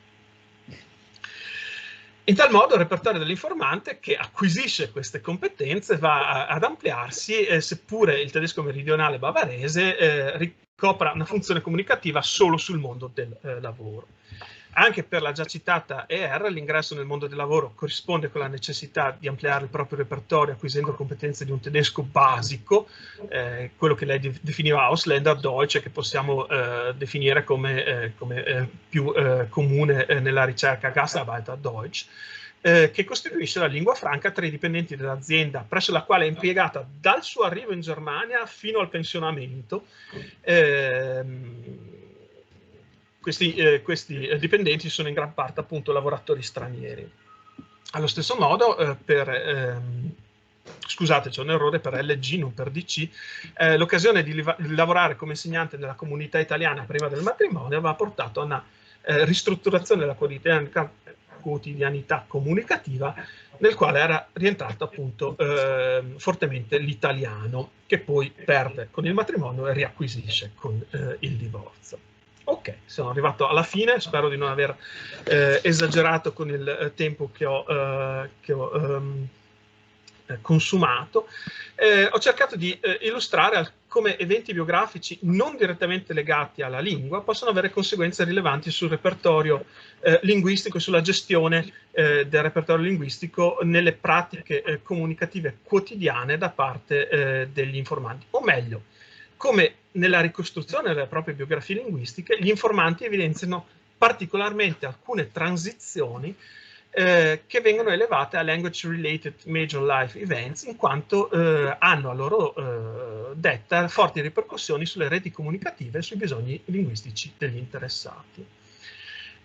In tal modo il repertorio dell'informante, che acquisisce queste competenze, va ad ampliarsi, seppure il tedesco meridionale bavarese ricopra una funzione comunicativa solo sul mondo del lavoro. Anche per la già citata ER, l'ingresso nel mondo del lavoro corrisponde con la necessità di ampliare il proprio repertorio acquisendo competenze di un tedesco basico, quello che lei definiva Ausländer Deutsch, che possiamo definire come più comune nella ricerca Gastarbeiter Deutsch, che costituisce la lingua franca tra i dipendenti dell'azienda presso la quale è impiegata dal suo arrivo in Germania fino al pensionamento. Questi dipendenti sono in gran parte appunto lavoratori stranieri. Allo stesso modo, scusate, c'è un errore per LG, non per DC, l'occasione di lavorare come insegnante nella comunità italiana prima del matrimonio aveva portato a una ristrutturazione della quotidianità comunicativa, nel quale era rientrato appunto fortemente l'italiano, che poi perde con il matrimonio e riacquisisce con il divorzio. Ok, sono arrivato alla fine, spero di non aver esagerato con il tempo che ho consumato. Ho cercato di illustrare come eventi biografici non direttamente legati alla lingua possono avere conseguenze rilevanti sul repertorio linguistico e sulla gestione del repertorio linguistico nelle pratiche comunicative quotidiane da parte degli informanti, o meglio, come nella ricostruzione delle proprie biografie linguistiche gli informanti evidenziano particolarmente alcune transizioni che vengono elevate a language related major life events, in quanto hanno a loro detta forti ripercussioni sulle reti comunicative e sui bisogni linguistici degli interessati.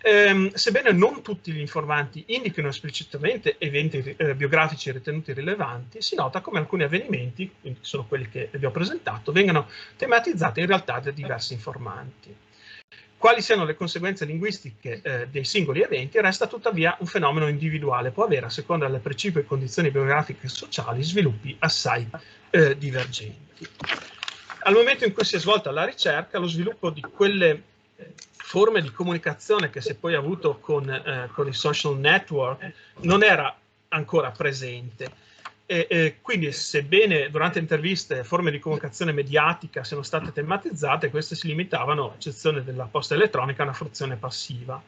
Sebbene non tutti gli informanti indichino esplicitamente eventi biografici ritenuti rilevanti, si nota come alcuni avvenimenti, quindi sono quelli che vi ho presentato, vengano tematizzati in realtà da diversi informanti. Quali siano le conseguenze linguistiche dei singoli eventi resta tuttavia un fenomeno individuale, può avere, a seconda delle precipue condizioni biografiche e sociali, sviluppi assai divergenti. Al momento in cui si è svolta la ricerca, lo sviluppo di quelle forme di comunicazione che si è poi avuto con i social network non era ancora presente. Quindi, sebbene durante interviste forme di comunicazione mediatica siano state tematizzate, queste si limitavano, a eccezione della posta elettronica, a una fruizione passiva.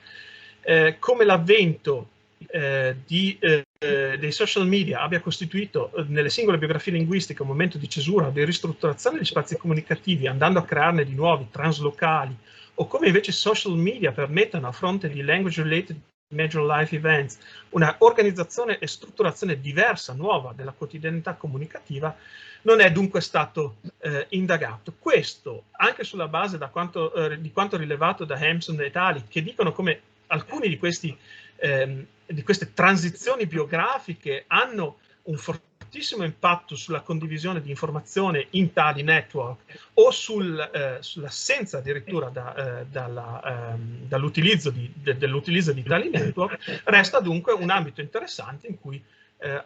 Come l'avvento dei social media abbia costituito nelle singole biografie linguistiche un momento di cesura o di ristrutturazione degli spazi comunicativi, andando a crearne di nuovi translocali, o come invece i social media permettono, a fronte di language related major life events, una organizzazione e strutturazione diversa, nuova della quotidianità comunicativa, non è dunque stato indagato. Questo anche sulla base di quanto rilevato da Hampson et al., che dicono come alcuni di queste transizioni biografiche hanno un fortissimo impatto sulla condivisione di informazione in tali network o sull'assenza addirittura dell'utilizzo di tali network. Resta dunque un ambito interessante in cui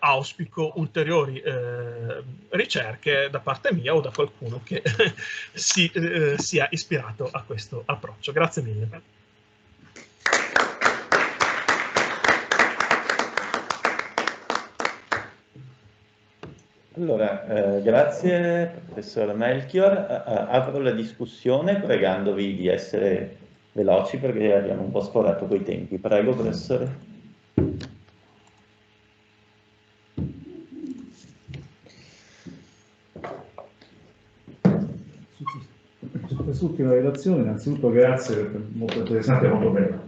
auspico ulteriori ricerche da parte mia o da qualcuno che sia ispirato a questo approccio. Grazie mille. Allora, grazie professor Melchior. Apro la discussione pregandovi di essere veloci perché abbiamo un po' sforato coi tempi. Prego, professore. Su quest'ultima relazione, innanzitutto grazie, perché è molto interessante e molto bella.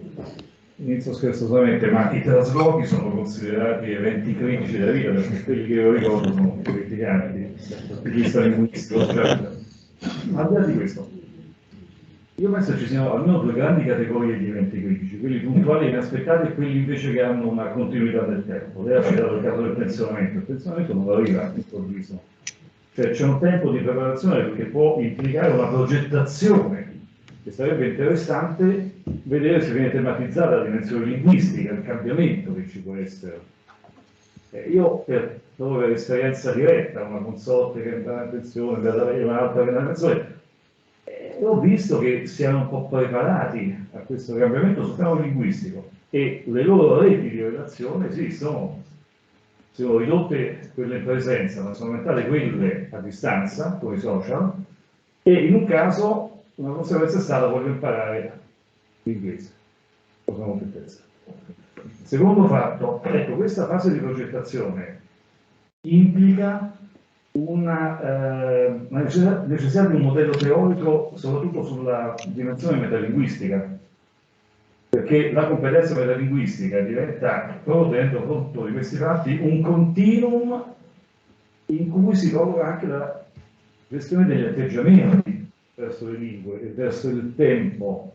Inizio scherzosamente, ma i traslochi sono considerati eventi critici della vita, perché quelli che io ricordo sono criticati dal punto di vista linguistico. Ma al di là di questo, Io penso che ci siano almeno due grandi categorie di eventi critici, quelli puntuali e inaspettati e quelli invece che hanno una continuità del tempo. Lei ha citato il caso del pensionamento, il pensionamento non arriva all'improvviso, cioè c'è un tempo di preparazione che può implicare una progettazione, che sarebbe interessante vedere se viene tematizzata la dimensione linguistica, il cambiamento che ci può essere. Io proprio per esperienza diretta, una consorte che entra in pensione, un'altra che entra in pensione, ho visto che siano un po' preparati a questo cambiamento sul piano linguistico e le loro reti di relazione sì, sono ridotte quelle in presenza, ma sono aumentate quelle a distanza con i social, e in un caso una conseguenza è stata voglio imparare l'inglese, cosa molto interessante. Secondo fatto, ecco, questa fase di progettazione implica una necessità di un modello teorico soprattutto sulla dimensione metalinguistica, perché la competenza metalinguistica diventa, proprio tenendo conto di questi fatti, un continuum in cui si colloca anche la gestione degli atteggiamenti verso le lingue e verso il tempo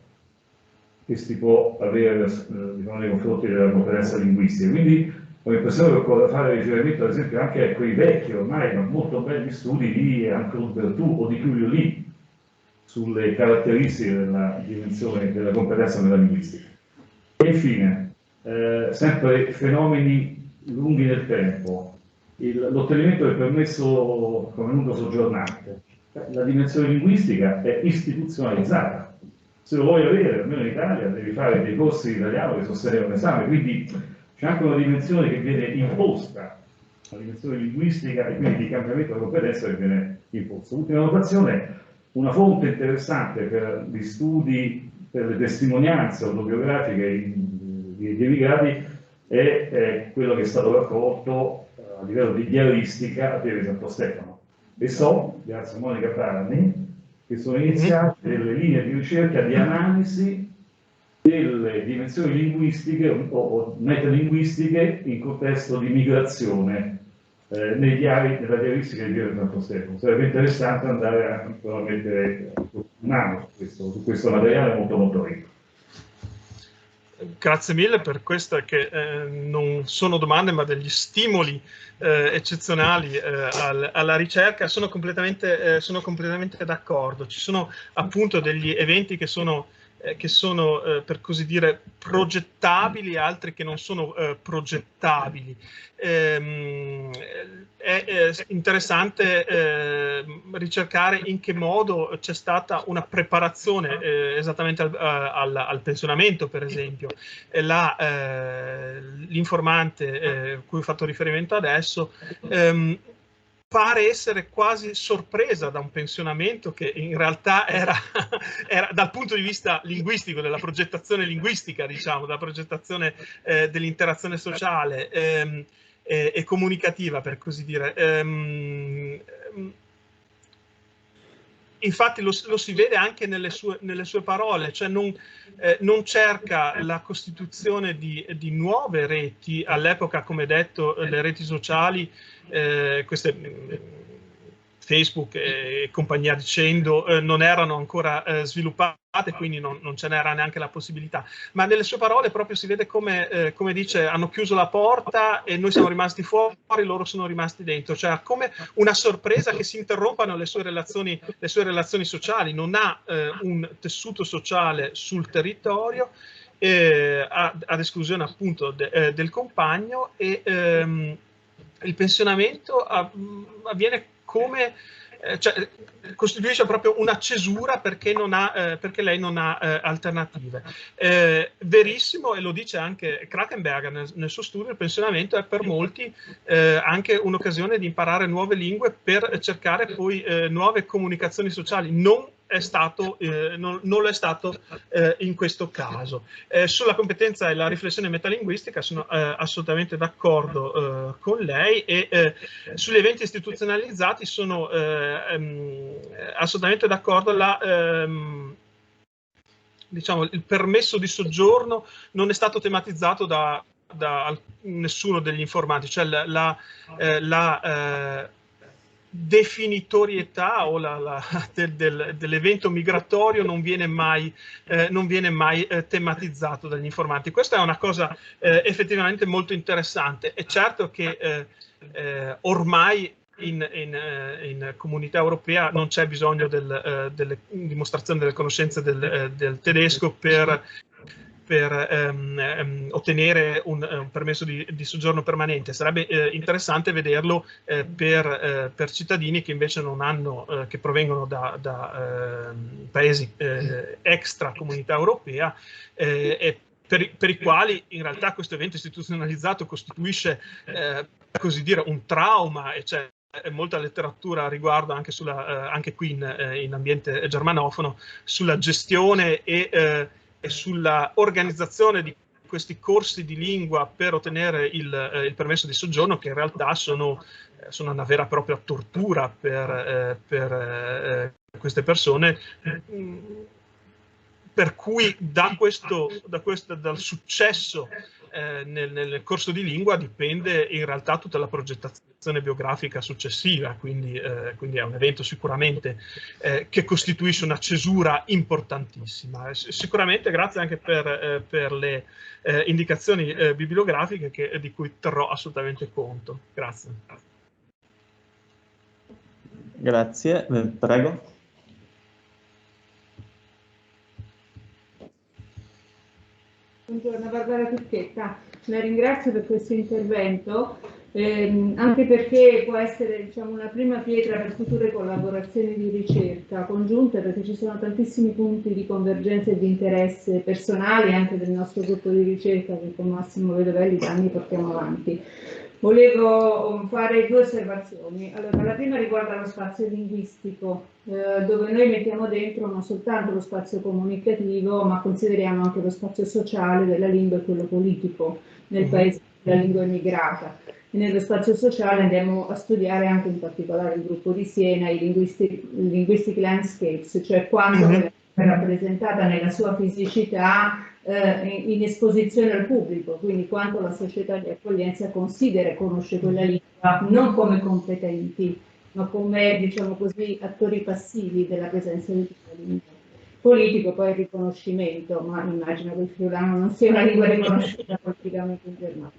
che si può avere nei confronti della competenza linguistica. Quindi ho l'impressione che occorre fare riferimento ad esempio anche a quei vecchi, ormai molto belli studi di Jean-Claude Berthoud o di Giulio Lee sulle caratteristiche della dimensione della competenza metalinguistica. E infine, sempre fenomeni lunghi nel tempo, l'ottenimento del permesso come lungo soggiornante. La dimensione linguistica è istituzionalizzata. Se lo vuoi avere, almeno in Italia, devi fare dei corsi di italiano che sostenere un esame, quindi c'è anche una dimensione che viene imposta, una dimensione linguistica e quindi di cambiamento della competenza che viene imposta. Ultima notazione, una fonte interessante per gli studi, per le testimonianze autobiografiche di emigrati è quello che è stato raccolto a livello di diaristica a Pieve di Santo Stefano. E so, grazie a Monica Parni, che sono iniziate delle linee di ricerca di analisi delle dimensioni linguistiche o metalinguistiche in contesto di migrazione nella diaristica di Pieve di Santo Stefano. Sarebbe interessante andare a mettere mano su questo materiale molto molto ricco. Grazie mille per queste che non sono domande ma degli stimoli eccezionali alla ricerca. Sono completamente d'accordo. Ci sono appunto degli eventi che sono per così dire progettabili, altri che non sono progettabili. È interessante ricercare in che modo c'è stata una preparazione esattamente al pensionamento, per esempio. L'informante cui ho fatto riferimento adesso pare essere quasi sorpresa da un pensionamento che in realtà era dal punto di vista linguistico, della progettazione linguistica, diciamo, della progettazione dell'interazione sociale e comunicativa, per così dire. Infatti lo si vede anche nelle sue parole, cioè non cerca la costituzione di nuove reti. All'epoca, come detto, le reti sociali, queste Facebook e compagnia dicendo, non erano ancora sviluppate, quindi non ce n'era neanche la possibilità. Ma nelle sue parole proprio si vede come dice, hanno chiuso la porta e noi siamo rimasti fuori, loro sono rimasti dentro. Cioè come una sorpresa che si interrompano le sue relazioni sociali. Non ha un tessuto sociale sul territorio, ad esclusione appunto del compagno, e il pensionamento avviene come cioè, costituisce proprio una cesura perché lei non ha alternative. Verissimo, e lo dice anche Krakenberger nel suo studio, il pensionamento è per molti anche un'occasione di imparare nuove lingue per cercare poi nuove comunicazioni sociali. Non lo è stato in questo caso. Sulla competenza e la riflessione metalinguistica sono assolutamente d'accordo con lei, e sugli eventi istituzionalizzati sono assolutamente d'accordo. Diciamo, il permesso di soggiorno non è stato tematizzato da nessuno degli informanti, cioè definitorietà o dell'evento migratorio non viene mai tematizzato dagli informanti. Questa è una cosa effettivamente molto interessante. È certo che ormai in comunità europea non c'è bisogno delle dimostrazioni delle conoscenze del tedesco per ottenere un permesso di soggiorno permanente. Sarebbe interessante vederlo per cittadini che invece non hanno, che provengono da paesi extra comunità europea e per i quali in realtà questo evento istituzionalizzato costituisce così dire un trauma, e c'è molta letteratura a riguardo anche, anche qui in ambiente germanofono sulla gestione e sulla organizzazione di questi corsi di lingua per ottenere il permesso di soggiorno, che in realtà sono una vera e propria tortura per queste persone, per cui dal successo nel corso di lingua dipende in realtà tutta la progettazione biografica successiva, quindi è un evento sicuramente che costituisce una cesura importantissima. Sicuramente grazie anche per le indicazioni bibliografiche di cui terrò assolutamente conto. Grazie. Grazie, prego. Buongiorno, Barbara Turchetta, la ringrazio per questo intervento, anche perché può essere, diciamo, una prima pietra per future collaborazioni di ricerca congiunte, perché ci sono tantissimi punti di convergenza e di interesse personali anche del nostro gruppo di ricerca che con Massimo Vedovelli da anni portiamo avanti. Volevo fare due osservazioni. Allora, la prima riguarda lo spazio linguistico, dove noi mettiamo dentro non soltanto lo spazio comunicativo, ma consideriamo anche lo spazio sociale della lingua e quello politico nel paese della lingua immigrata. E nello spazio sociale andiamo a studiare anche in particolare il gruppo di Siena, i linguistic landscapes, cioè quando è rappresentata nella sua fisicità in esposizione al pubblico, quindi quanto la società di accoglienza considera e conosce quella lingua non come competenti, ma come, diciamo così, attori passivi della presenza di quella lingua. Politico poi il riconoscimento, ma immagino che il friulano non sia una lingua riconosciuta politicamente in Germania.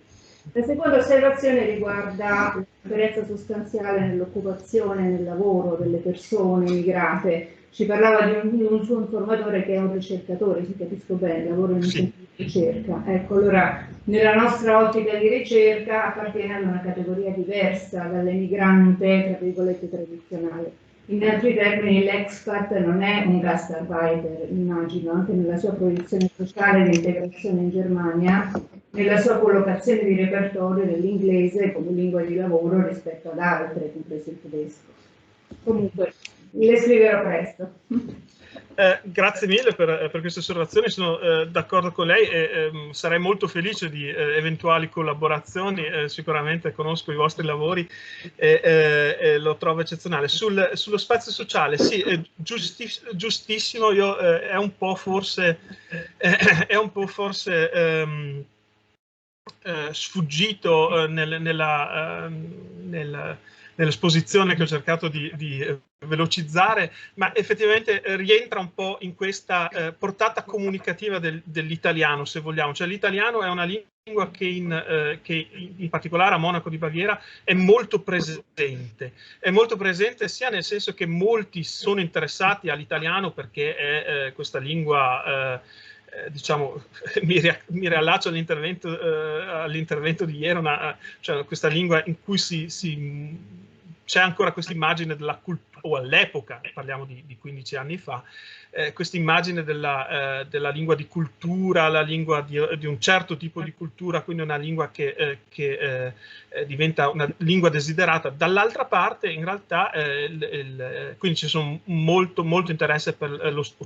La seconda osservazione riguarda la differenza sostanziale nell'occupazione, nel lavoro delle persone immigrate. Ci parlava di un suo informatore che è un ricercatore, se capisco bene, lavora in un centro di ricerca. Ecco, allora, nella nostra ottica di ricerca appartiene ad una categoria diversa dall'emigrante, tra virgolette, tradizionale. In altri termini, l'expat non è un gastarbeiter, immagino, anche nella sua posizione sociale di integrazione in Germania, nella sua collocazione di repertorio dell'inglese come lingua di lavoro rispetto ad altre, compreso il tedesco. Comunque, le scriverò presto. Grazie mille per queste osservazioni, sono d'accordo con lei e sarei molto felice di eventuali collaborazioni, sicuramente conosco i vostri lavori e lo trovo eccezionale. Sullo spazio sociale, sì, è giustissimo, è un po' forse sfuggito nell'esposizione che ho cercato di velocizzare, ma effettivamente rientra un po' in questa portata comunicativa dell'italiano, se vogliamo. Cioè l'italiano è una lingua che in particolare a Monaco di Baviera è molto presente sia nel senso che molti sono interessati all'italiano perché è questa lingua diciamo, mi riallaccio all'intervento di ieri, cioè questa lingua in cui c'è ancora questa immagine della cultura, o all'epoca, parliamo di 15 anni fa, questa immagine della lingua di cultura, la lingua di un certo tipo di cultura, quindi una lingua che diventa una lingua desiderata. Dall'altra parte, in realtà, quindi ci sono molto interesse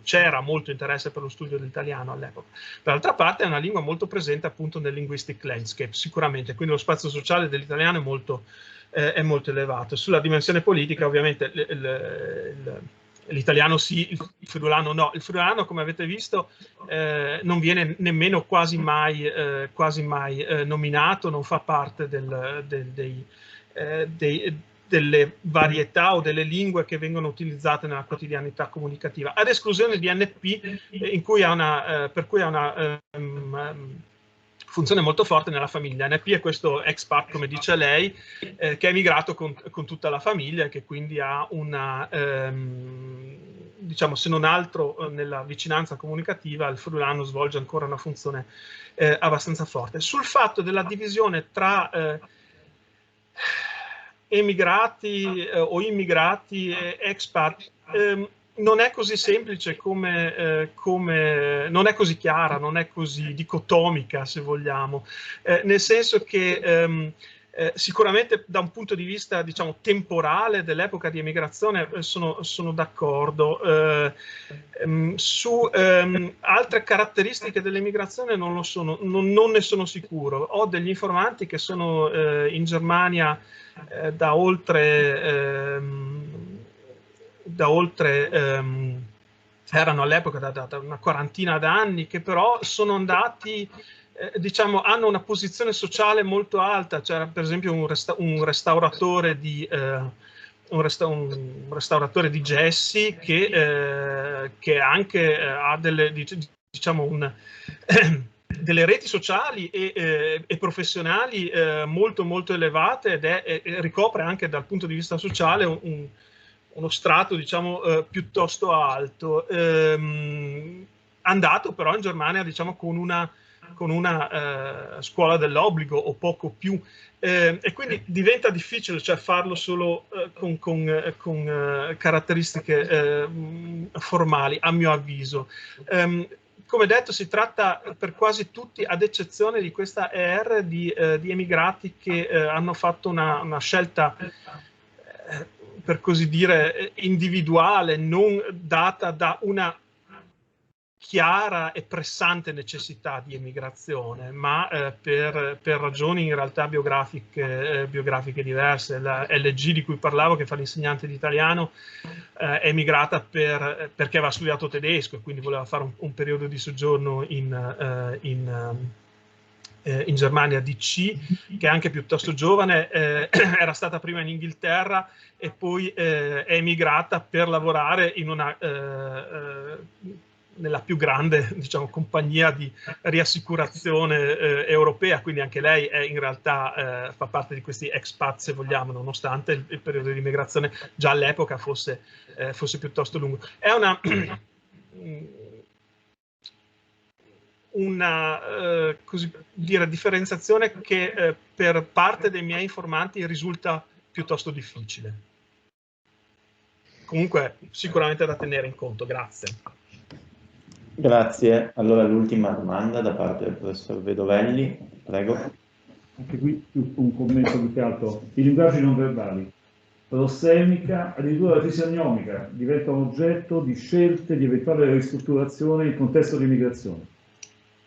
c'era molto interesse per lo studio dell'italiano all'epoca. Dall'altra parte è una lingua molto presente appunto nel linguistic landscape, sicuramente, quindi lo spazio sociale dell'italiano è molto elevato. Sulla dimensione politica, ovviamente, l'italiano sì, il friulano no. Il friulano, come avete visto, non viene nemmeno quasi mai nominato, non fa parte delle varietà o delle lingue che vengono utilizzate nella quotidianità comunicativa, ad esclusione di NP, per cui ha una funzione molto forte nella famiglia. NP è questo expat, come dice lei, che è emigrato con tutta la famiglia e che quindi ha una, diciamo, se non altro nella vicinanza comunicativa, il friulano svolge ancora una funzione abbastanza forte. Sul fatto della divisione tra emigrati o immigrati e expat, non è così semplice non è così chiara, non è così dicotomica, se vogliamo, nel senso che sicuramente da un punto di vista, diciamo, temporale dell'epoca di emigrazione sono d'accordo. Su altre caratteristiche dell'emigrazione non ne sono sicuro. Ho degli informanti che sono in Germania da oltre erano all'epoca da una quarantina d'anni, che però sono andati, diciamo, hanno una posizione sociale molto alta. C'era per esempio un restauratore di gessi che anche ha delle, diciamo, delle reti sociali e professionali molto molto elevate, e ricopre anche dal punto di vista sociale uno strato, diciamo, piuttosto alto, andato però in Germania, diciamo, con una scuola dell'obbligo o poco più, e quindi diventa difficile, cioè, farlo solo con caratteristiche formali, a mio avviso. Come detto, si tratta per quasi tutti, ad eccezione di questa ER, di emigrati che hanno fatto una scelta, per così dire, individuale, non data da una chiara e pressante necessità di emigrazione, ma per ragioni in realtà biografiche diverse. La LG di cui parlavo, che fa l'insegnante di italiano, è emigrata perché aveva studiato tedesco e quindi voleva fare un periodo di soggiorno in Germania DC, che è anche piuttosto giovane, era stata prima in Inghilterra e poi è emigrata per lavorare nella più grande, diciamo, compagnia di riassicurazione europea, quindi anche lei è in realtà fa parte di questi expat, se vogliamo, nonostante il periodo di immigrazione già all'epoca fosse piuttosto lungo. È una così dire, differenziazione che per parte dei miei informanti risulta piuttosto difficile. Comunque sicuramente da tenere in conto. Grazie. Grazie. Allora l'ultima domanda da parte del professor Vedovelli, prego. Anche qui un commento più che altro. I linguaggi non verbali, prossemica, addirittura la fisionomica, diventano oggetto di scelte di eventuale ristrutturazione in contesto di immigrazione.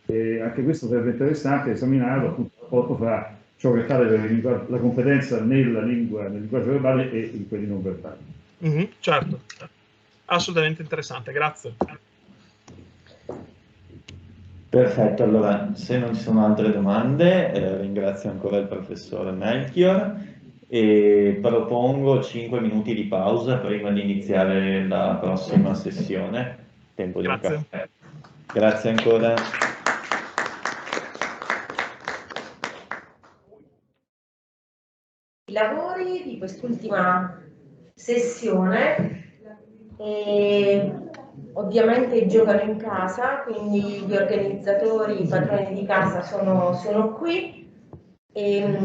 E anche questo sarebbe interessante esaminarlo, appunto, il rapporto fra ciò che accade per la competenza nel linguaggio verbale e in quelli non verbali. Certo, assolutamente interessante, grazie. Perfetto, allora se non ci sono altre domande ringrazio ancora il professor Melchior e propongo 5 minuti di pausa prima di iniziare la prossima sessione. Tempo di un caffè. Grazie ancora. I lavori di quest'ultima sessione ovviamente giocano in casa, quindi gli organizzatori, i padroni di casa sono qui e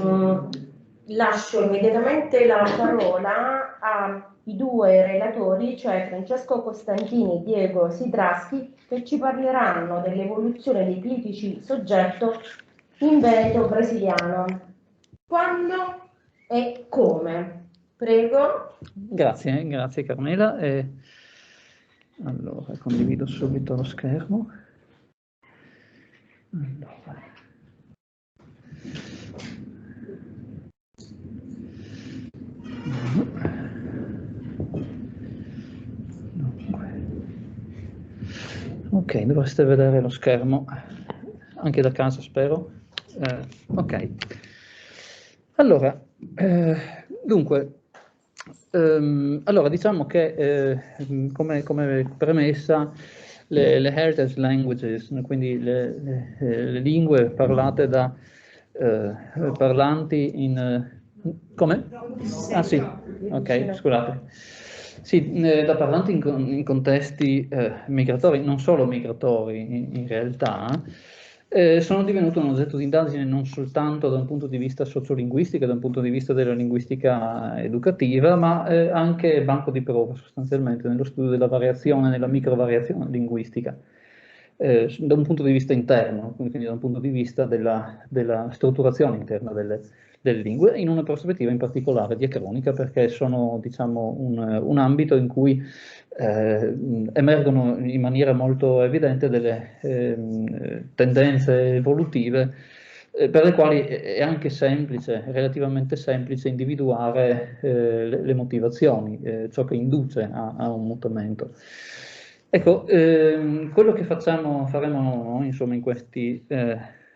lascio immediatamente la parola ai due relatori, cioè Francesco Costantini e Diego Sidraschi, che ci parleranno dell'evoluzione dei critici soggetto in Veneto brasiliano. Quando e come? Prego. Grazie Carmela. Allora, condivido subito lo schermo. Allora. Ok, dovreste vedere lo schermo anche da casa, spero. Ok. Allora, dunque, Allora, diciamo che come premessa le heritage languages, quindi le lingue parlate da parlanti in... come? Ah sì, ok, scusate. Sì, da parlanti in contesti migratori, non solo migratori in realtà, sono divenuto un oggetto di indagine non soltanto da un punto di vista sociolinguistico, da un punto di vista della linguistica educativa, ma anche banco di prova sostanzialmente nello studio della variazione, nella microvariazione linguistica, da un punto di vista interno, quindi da un punto di vista della strutturazione interna delle lingue, in una prospettiva in particolare diacronica, perché sono, diciamo, un ambito in cui emergono in maniera molto evidente delle tendenze evolutive per le quali è anche semplice, relativamente semplice, individuare le motivazioni, ciò che induce a un mutamento. Ecco, quello che faremo insomma, in questi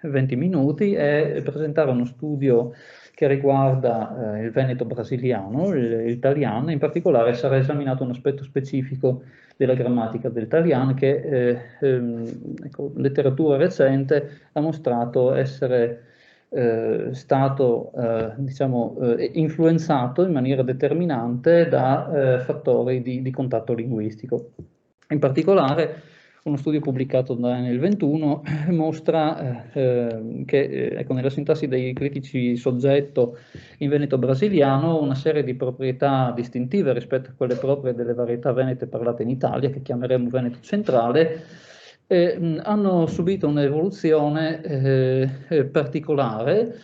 20 minuti è presentare uno studio che riguarda il Veneto brasiliano, l'italiano, in particolare sarà esaminato un aspetto specifico della grammatica del italiano che ecco, letteratura recente ha mostrato essere stato diciamo, influenzato in maniera determinante da fattori di contatto linguistico. In particolare uno studio pubblicato nel 21 mostra che ecco, nella sintassi dei critici soggetto in veneto brasiliano una serie di proprietà distintive rispetto a quelle proprie delle varietà venete parlate in Italia, che chiameremo veneto centrale, hanno subito un'evoluzione particolare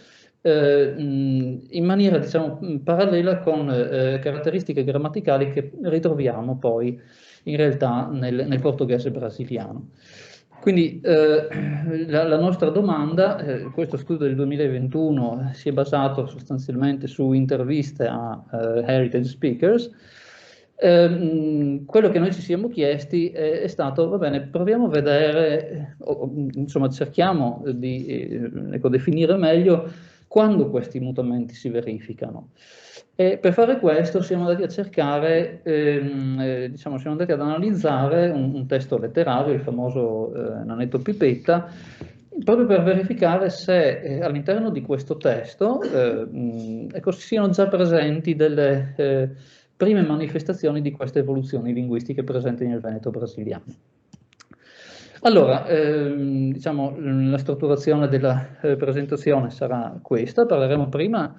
in maniera diciamo, parallela con caratteristiche grammaticali che ritroviamo poi in realtà nel portoghese brasiliano. Quindi la nostra domanda, questo studio del 2021 si è basato sostanzialmente su interviste a heritage speakers. Quello che noi ci siamo chiesti è stato, va bene, proviamo a vedere, insomma cerchiamo di ecco, definire meglio quando questi mutamenti si verificano. E per fare questo siamo andati a cercare, diciamo, siamo andati ad analizzare un testo letterario, il famoso Nanetto Pipetta, proprio per verificare se all'interno di questo testo ecco, siano già presenti delle prime manifestazioni di queste evoluzioni linguistiche presenti nel veneto brasiliano. Allora, diciamo, la strutturazione della presentazione sarà questa. Parleremo prima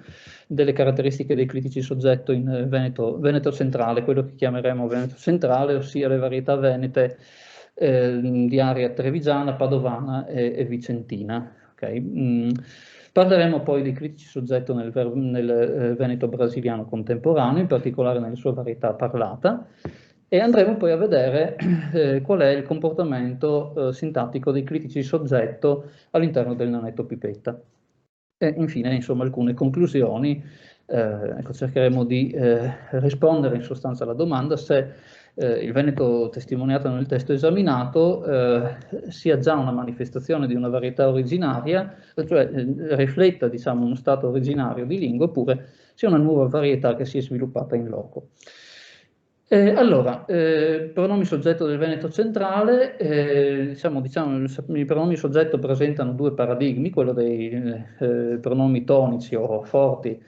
delle caratteristiche dei critici soggetto in veneto centrale, quello che chiameremo veneto centrale, ossia le varietà venete di area trevigiana, padovana e vicentina. Okay? Parleremo poi dei critici soggetto nel veneto brasiliano contemporaneo, in particolare nelle sue varietà parlata, e andremo poi a vedere qual è il comportamento sintattico dei critici soggetto all'interno del Nanetto Pipetta. E infine, insomma, alcune conclusioni. Ecco, cercheremo di rispondere in sostanza alla domanda se il veneto testimoniato nel testo esaminato sia già una manifestazione di una varietà originaria, cioè rifletta, diciamo, uno stato originario di lingua, oppure sia una nuova varietà che si è sviluppata in loco. Allora, pronomi soggetto del veneto centrale, diciamo, i pronomi soggetto presentano due paradigmi, quello dei pronomi tonici o forti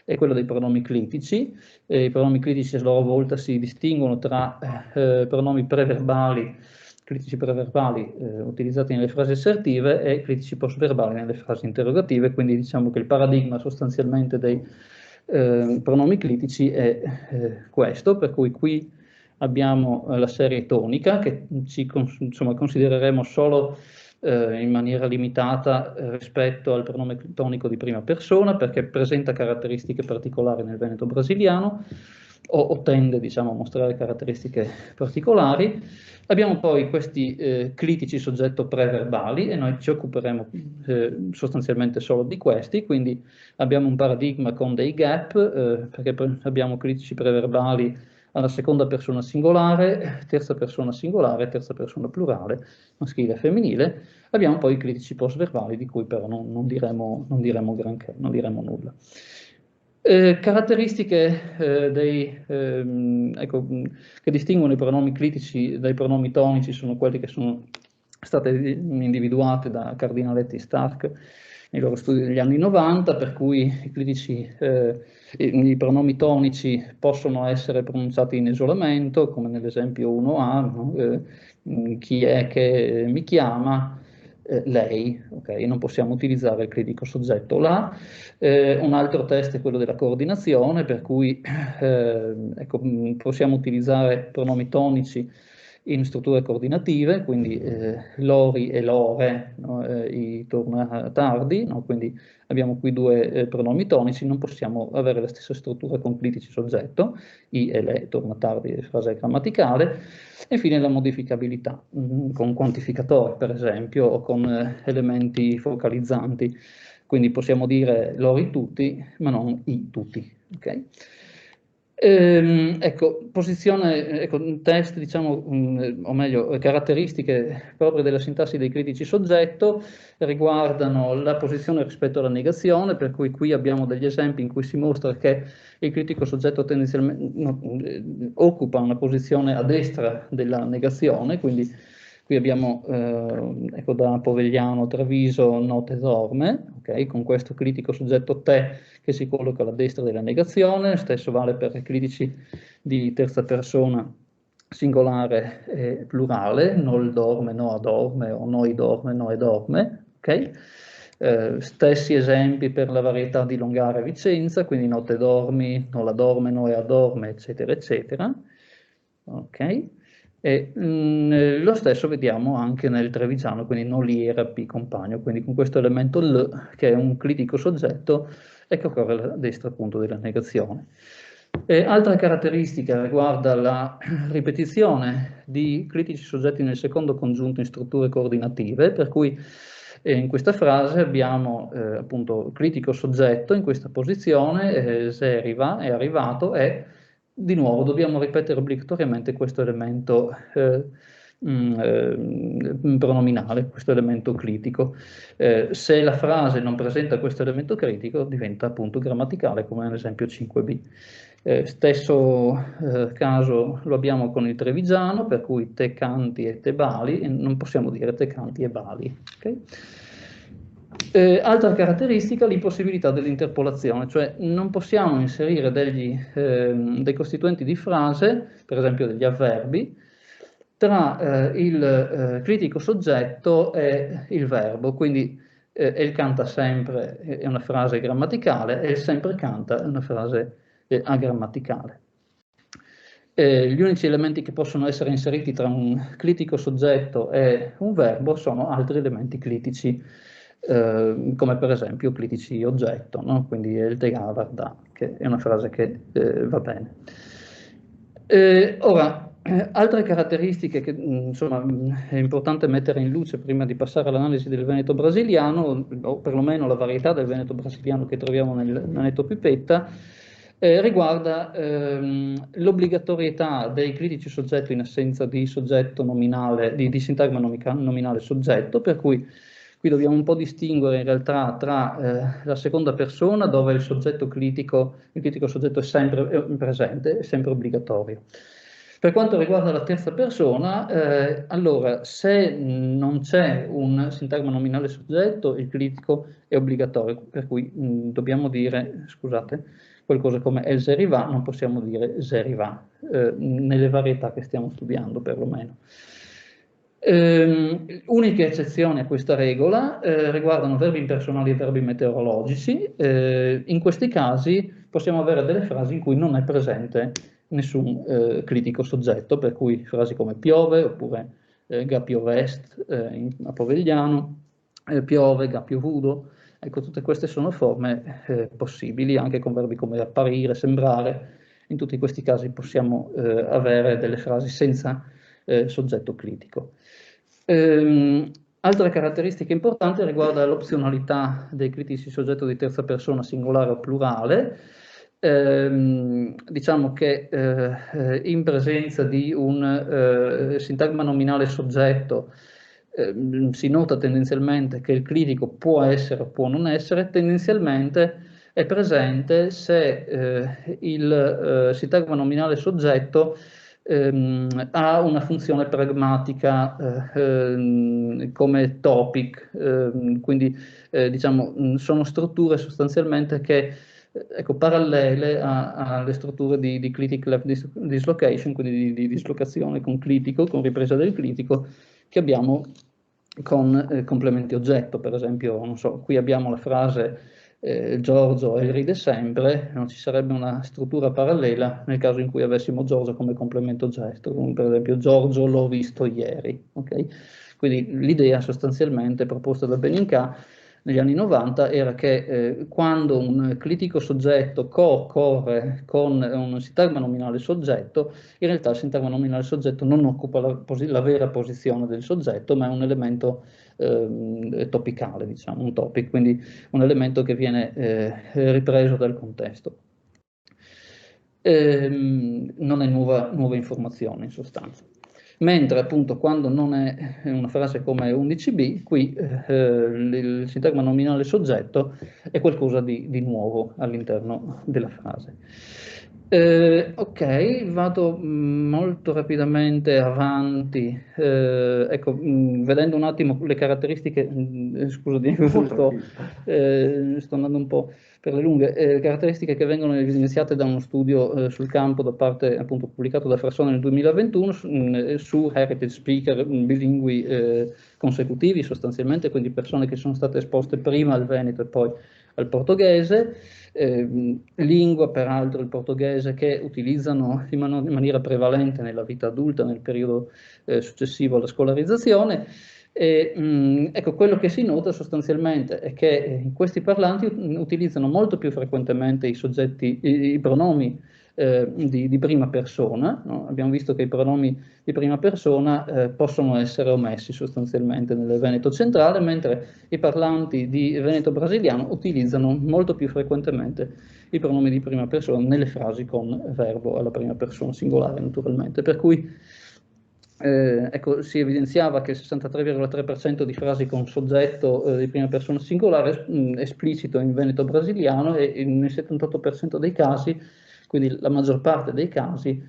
e quello dei pronomi clitici. I pronomi clitici a loro volta si distinguono tra pronomi preverbali, clitici preverbali utilizzati nelle frasi assertive e clitici postverbali nelle frasi interrogative, quindi diciamo che il paradigma sostanzialmente dei pronomi clitici è questo, per cui qui abbiamo la serie tonica che ci insomma, considereremo solo in maniera limitata rispetto al pronome tonico di prima persona, perché presenta caratteristiche particolari nel veneto brasiliano o tende, diciamo, a mostrare caratteristiche particolari. Abbiamo poi questi clitici soggetto preverbali e noi ci occuperemo sostanzialmente solo di questi, quindi abbiamo un paradigma con dei gap, perché abbiamo clitici preverbali alla seconda persona singolare, terza persona plurale, maschile e femminile. Abbiamo poi i critici postverbali, di cui però non diremo granché, non diremo nulla. Caratteristiche ecco, che distinguono i pronomi clitici dai pronomi tonici sono quelle che sono state individuate da Cardinaletti e Stark nei loro studi degli anni 90, per cui i clitici, i pronomi tonici possono essere pronunciati in isolamento, come nell'esempio 1A, no? Chi è che mi chiama? Lei, okay? Non possiamo utilizzare il critico soggetto là. Un altro test è quello della coordinazione, per cui ecco, possiamo utilizzare pronomi tonici in strutture coordinative, quindi lori e lore, no? I tornatardi, no? Quindi abbiamo qui due pronomi tonici, non possiamo avere la stessa struttura con clitici soggetto, i e le, tornatardi, frase grammaticale. E infine la modificabilità, con quantificatore per esempio, o con elementi focalizzanti, quindi possiamo dire lori tutti, ma non i tutti. Okay? Ecco, posizione, ecco, test, diciamo, o meglio, caratteristiche proprie della sintassi dei critici soggetto riguardano la posizione rispetto alla negazione, per cui qui abbiamo degli esempi in cui si mostra che il critico soggetto tendenzialmente occupa una posizione a destra della negazione, quindi qui abbiamo ecco, da Povegliano, Treviso, note dorme, okay? Con questo critico soggetto te che si colloca alla destra della negazione, stesso vale per i critici di terza persona singolare e plurale, nol dorme, noa dorme, o noi dorme, noe dorme, ok? Stessi esempi per la varietà di Longare e Vicenza, quindi notte dormi, nola dorme, noea dorme, eccetera, eccetera, ok? E lo stesso vediamo anche nel trevigiano, quindi noliera P compagno, quindi con questo elemento L, che è un critico soggetto, e che occorre alla destra appunto della negazione. Altra caratteristica riguarda la ripetizione di critici soggetti nel secondo congiunto in strutture coordinative, per cui in questa frase abbiamo appunto critico soggetto in questa posizione, seriva, è arrivato, e di nuovo dobbiamo ripetere obbligatoriamente questo elemento pronominale, questo elemento critico. Se la frase non presenta questo elemento critico diventa appunto grammaticale, come nell'esempio 5b. Stesso caso lo abbiamo con il trevigiano, per cui te canti e te bali, e non possiamo dire te canti e bali. Okay? Altra caratteristica, l'impossibilità dell'interpolazione, cioè non possiamo inserire dei costituenti di frase, per esempio degli avverbi, tra il critico soggetto e il verbo, quindi il canta sempre è una frase grammaticale e il sempre canta è una frase agrammaticale. Gli unici elementi che possono essere inseriti tra un critico soggetto e un verbo sono altri elementi clitici, come per esempio clitici oggetto, no? Quindi il tegavarda, che è una frase che va bene. Ora, altre caratteristiche che insomma è importante mettere in luce prima di passare all'analisi del veneto brasiliano, o perlomeno la varietà del veneto brasiliano che troviamo nel veneto pipetta, riguarda l'obbligatorietà dei critici soggetto in assenza di soggetto nominale, di sintagma nominale soggetto, per cui qui dobbiamo un po' distinguere in realtà tra la seconda persona, dove il soggetto critico, il critico soggetto è sempre presente, è sempre obbligatorio. Per quanto riguarda la terza persona, allora se non c'è un sintagma nominale soggetto, il critico è obbligatorio, per cui dobbiamo dire, scusate, qualcosa come el seriva, non possiamo dire seriva, nelle varietà che stiamo studiando perlomeno. Uniche eccezioni a questa regola riguardano verbi impersonali e verbi meteorologici. In questi casi possiamo avere delle frasi in cui non è presente nessun critico soggetto, per cui frasi come piove, oppure ga piovest a Povegliano, piove, ga piovudo. Ecco, tutte queste sono forme possibili, anche con verbi come apparire, sembrare. In tutti questi casi possiamo avere delle frasi senza soggetto critico. Altre caratteristiche importanti riguarda l'opzionalità dei critici soggetto di terza persona singolare o plurale. Diciamo che in presenza di un sintagma nominale soggetto si nota tendenzialmente che il critico può essere o può non essere, tendenzialmente è presente se il sintagma nominale soggetto ha una funzione pragmatica come topic, quindi diciamo sono strutture sostanzialmente che ecco, parallele alle strutture di clitic left dislocation, quindi di dislocazione con clitico, con ripresa del clitico, che abbiamo con complementi oggetto. Per esempio, non so, qui abbiamo la frase Giorgio ride sempre, non ci sarebbe una struttura parallela nel caso in cui avessimo Giorgio come complemento oggetto, come per esempio Giorgio l'ho visto ieri. Okay? Quindi l'idea sostanzialmente proposta da Benincà negli anni 90 era che quando un clitico soggetto co-occorre con un sintagma nominale soggetto, in realtà il sintagma nominale soggetto non occupa la vera posizione del soggetto, ma è un elemento topicale, diciamo, un topic, quindi un elemento che viene ripreso dal contesto. Non è nuova informazione in sostanza. Mentre appunto quando non è una frase come 11b, qui il sintagma nominale soggetto è qualcosa di nuovo all'interno della frase. Ok, vado molto rapidamente avanti, ecco, vedendo un attimo le caratteristiche, scusa sto andando un po' per le lunghe, caratteristiche che vengono evidenziate da uno studio sul campo da parte, appunto, pubblicato da Frassone nel 2021 su heritage speaker bilingui consecutivi sostanzialmente, quindi persone che sono state esposte prima al veneto e poi al portoghese, lingua peraltro il portoghese che utilizzano in maniera prevalente nella vita adulta nel periodo successivo alla scolarizzazione. Ecco, quello che si nota sostanzialmente è che questi parlanti utilizzano molto più frequentemente i soggetti, i pronomi di prima persona, no? Abbiamo visto che i pronomi di prima persona possono essere omessi sostanzialmente nel veneto centrale, mentre i parlanti di veneto brasiliano utilizzano molto più frequentemente i pronomi di prima persona nelle frasi con verbo alla prima persona singolare, naturalmente. Per cui ecco, si evidenziava che il 63,3% di frasi con soggetto di prima persona singolare esplicito in veneto brasiliano, e nel 78% dei casi, quindi la maggior parte dei casi,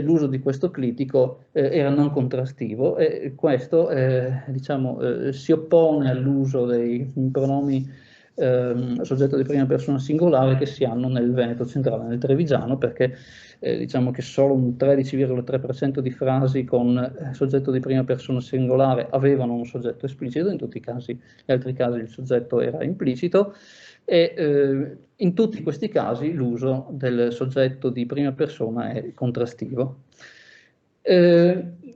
l'uso di questo clitico era non contrastivo, e questo diciamo, si oppone all'uso dei pronomi soggetto di prima persona singolare che si hanno nel veneto centrale, nel trevigiano, perché diciamo che solo un 13,3% di frasi con soggetto di prima persona singolare avevano un soggetto esplicito, in tutti i casi, gli altri casi il soggetto era implicito, e in tutti questi casi l'uso del soggetto di prima persona è contrastivo.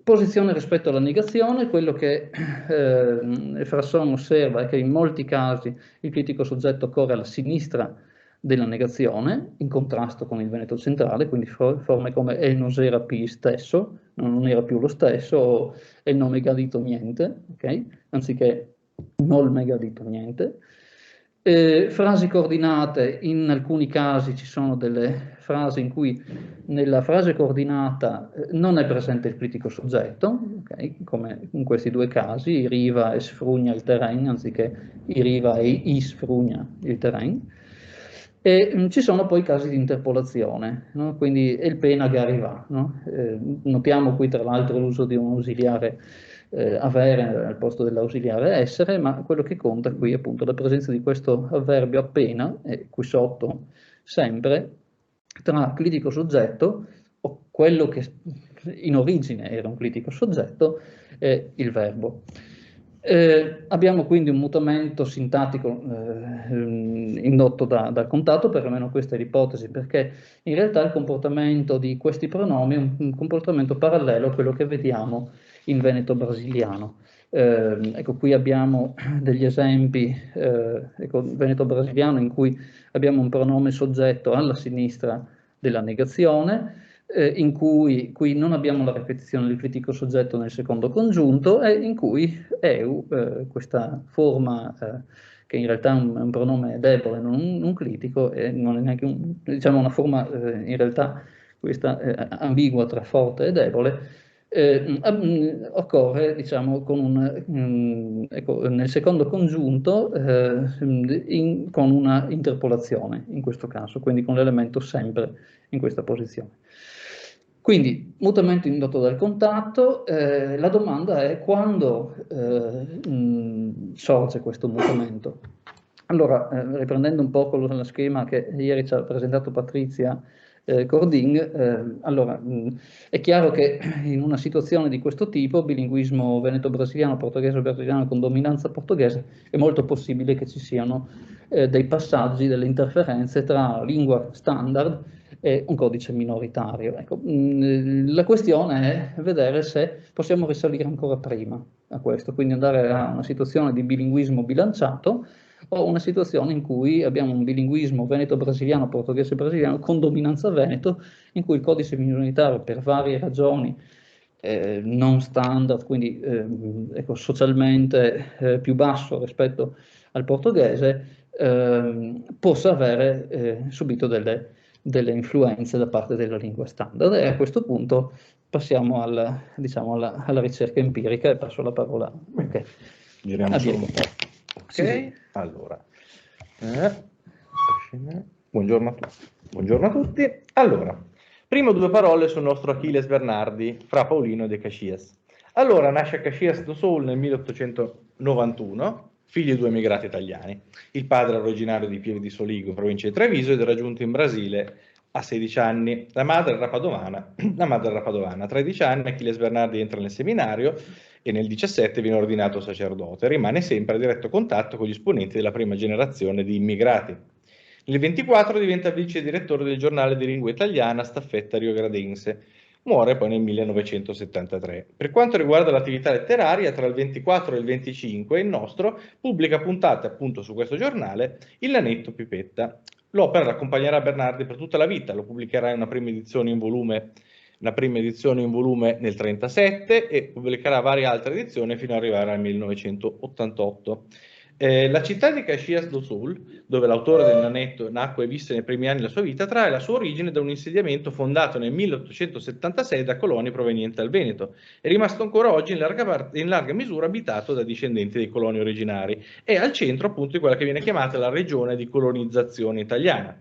Posizione rispetto alla negazione, quello che Frassone osserva è che in molti casi il critico soggetto corre alla sinistra della negazione, in contrasto con il veneto centrale, quindi forme come e non era più stesso, non era più lo stesso, o e non mi gadito niente, okay? Anziché non mi gadito niente. Frasi coordinate, in alcuni casi ci sono delle frasi in cui nella frase coordinata non è presente il critico soggetto, okay? Come in questi due casi, riva e sfrugna il terreno, anziché riva e i sfrugna il terreno. E ci sono poi casi di interpolazione, no? Quindi il pena che arriva. No? Notiamo qui tra l'altro l'uso di un ausiliare avere al posto dell'ausiliare essere, ma quello che conta qui è appunto la presenza di questo avverbio appena, e qui sotto sempre, tra critico soggetto, o quello che in origine era un critico soggetto, e il verbo. Abbiamo quindi un mutamento sintattico indotto dal contatto, perlomeno questa è l'ipotesi, perché in realtà il comportamento di questi pronomi è un comportamento parallelo a quello che vediamo in veneto brasiliano. Ecco, qui abbiamo degli esempi, ecco, veneto brasiliano in cui abbiamo un pronome soggetto alla sinistra della negazione, in cui qui non abbiamo la ripetizione del critico soggetto nel secondo congiunto, e in cui eu, questa forma che in realtà è un pronome debole, non un critico, e non è neanche diciamo una forma in realtà questa ambigua tra forte e debole, Occorre, diciamo, ecco, nel secondo congiunto con una interpolazione in questo caso, quindi con l'elemento sempre in questa posizione. Quindi, mutamento indotto dal contatto, la domanda è quando sorge questo mutamento. Allora, riprendendo un po' lo schema che ieri ci ha presentato Patrizia Cordin, allora, è chiaro che in una situazione di questo tipo, bilinguismo veneto-brasiliano, portoghese-brasiliano con dominanza portoghese, è molto possibile che ci siano dei passaggi, delle interferenze tra lingua standard e un codice minoritario. Ecco, la questione è vedere se possiamo risalire ancora prima a questo, quindi andare a una situazione di bilinguismo bilanciato o una situazione in cui abbiamo un bilinguismo veneto-brasiliano, portoghese-brasiliano con dominanza veneto, in cui il codice minoritario per varie ragioni non standard, quindi ecco, socialmente più basso rispetto al portoghese, possa avere subito delle influenze da parte della lingua standard. E a questo punto passiamo diciamo, alla ricerca empirica e passo la parola a Diego. Ok, sì. Allora, buongiorno a tutti. Buongiorno a tutti. Allora, primo due parole sul nostro Achilles Bernardi, fra Paulino e De Caxias. Allora, nasce a Caxias do Sul nel 1891, figlio di due emigrati italiani. Il padre era originario di Pieve di Soligo, provincia di Treviso, ed era giunto in Brasile a 16 anni. La madre era padovana. A 13 anni Achilles Bernardi entra nel seminario e nel 17 viene ordinato sacerdote e rimane sempre a diretto contatto con gli esponenti della prima generazione di immigrati. Nel 24 diventa vice direttore del giornale di lingua italiana Staffetta Riogradense. Muore poi nel 1973. Per quanto riguarda l'attività letteraria, tra il 24 e il 25 il nostro pubblica puntate appunto su questo giornale Il Nanetto Pipetta. L'opera l'accompagnerà Bernardi per tutta la vita, lo pubblicherà in una prima edizione in volume nel 1937 e pubblicherà varie altre edizioni fino ad arrivare al 1988. La città di Caxias do Sul, dove l'autore del Nanetto nacque e visse nei primi anni della sua vita, trae la sua origine da un insediamento fondato nel 1876 da coloni provenienti dal Veneto. È rimasto ancora oggi in larga misura abitato da discendenti dei coloni originari. È al centro appunto di quella che viene chiamata la regione di colonizzazione italiana.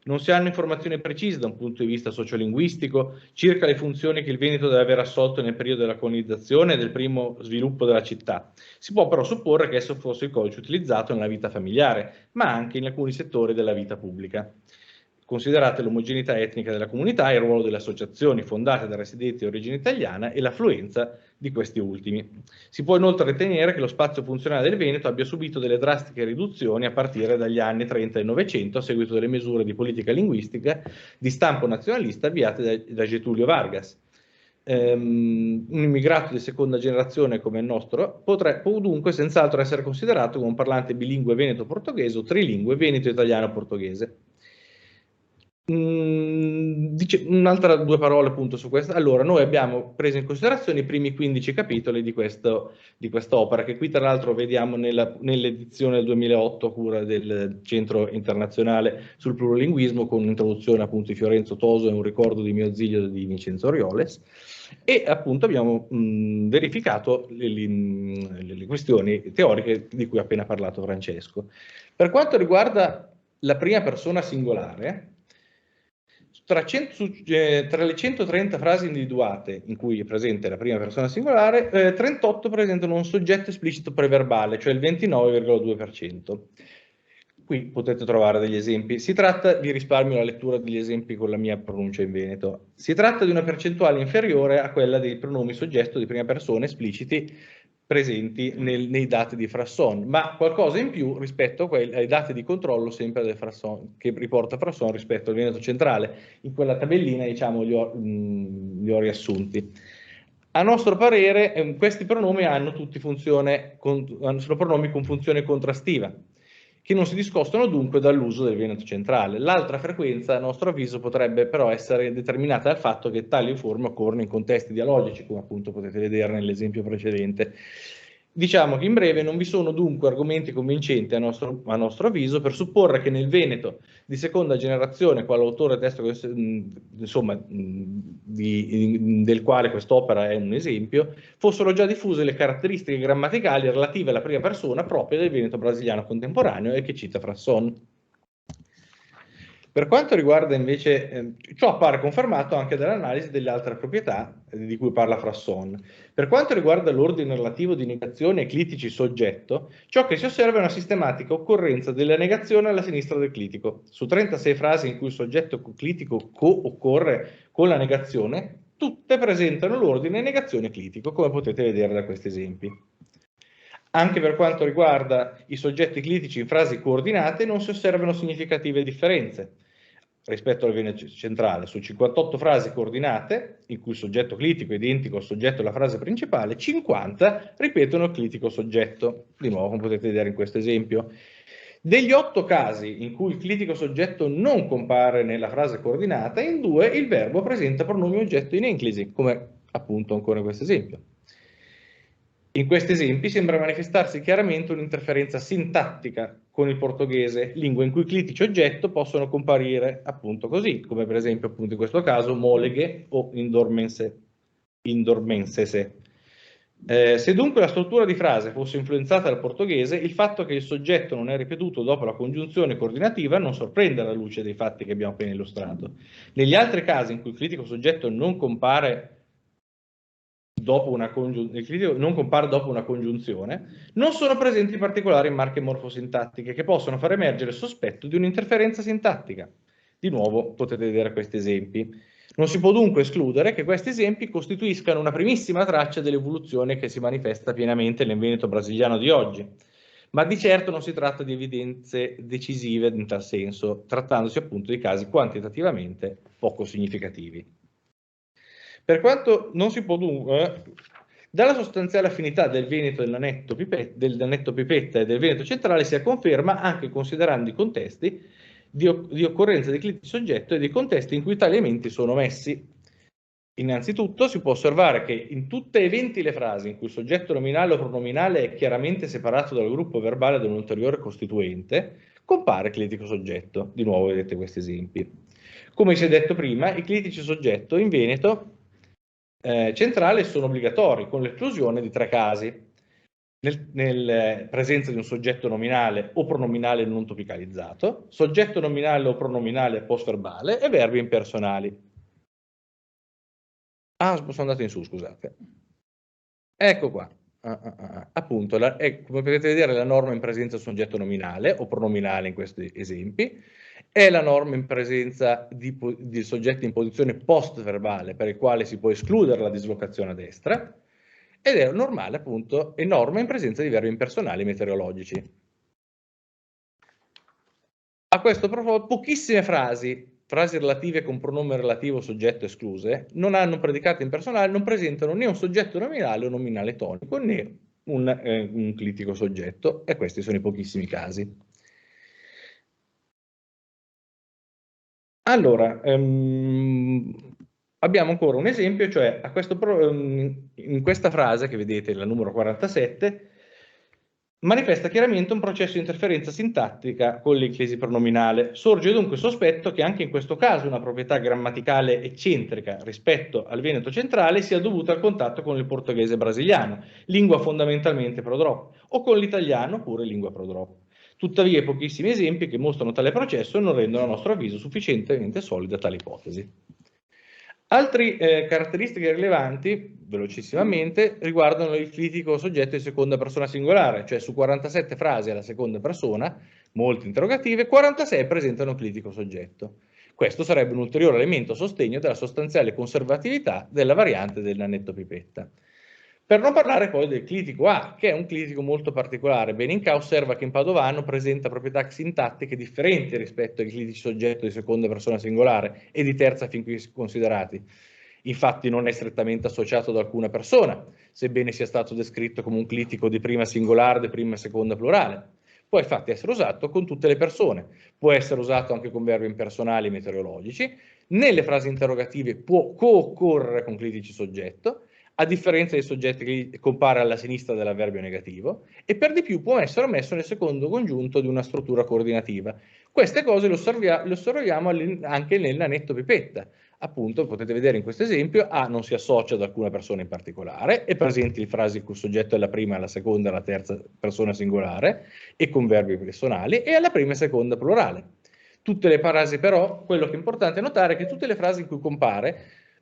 Non si hanno informazioni precise da un punto di vista sociolinguistico circa le funzioni che il Veneto deve aver assolto nel periodo della colonizzazione e del primo sviluppo della città. Si può però supporre che esso fosse il codice utilizzato nella vita familiare, ma anche in alcuni settori della vita pubblica. Considerate l'omogeneità etnica della comunità, il ruolo delle associazioni fondate da residenti di origine italiana e l'affluenza di questi ultimi. Si può inoltre ritenere che lo spazio funzionale del Veneto abbia subito delle drastiche riduzioni a partire dagli anni 30 del Novecento a seguito delle misure di politica linguistica di stampo nazionalista avviate da Getúlio Vargas. Un immigrato di seconda generazione come il nostro può dunque senz'altro essere considerato come un parlante bilingue veneto-portoghese o trilingue veneto-italiano-portoghese. Un'altra due parole appunto su questo. Allora, noi abbiamo preso in considerazione i primi 15 capitoli di quest'opera, che qui tra l'altro vediamo nell'edizione del 2008 a cura del Centro Internazionale sul Plurilinguismo, con un'introduzione appunto di Fiorenzo Toso e un ricordo di mio zio di Vincenzo Orioles, e appunto abbiamo verificato le questioni teoriche di cui ha appena parlato Francesco. Per quanto riguarda la prima persona singolare, tra le 130 frasi individuate in cui è presente la prima persona singolare, 38 presentano un soggetto esplicito preverbale, cioè il 29,2%. Qui potete trovare degli esempi. Si tratta, vi risparmio la lettura degli esempi con la mia pronuncia in veneto. Si tratta di una percentuale inferiore a quella dei pronomi soggetto di prima persona espliciti presenti nei dati di Frasson, ma qualcosa in più rispetto ai dati di controllo sempre del Frasson, che riporta Frasson rispetto al Veneto centrale. In quella tabellina, diciamo, li ho riassunti. A nostro parere, questi pronomi sono pronomi con funzione contrastiva, che non si discostano dunque dall'uso del Veneto centrale. L'altra frequenza, a nostro avviso, potrebbe però essere determinata dal fatto che tali forme occorrono in contesti dialogici, come appunto potete vedere nell'esempio precedente. Diciamo che in breve non vi sono dunque argomenti convincenti a nostro avviso per supporre che nel Veneto di seconda generazione, quale autore testo insomma, del quale quest'opera è un esempio, fossero già diffuse le caratteristiche grammaticali relative alla prima persona propria del Veneto brasiliano contemporaneo e che cita Frasson. Per quanto riguarda invece, ciò appare confermato anche dall'analisi delle altre proprietà di cui parla Frasson. Per quanto riguarda l'ordine relativo di negazione e clitici soggetto, ciò che si osserva è una sistematica occorrenza della negazione alla sinistra del clitico. Su 36 frasi in cui il soggetto clitico co-occorre con la negazione, tutte presentano l'ordine negazione clitico, come potete vedere da questi esempi. Anche per quanto riguarda i soggetti clitici in frasi coordinate non si osservano significative differenze rispetto al Veneto centrale. Su 58 frasi coordinate, in cui il soggetto clitico è identico al soggetto della frase principale, 50 ripetono il clitico soggetto, di nuovo come potete vedere in questo esempio. Degli 8 casi in cui il clitico soggetto non compare nella frase coordinata, in 2 il verbo presenta pronomi oggetto in enclisi, come appunto ancora in questo esempio. In questi esempi sembra manifestarsi chiaramente un'interferenza sintattica con il portoghese, lingua in cui clitici oggetto possono comparire appunto così, come per esempio appunto in questo caso moleghe o indormensese. Se dunque la struttura di frase fosse influenzata dal portoghese, il fatto che il soggetto non è ripetuto dopo la congiunzione coordinativa non sorprende alla luce dei fatti che abbiamo appena illustrato. Negli altri casi in cui il critico soggetto non compare dopo una congiunzione, non sono presenti particolari marche morfosintattiche che possono far emergere il sospetto di un'interferenza sintattica. Di nuovo potete vedere questi esempi. Non si può dunque escludere che questi esempi costituiscano una primissima traccia dell'evoluzione che si manifesta pienamente nel Veneto brasiliano di oggi, ma di certo non si tratta di evidenze decisive in tal senso, trattandosi appunto di casi quantitativamente poco significativi. Per quanto non si può dunque, dalla sostanziale affinità del Veneto del Nanetto Pipetta e del Veneto centrale si conferma anche considerando i contesti di occorrenza dei clitici soggetto e dei contesti in cui tali elementi sono messi. Innanzitutto si può osservare che in tutte e 20 le frasi in cui il soggetto nominale o pronominale è chiaramente separato dal gruppo verbale da un ulteriore costituente, compare clitico soggetto. Di nuovo vedete questi esempi. Come si è detto prima, i clitici soggetto in Veneto centrale sono obbligatori, con l'esclusione di 3 casi. Nel presenza di un soggetto nominale o pronominale non topicalizzato, soggetto nominale o pronominale postverbale e verbi impersonali. Ah, sono andato in su, scusate. Ecco qua. Appunto, come potete vedere, la norma in presenza di soggetto nominale o pronominale in questi esempi è la norma in presenza di soggetti in posizione post-verbale per il quale si può escludere la dislocazione a destra ed è normale appunto e norma in presenza di verbi impersonali meteorologici. A questo proposito, pochissime frasi relative con pronome relativo soggetto escluse, non hanno un predicato impersonale, non presentano né un soggetto nominale o nominale tonico né un clitico soggetto, e questi sono i pochissimi casi. Allora, abbiamo ancora un esempio, cioè in questa frase che vedete, la numero 47, manifesta chiaramente un processo di interferenza sintattica con l'enclisi pronominale. Sorge dunque il sospetto che anche in questo caso una proprietà grammaticale eccentrica rispetto al Veneto centrale sia dovuta al contatto con il portoghese brasiliano, lingua fondamentalmente prodrop, o con l'italiano, pure lingua prodrop. Tuttavia, pochissimi esempi che mostrano tale processo non rendono a nostro avviso sufficientemente solida tale ipotesi. Altre caratteristiche rilevanti, velocissimamente, riguardano il critico soggetto di seconda persona singolare, cioè su 47 frasi alla seconda persona, molte interrogative, 46 presentano critico soggetto. Questo sarebbe un ulteriore elemento a sostegno della sostanziale conservatività della variante del Nanetto Pipetta. Per non parlare poi del clitico A, che è un clitico molto particolare. Beninca osserva che in padovano presenta proprietà sintattiche differenti rispetto ai clitici soggetto di seconda persona singolare e di terza fin qui considerati. Infatti non è strettamente associato ad alcuna persona, sebbene sia stato descritto come un clitico di prima singolare, di prima e seconda plurale. Può infatti essere usato con tutte le persone, può essere usato anche con verbi impersonali e meteorologici, nelle frasi interrogative può cooccorrere con clitici soggetto, a differenza dei soggetti che compare alla sinistra dell'avverbio negativo, e per di più può essere messo nel secondo congiunto di una struttura coordinativa. Queste cose le osserviamo anche nel nanetto pipetta. Appunto, potete vedere in questo esempio, A non si associa ad alcuna persona in particolare, è presente in frasi in cui il soggetto è la prima, la seconda e la terza persona singolare, e con verbi personali, e alla prima e seconda plurale. Tutte le frasi però, quello che è importante notare è che tutte le frasi in cui compare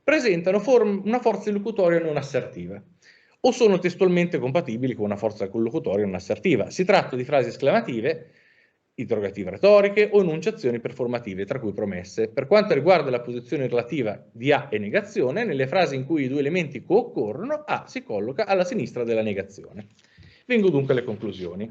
presentano una forza illocutoria non assertiva, o sono testualmente compatibili con una forza collocutoria non assertiva. Si tratta di frasi esclamative, interrogative retoriche o enunciazioni performative, tra cui promesse. Per quanto riguarda la posizione relativa di A e negazione, nelle frasi in cui i due elementi cooccorrono, A si colloca alla sinistra della negazione. Vengo dunque alle conclusioni.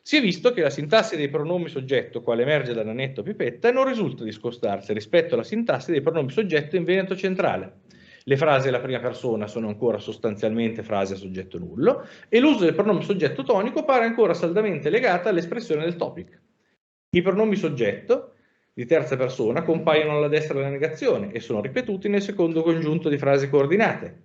Si è visto che la sintassi dei pronomi soggetto, quale emerge da nanetto pipetta, non risulta discostarsi rispetto alla sintassi dei pronomi soggetto in Veneto centrale. Le frasi alla prima persona sono ancora sostanzialmente frasi a soggetto nullo e l'uso del pronome soggetto tonico pare ancora saldamente legata all'espressione del topic. I pronomi soggetto di terza persona compaiono alla destra della negazione e sono ripetuti nel secondo congiunto di frasi coordinate.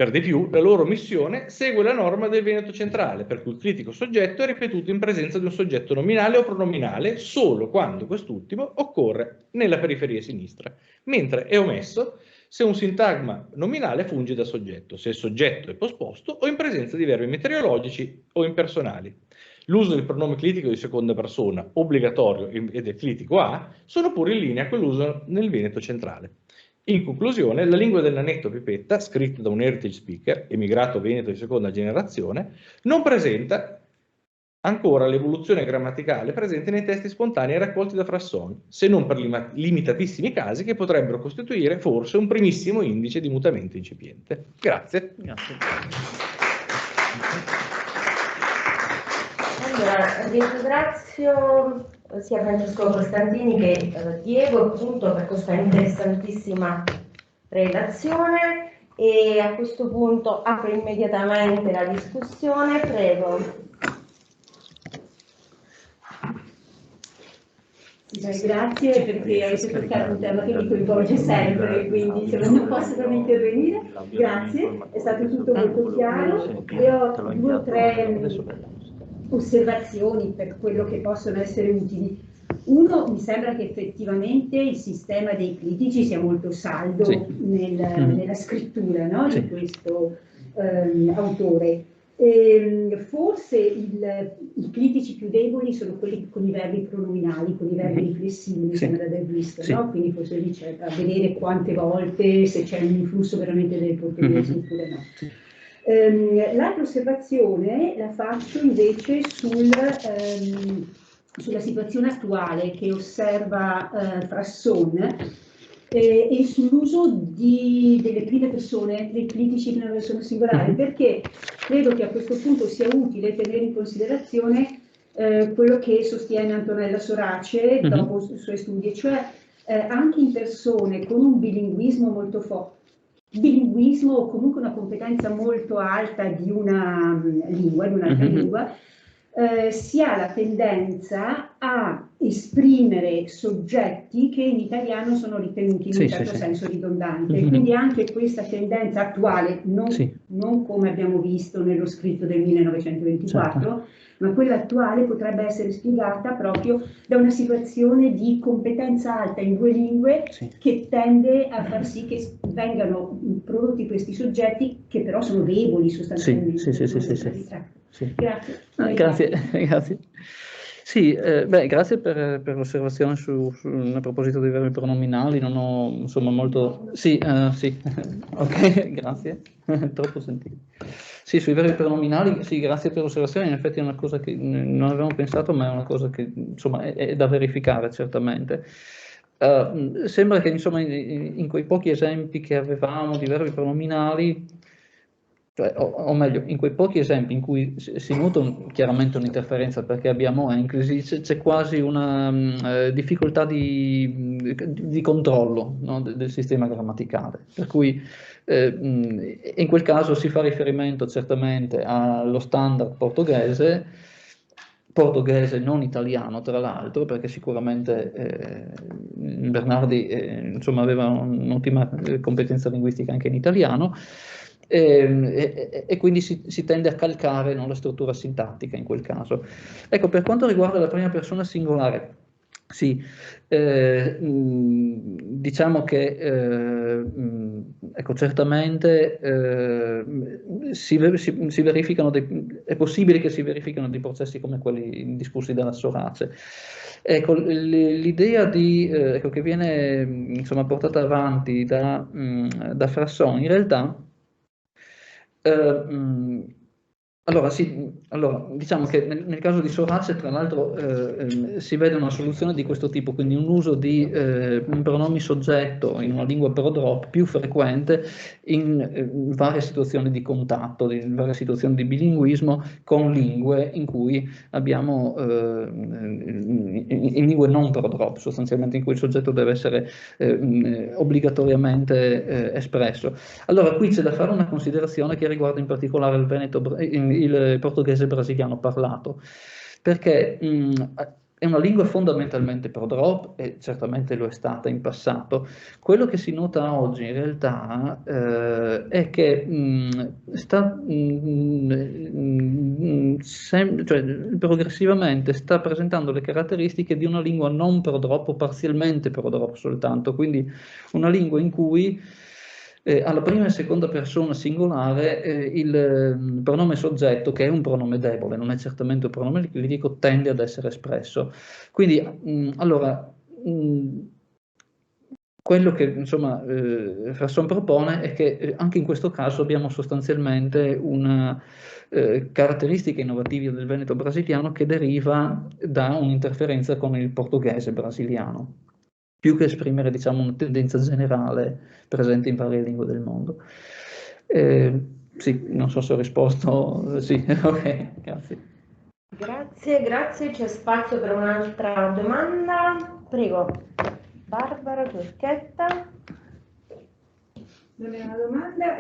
Per di più, la loro omissione segue la norma del Veneto centrale, per cui il critico soggetto è ripetuto in presenza di un soggetto nominale o pronominale solo quando quest'ultimo occorre nella periferia sinistra, mentre è omesso se un sintagma nominale funge da soggetto, se il soggetto è posposto o in presenza di verbi meteorologici o impersonali. L'uso del pronome clitico di seconda persona, obbligatorio, e del clitico A, sono pure in linea con l'uso nel Veneto centrale. In conclusione, la lingua del nanetto pipetta, scritta da un heritage speaker, emigrato veneto di seconda generazione, non presenta ancora l'evoluzione grammaticale presente nei testi spontanei raccolti da Frasson, se non per limitatissimi casi che potrebbero costituire forse un primissimo indice di mutamento incipiente. Grazie. Grazie. Allora, ringrazio sia Francesco Costantini che Diego appunto per questa interessantissima relazione e a questo punto apro immediatamente la discussione, prego. Grazie perché avete toccato un tema che mi coinvolge sempre, quindi se non posso non intervenire, grazie, è stato tutto molto chiaro. Io ho 2 o 3 osservazioni per quello che possono essere utili. Uno, mi sembra che effettivamente il sistema dei critici sia molto saldo nella scrittura, no? Di questo autore. Forse i critici più deboli sono quelli con i verbi pronominali, con i verbi riflessivi, mi sembra di aver visto, no? Quindi forse lì c'è da vedere quante volte, se c'è un influsso veramente del portoghese oppure no. L'altra osservazione la faccio invece sulla situazione attuale che osserva Frasson e sull'uso delle prime persone, dei critici prima persona singolare, perché credo che a questo punto sia utile tenere in considerazione quello che sostiene Antonella Sorace dopo i suoi studi, cioè anche in persone con un bilinguismo molto forte, bilinguismo o comunque una competenza molto alta di una lingua, di un'altra lingua, si ha la tendenza a esprimere soggetti che in italiano sono ritenuti in un certo senso ridondanti. E quindi anche questa tendenza attuale, non come abbiamo visto nello scritto del 1924, ma quella attuale potrebbe essere spiegata proprio da una situazione di competenza alta in 2 lingue che tende a far sì che vengano prodotti questi soggetti che però sono deboli sostanzialmente. Grazie. Sì, grazie per l'osservazione a proposito dei verbi pronominali, non ho insomma molto... Sì, ok, grazie, troppo sentito. Sì, sui verbi pronominali, sì, grazie per l'osservazione, in effetti è una cosa che non avevamo pensato, ma è una cosa che insomma è da verificare certamente. Sembra che insomma in quei pochi esempi che avevamo di verbi pronominali, o meglio, in quei pochi esempi in cui si nota chiaramente un'interferenza perché abbiamo enclisi, c'è quasi una difficoltà di controllo, no, del sistema grammaticale, per cui in quel caso si fa riferimento certamente allo standard portoghese, portoghese, non italiano tra l'altro, perché sicuramente Bernardi insomma, aveva un'ottima competenza linguistica anche in italiano, e quindi si tende a calcare, no, la struttura sintattica in quel caso. Ecco, per quanto riguarda la prima persona singolare, sì, diciamo che ecco, certamente si verificano è possibile che si verificano dei processi come quelli discussi dalla Sorace. Ecco, l'idea ecco, che viene insomma, portata avanti da Frasson, in realtà allora, diciamo che nel caso di Sorace, tra l'altro, si vede una soluzione di questo tipo, quindi un uso di pronomi soggetto in una lingua pro-drop più frequente in varie situazioni di contatto, in varie situazioni di bilinguismo con lingue in cui abbiamo, in lingue non pro-drop, sostanzialmente in cui il soggetto deve essere obbligatoriamente espresso. Allora, qui c'è da fare una considerazione che riguarda in particolare il portoghese brasiliano parlato, perché è una lingua fondamentalmente pro-drop e certamente lo è stata in passato. Quello che si nota oggi in realtà è che cioè, progressivamente sta presentando le caratteristiche di una lingua non pro-drop o parzialmente pro-drop soltanto, quindi una lingua in cui alla prima e seconda persona singolare il pronome soggetto, che è un pronome debole, non è certamente un pronome liquidico, tende ad essere espresso. Quindi, allora, quello che insomma Frasson propone è che anche in questo caso abbiamo sostanzialmente una caratteristica innovativa del veneto brasiliano che deriva da un'interferenza con il portoghese brasiliano, più che esprimere, diciamo, una tendenza generale presente in varie lingue del mondo. Sì, non so se ho risposto. Sì, ok, grazie. Grazie, c'è spazio per un'altra domanda. Prego, Barbara Turchetta. Non è una domanda,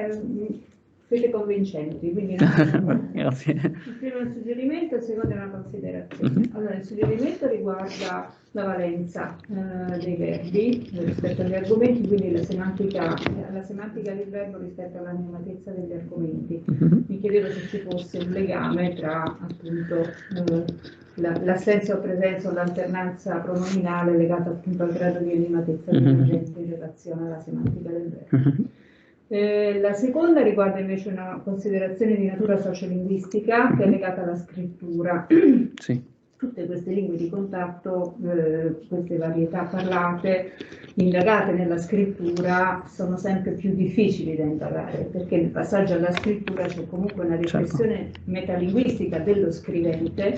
siete convincenti, quindi grazie. Il primo è un suggerimento, il secondo è una considerazione. Allora, il suggerimento riguarda la valenza dei verbi rispetto agli argomenti, quindi la semantica del verbo rispetto all'animatezza degli argomenti. Mi chiedevo se ci fosse un legame tra appunto l'assenza o presenza o l'alternanza pronominale legata appunto al grado di animatezza degli oggetti in relazione alla semantica del verbo. La seconda riguarda invece una considerazione di natura sociolinguistica che è legata alla scrittura. Sì. Tutte queste lingue di contatto, queste varietà parlate, indagate nella scrittura, sono sempre più difficili da indagare, perché nel passaggio alla scrittura c'è comunque una riflessione metalinguistica dello scrivente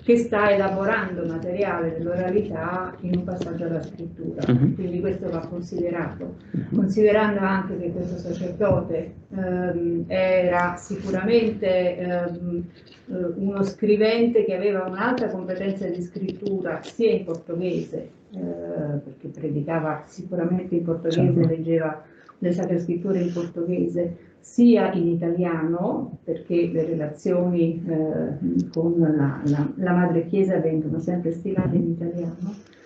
che sta elaborando materiale dell'oralità in un passaggio alla scrittura. Quindi questo va considerato, considerando anche che questo sacerdote era sicuramente uno scrivente che aveva un'alta competenza di scrittura sia in portoghese, perché predicava sicuramente in portoghese, leggeva le sacre scritture in portoghese, sia in italiano, perché le relazioni con la madre chiesa vengono sempre stilate in italiano.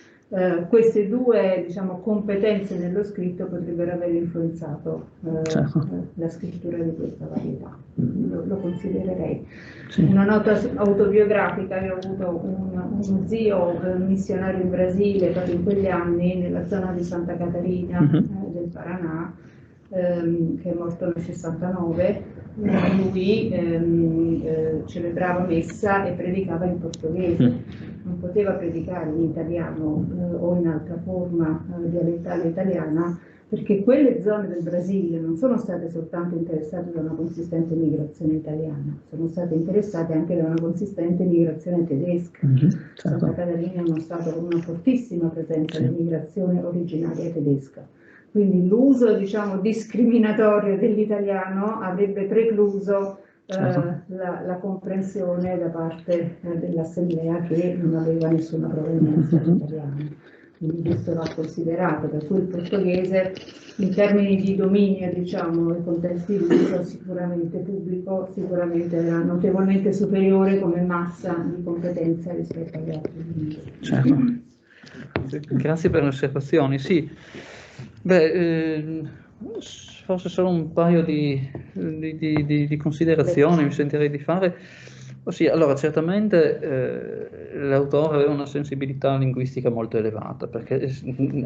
Queste due, diciamo, competenze nello scritto potrebbero aver influenzato la scrittura di questa varietà. Lo considererei. Una nota autobiografica: io ho avuto uno zio missionario in Brasile proprio in quegli anni, nella zona di Santa Catarina del Paranà, che è morto nel 69. Lui celebrava messa e predicava in portoghese. Non poteva predicare in italiano o in altra forma dialettale italiana, perché quelle zone del Brasile non sono state soltanto interessate da una consistente migrazione italiana, sono state interessate anche da una consistente migrazione tedesca. Santa Catarina è uno stato con una fortissima presenza di migrazione originaria tedesca. Quindi l'uso, diciamo, discriminatorio dell'italiano avrebbe precluso la comprensione da parte dell'assemblea che non aveva nessuna provenienza italiana. quindi questo va considerato, per cui il portoghese in termini di dominio, diciamo, nei contesti di uso sicuramente pubblico, sicuramente era notevolmente superiore come massa di competenza rispetto agli altri. Certo. Grazie per le osservazioni. Sì, beh, forse solo un paio di considerazioni mi sentirei di fare. Ossia, allora, certamente l'autore aveva una sensibilità linguistica molto elevata, perché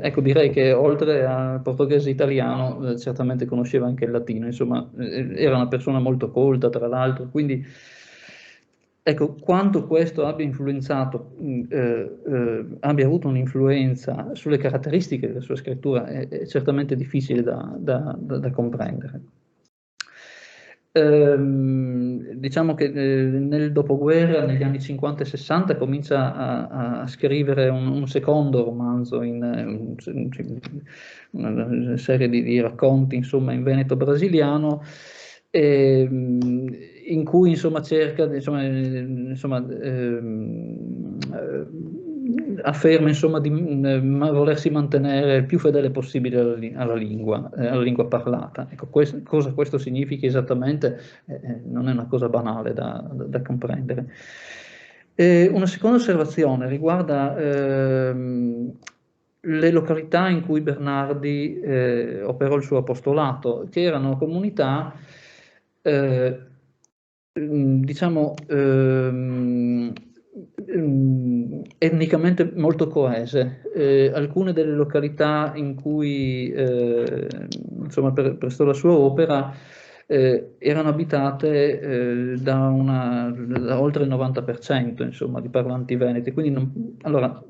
ecco, direi che oltre al portoghese italiano certamente conosceva anche il latino, insomma, era una persona molto colta, tra l'altro, quindi ecco, quanto questo abbia influenzato, abbia avuto un'influenza sulle caratteristiche della sua scrittura è certamente difficile da comprendere. Diciamo che nel dopoguerra, negli anni 50 e 60, comincia a scrivere un secondo romanzo, una serie di racconti, insomma, in veneto brasiliano, in cui insomma cerca, afferma insomma di volersi mantenere il più fedele possibile alla lingua parlata. Ecco, cosa questo significa esattamente non è una cosa banale da comprendere. Una seconda osservazione riguarda le località in cui Bernardi operò il suo apostolato, che erano comunità diciamo etnicamente molto coese. Alcune delle località in cui insomma, prestò la sua opera erano abitate da oltre il 90% insomma, di parlanti veneti, quindi allora,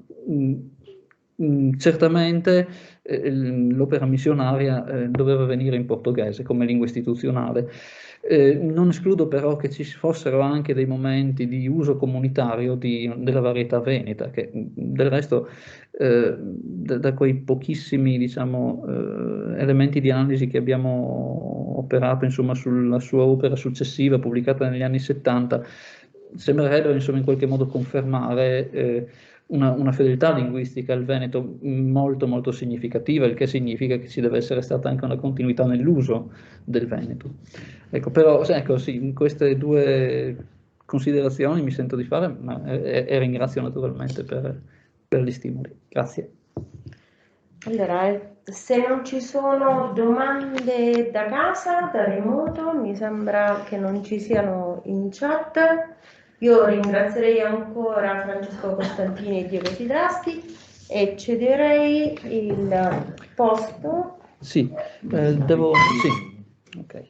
certamente l'opera missionaria doveva venire in portoghese come lingua istituzionale. Non escludo però che ci fossero anche dei momenti di uso comunitario della varietà veneta, che del resto da quei pochissimi diciamo, elementi di analisi che abbiamo operato insomma, sulla sua opera successiva pubblicata negli anni 70 sembrerebbero insomma, in qualche modo confermare una fedeltà linguistica al veneto molto molto significativa, il che significa che ci deve essere stata anche una continuità nell'uso del veneto. Ecco, però ecco, sì, queste due considerazioni mi sento di fare e ringrazio naturalmente per gli stimoli. Grazie. Allora, se non ci sono domande da casa, da remoto, mi sembra che non ci siano in chat. Io ringrazierei ancora Francesco Costantini e Diego Sidrasti e cederei il posto. Sì, devo... Sì. Ok.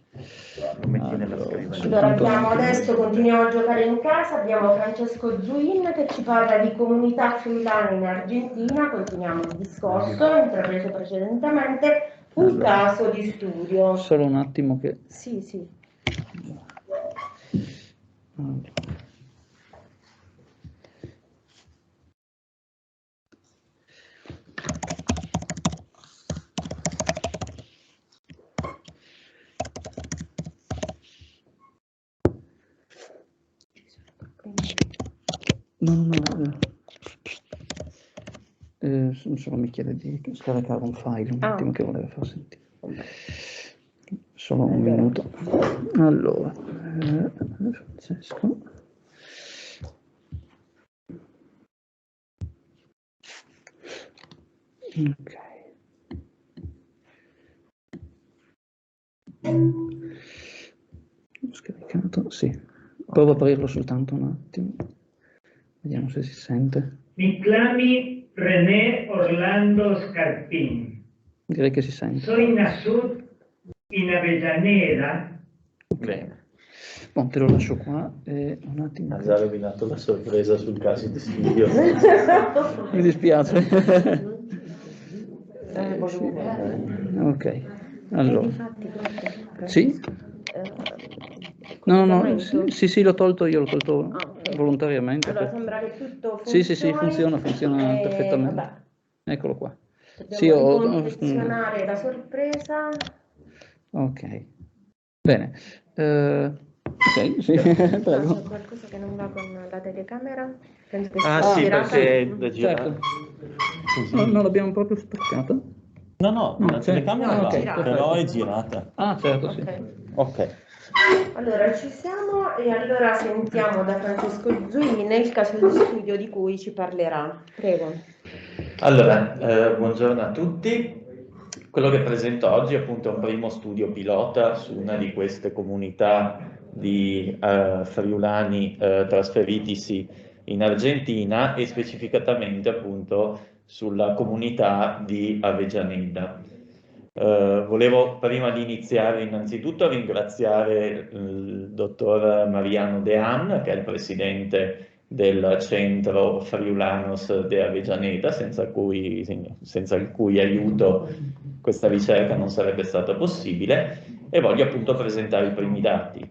Allora adesso continuiamo a giocare in casa, abbiamo Francesco Zuin che ci parla di comunità friulane in Argentina, continuiamo il discorso intrapreso precedentemente, un caso di studio. Solo un attimo che... Sì, sì. Solo mi chiede di scaricare un file un attimo che voleva far sentire. Solo un minuto. Allora, Francesco. Ok. Ho scaricato, sì. Provo a aprirlo soltanto un attimo. Vediamo se si sente. Mi chiami René Orlando Scarpin. Direi che si sente. Soy nacido in Avellaneda. Ok. Bon, te lo lascio qua e un attimo. Ha già rovinato la sorpresa sul caso di studio. Mi dispiace. Ok, allora. Sì? No, sì, l'ho tolto, io l'ho tolto volontariamente. Allora sembra che tutto funzioni. Sì, funziona perfettamente. Vabbè. Eccolo qua. Dobbiamo confezionare la sorpresa. Ok, bene. Ok, sì, prego. C'è qualcosa che non va con la telecamera? Sì, perché da girare. Certo. così. Non l'abbiamo proprio staccata? No, la telecamera va, però è girata. Ah, certo, sì. Ok. Allora, ci siamo e allora sentiamo da Francesco Zuini il caso di studio di cui ci parlerà. Prego. Allora, buongiorno a tutti. Quello che presento oggi è appunto un primo studio pilota su una di queste comunità di friulani trasferitisi in Argentina e specificatamente appunto sulla comunità di Avellaneda. Volevo prima di iniziare innanzitutto ringraziare il dottor Mariano Dean, che è il presidente del centro Friulanos de Avellaneda, senza il cui aiuto questa ricerca non sarebbe stata possibile, e voglio appunto presentare i primi dati.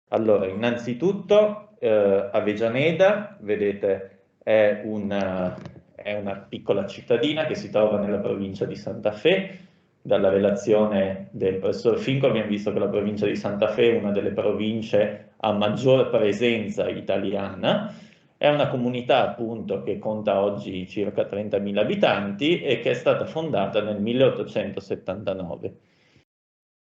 Allora, innanzitutto Avellaneda, vedete, è una piccola cittadina che si trova nella provincia di Santa Fe. Dalla relazione del professor Finco abbiamo visto che la provincia di Santa Fe è una delle province a maggior presenza italiana. È una comunità appunto che conta oggi circa 30.000 abitanti e che è stata fondata nel 1879.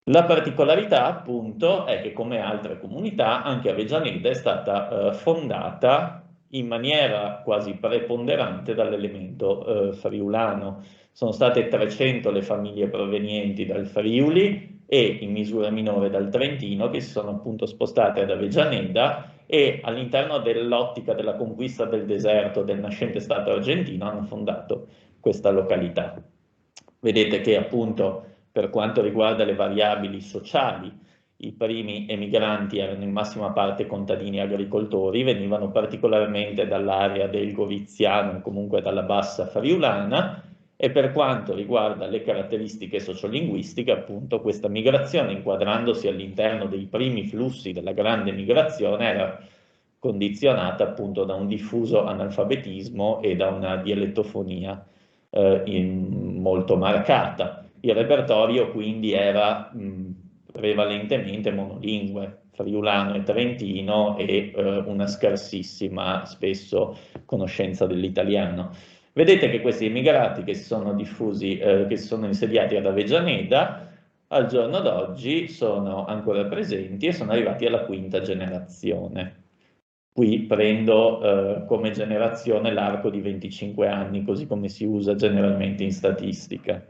La particolarità appunto è che, come altre comunità, anche Avellaneda è stata fondata in maniera quasi preponderante dall'elemento friulano. Sono state 300 le famiglie provenienti dal Friuli e in misura minore dal Trentino che si sono appunto spostate ad Avellaneda e all'interno dell'ottica della conquista del deserto del nascente Stato argentino hanno fondato questa località. Vedete che appunto per quanto riguarda le variabili sociali, i primi emigranti erano in massima parte contadini e agricoltori, venivano particolarmente dall'area del Goriziano, comunque dalla bassa friulana, e per quanto riguarda le caratteristiche sociolinguistiche, appunto questa migrazione, inquadrandosi all'interno dei primi flussi della grande migrazione, era condizionata appunto da un diffuso analfabetismo e da una dialettofonia molto marcata. Il repertorio quindi era prevalentemente monolingue, friulano e trentino, e una scarsissima spesso conoscenza dell'italiano. Vedete che questi immigrati che si sono diffusi, che si sono insediati ad Avellaneda, al giorno d'oggi sono ancora presenti e sono arrivati alla quinta generazione. Qui prendo come generazione l'arco di 25 anni, così come si usa generalmente in statistica.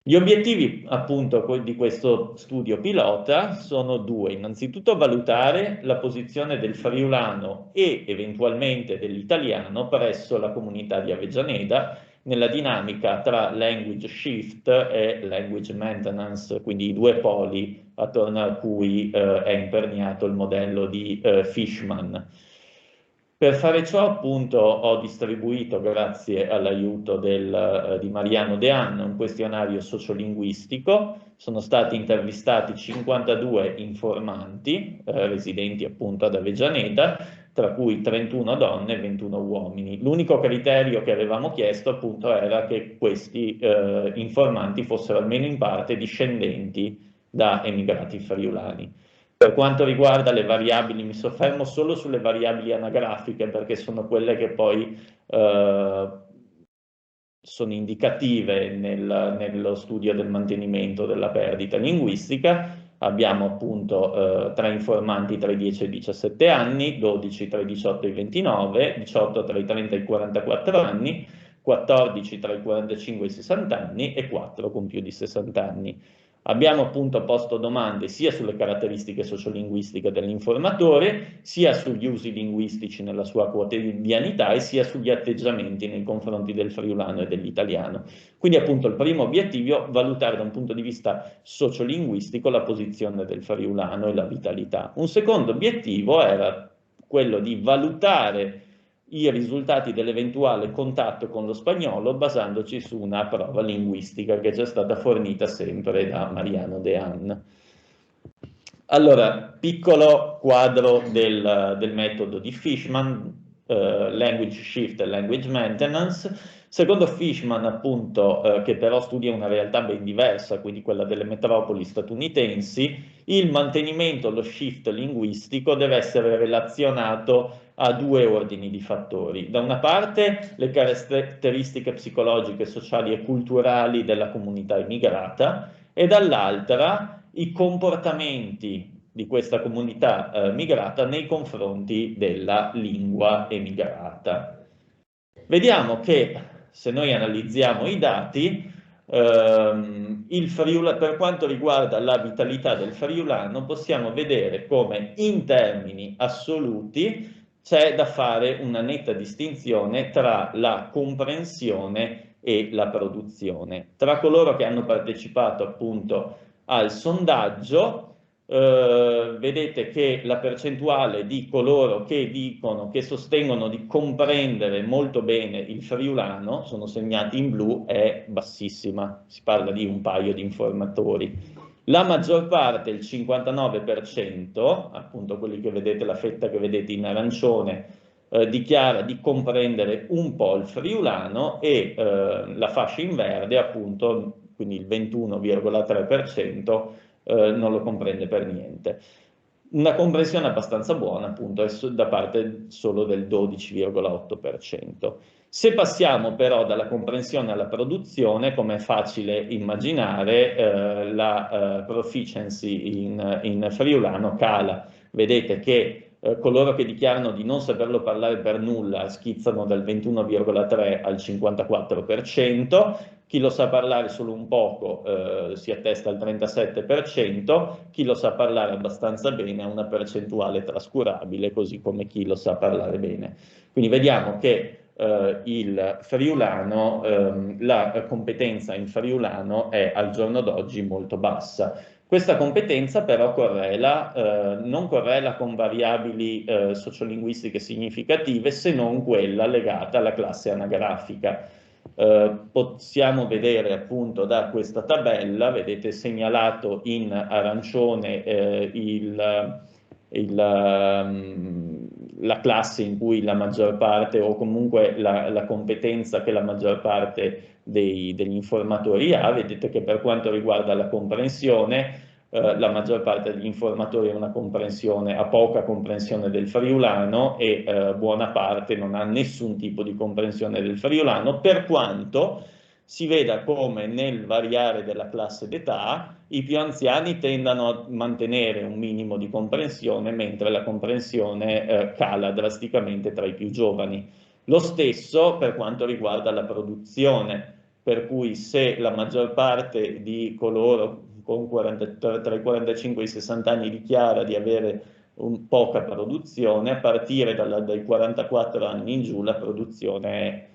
Gli obiettivi appunto di questo studio pilota sono due: innanzitutto valutare la posizione del friulano e eventualmente dell'italiano presso la comunità di Avellaneda nella dinamica tra language shift e language maintenance, quindi i due poli attorno a cui è imperniato il modello di Fishman. Per fare ciò appunto ho distribuito, grazie all'aiuto di Mariano Dean, un questionario sociolinguistico. Sono stati intervistati 52 informanti residenti appunto ad Avellaneda, tra cui 31 donne e 21 uomini. L'unico criterio che avevamo chiesto appunto era che questi informanti fossero almeno in parte discendenti da emigrati friulani. Per quanto riguarda le variabili, mi soffermo solo sulle variabili anagrafiche perché sono quelle che poi sono indicative nello studio del mantenimento della perdita linguistica. Abbiamo appunto 3 informanti tra i 10 e i 17 anni, 12 tra i 18 e i 29, 18 tra i 30 e i 44 anni, 14 tra i 45 e i 60 anni e 4 con più di 60 anni. Abbiamo appunto posto domande sia sulle caratteristiche sociolinguistiche dell'informatore, sia sugli usi linguistici nella sua quotidianità e sia sugli atteggiamenti nei confronti del friulano e dell'italiano. Quindi appunto il primo obiettivo è valutare da un punto di vista sociolinguistico la posizione del friulano e la vitalità. Un secondo obiettivo era quello di valutare i risultati dell'eventuale contatto con lo spagnolo basandoci su una prova linguistica che ci è stata fornita sempre da Mariano Dean. Allora, piccolo quadro del metodo di Fishman, language shift e language maintenance. Secondo Fishman, appunto, che però studia una realtà ben diversa, quindi quella delle metropoli statunitensi, il mantenimento, lo shift linguistico deve essere relazionato ha due ordini di fattori. Da una parte le caratteristiche psicologiche, sociali e culturali della comunità immigrata e dall'altra i comportamenti di questa comunità migrata nei confronti della lingua emigrata. Vediamo che se noi analizziamo i dati, per quanto riguarda la vitalità del friulano, possiamo vedere come in termini assoluti c'è da fare una netta distinzione tra la comprensione e la produzione. Tra coloro che hanno partecipato appunto al sondaggio, vedete che la percentuale di coloro che dicono, che sostengono di comprendere molto bene il friulano, sono segnati in blu, è bassissima, si parla di un paio di informatori. La maggior parte, il 59%, appunto quelli che vedete, la fetta che vedete in arancione, dichiara di comprendere un po' il friulano e la fascia in verde, appunto, quindi il 21,3%, non lo comprende per niente. Una comprensione abbastanza buona, appunto, è da parte solo del 12,8%. Se passiamo però dalla comprensione alla produzione, come è facile immaginare, la proficiency in friulano cala. Vedete che coloro che dichiarano di non saperlo parlare per nulla schizzano dal 21,3 al 54%, chi lo sa parlare solo un poco si attesta al 37%, chi lo sa parlare abbastanza bene ha una percentuale trascurabile, così come chi lo sa parlare bene. Quindi vediamo che il friulano, la competenza in friulano è al giorno d'oggi molto bassa. Questa competenza però non correla con variabili sociolinguistiche significative, se non quella legata alla classe anagrafica. Possiamo vedere appunto da questa tabella, vedete segnalato in arancione la classe in cui la maggior parte, o comunque la competenza che la maggior parte degli informatori ha. Vedete che per quanto riguarda la comprensione, la maggior parte degli informatori ha poca comprensione del friulano e buona parte non ha nessun tipo di comprensione del friulano, per quanto si veda come nel variare della classe d'età i più anziani tendano a mantenere un minimo di comprensione, mentre la comprensione cala drasticamente tra i più giovani. Lo stesso per quanto riguarda la produzione, per cui se la maggior parte di coloro tra i 45 e i 60 anni dichiara di avere poca produzione, a partire dai 44 anni in giù la produzione è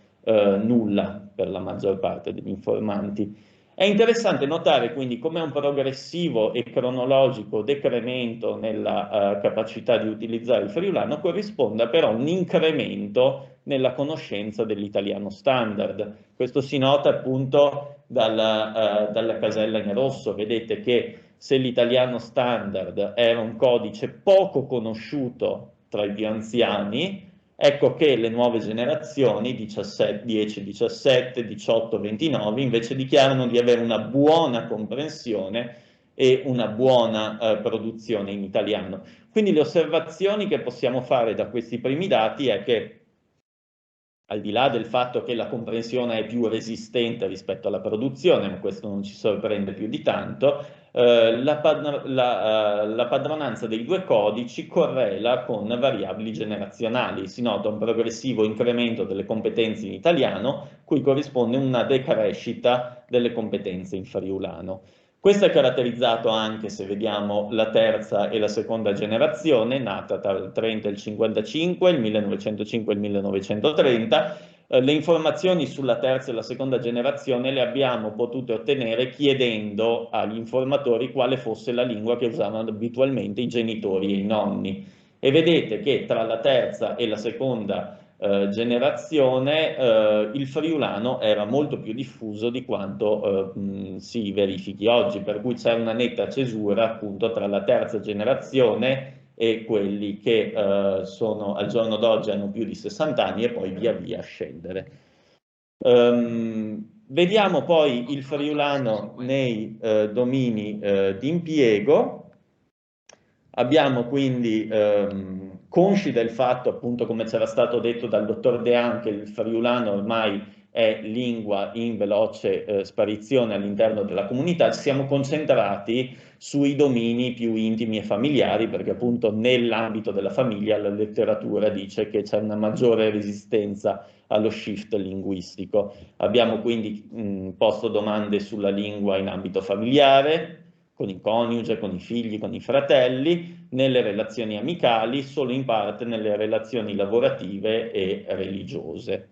nulla per la maggior parte degli informanti. È interessante notare quindi come un progressivo e cronologico decremento nella capacità di utilizzare il friulano corrisponda però a un incremento nella conoscenza dell'italiano standard. Questo si nota appunto dalla casella in rosso. Vedete che se l'italiano standard era un codice poco conosciuto tra i più anziani, ecco che le nuove generazioni, 10, 17, 18, 29, invece dichiarano di avere una buona comprensione e una buona produzione in italiano. Quindi le osservazioni che possiamo fare da questi primi dati è che, al di là del fatto che la comprensione è più resistente rispetto alla produzione, ma questo non ci sorprende più di tanto, la padronanza dei due codici correla con variabili generazionali. Si nota un progressivo incremento delle competenze in italiano, cui corrisponde una decrescita delle competenze in friulano. Questo è caratterizzato anche, se vediamo la terza e la seconda generazione, nata tra il 30 e il 55, il 1905 e il 1930. Le informazioni sulla terza e la seconda generazione le abbiamo potute ottenere chiedendo agli informatori quale fosse la lingua che usavano abitualmente i genitori e i nonni. E vedete che tra la terza e la seconda generazione il friulano era molto più diffuso di quanto si verifichi oggi, per cui c'è una netta cesura appunto tra la terza generazione e quelli che sono al giorno d'oggi hanno più di 60 anni e poi via via scendere. Vediamo poi il friulano nei domini di impiego. Abbiamo quindi consci del fatto, appunto, come c'era stato detto dal dottor Dean, che il friulano ormai è lingua in veloce sparizione all'interno della comunità, ci siamo concentrati sui domini più intimi e familiari, perché appunto nell'ambito della famiglia la letteratura dice che c'è una maggiore resistenza allo shift linguistico. Abbiamo quindi posto domande sulla lingua in ambito familiare, con il coniuge, con i figli, con i fratelli, nelle relazioni amicali, solo in parte nelle relazioni lavorative e religiose.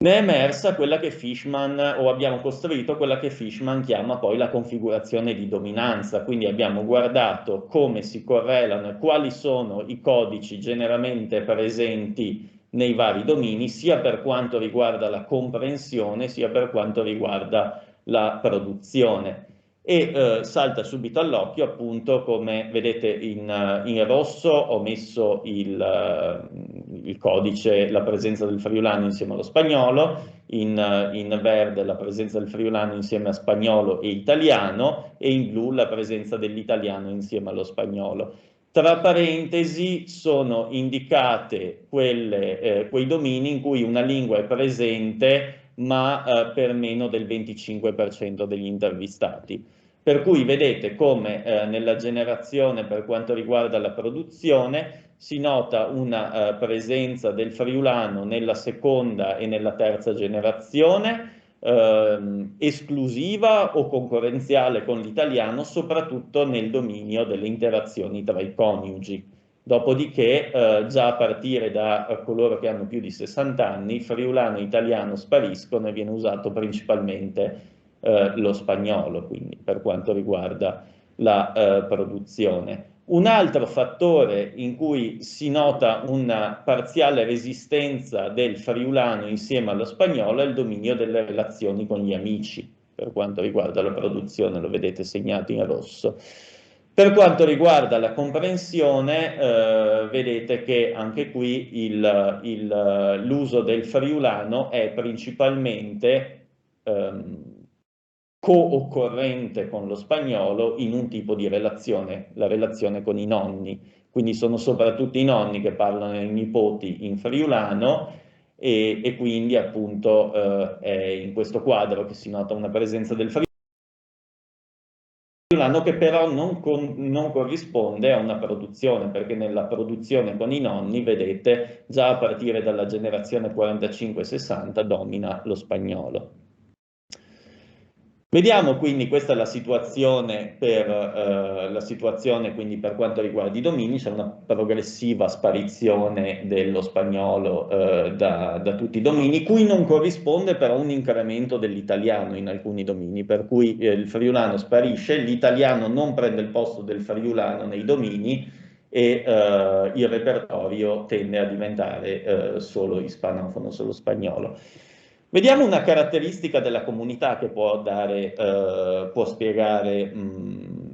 Ne è emersa quella che Fishman, o abbiamo costruito quella che Fishman chiama poi la configurazione di dominanza, quindi abbiamo guardato come si correlano e quali sono i codici generalmente presenti nei vari domini, sia per quanto riguarda la comprensione, sia per quanto riguarda la produzione. E salta subito all'occhio, appunto, come vedete in rosso ho messo il codice, la presenza del friulano insieme allo spagnolo, in verde la presenza del friulano insieme a spagnolo e italiano, e in blu la presenza dell'italiano insieme allo spagnolo. Tra parentesi sono indicate quei domini in cui una lingua è presente ma per meno del 25% degli intervistati. Per cui vedete come nella generazione, per quanto riguarda la produzione, si nota una presenza del friulano nella seconda e nella terza generazione, esclusiva o concorrenziale con l'italiano, soprattutto nel dominio delle interazioni tra i coniugi. Dopodiché, già a partire da coloro che hanno più di 60 anni, friulano e italiano spariscono e viene usato principalmente lo spagnolo, quindi per quanto riguarda la produzione. Un altro fattore in cui si nota una parziale resistenza del friulano insieme allo spagnolo è il dominio delle relazioni con gli amici, per quanto riguarda la produzione, lo vedete segnato in rosso. Per quanto riguarda la comprensione, vedete che anche qui l'uso del friulano è principalmente co-occorrente con lo spagnolo in un tipo di relazione, la relazione con i nonni. Quindi sono soprattutto i nonni che parlano ai nipoti in friulano e quindi appunto è in questo quadro che si nota una presenza del friulano che però non corrisponde a una produzione, perché nella produzione con i nonni, vedete, già a partire dalla generazione 45-60 domina lo spagnolo. Vediamo quindi, questa è la situazione quindi per quanto riguarda i domini, c'è una progressiva sparizione dello spagnolo da tutti i domini, cui non corrisponde però un incremento dell'italiano in alcuni domini, per cui il friulano sparisce, l'italiano non prende il posto del friulano nei domini e il repertorio tende a diventare solo ispanofono, solo spagnolo. Vediamo una caratteristica della comunità che può spiegare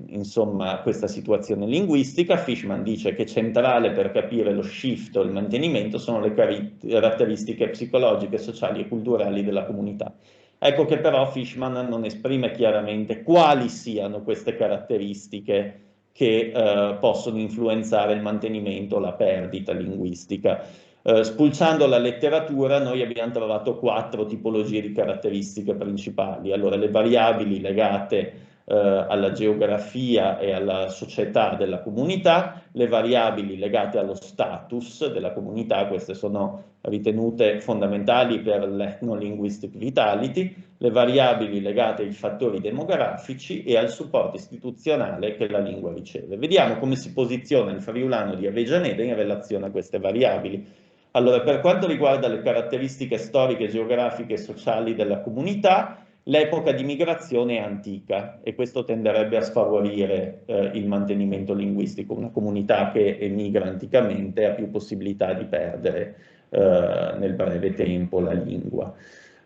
insomma, questa situazione linguistica. Fishman dice che centrale per capire lo shift o il mantenimento sono le caratteristiche psicologiche, sociali e culturali della comunità. Ecco che però Fishman non esprime chiaramente quali siano queste caratteristiche che possono influenzare il mantenimento o la perdita linguistica. Spulciando la letteratura noi abbiamo trovato 4 tipologie di caratteristiche principali. Allora, le variabili legate alla geografia e alla società della comunità, le variabili legate allo status della comunità, queste sono ritenute fondamentali per l'ethno-linguistic vitality, le variabili legate ai fattori demografici e al supporto istituzionale che la lingua riceve. Vediamo come si posiziona il friulano di Avellaneda in relazione a queste variabili. Allora, per quanto riguarda le caratteristiche storiche, geografiche e sociali della comunità, l'epoca di migrazione è antica e questo tenderebbe a sfavorire il mantenimento linguistico. Una comunità che emigra anticamente ha più possibilità di perdere nel breve tempo la lingua.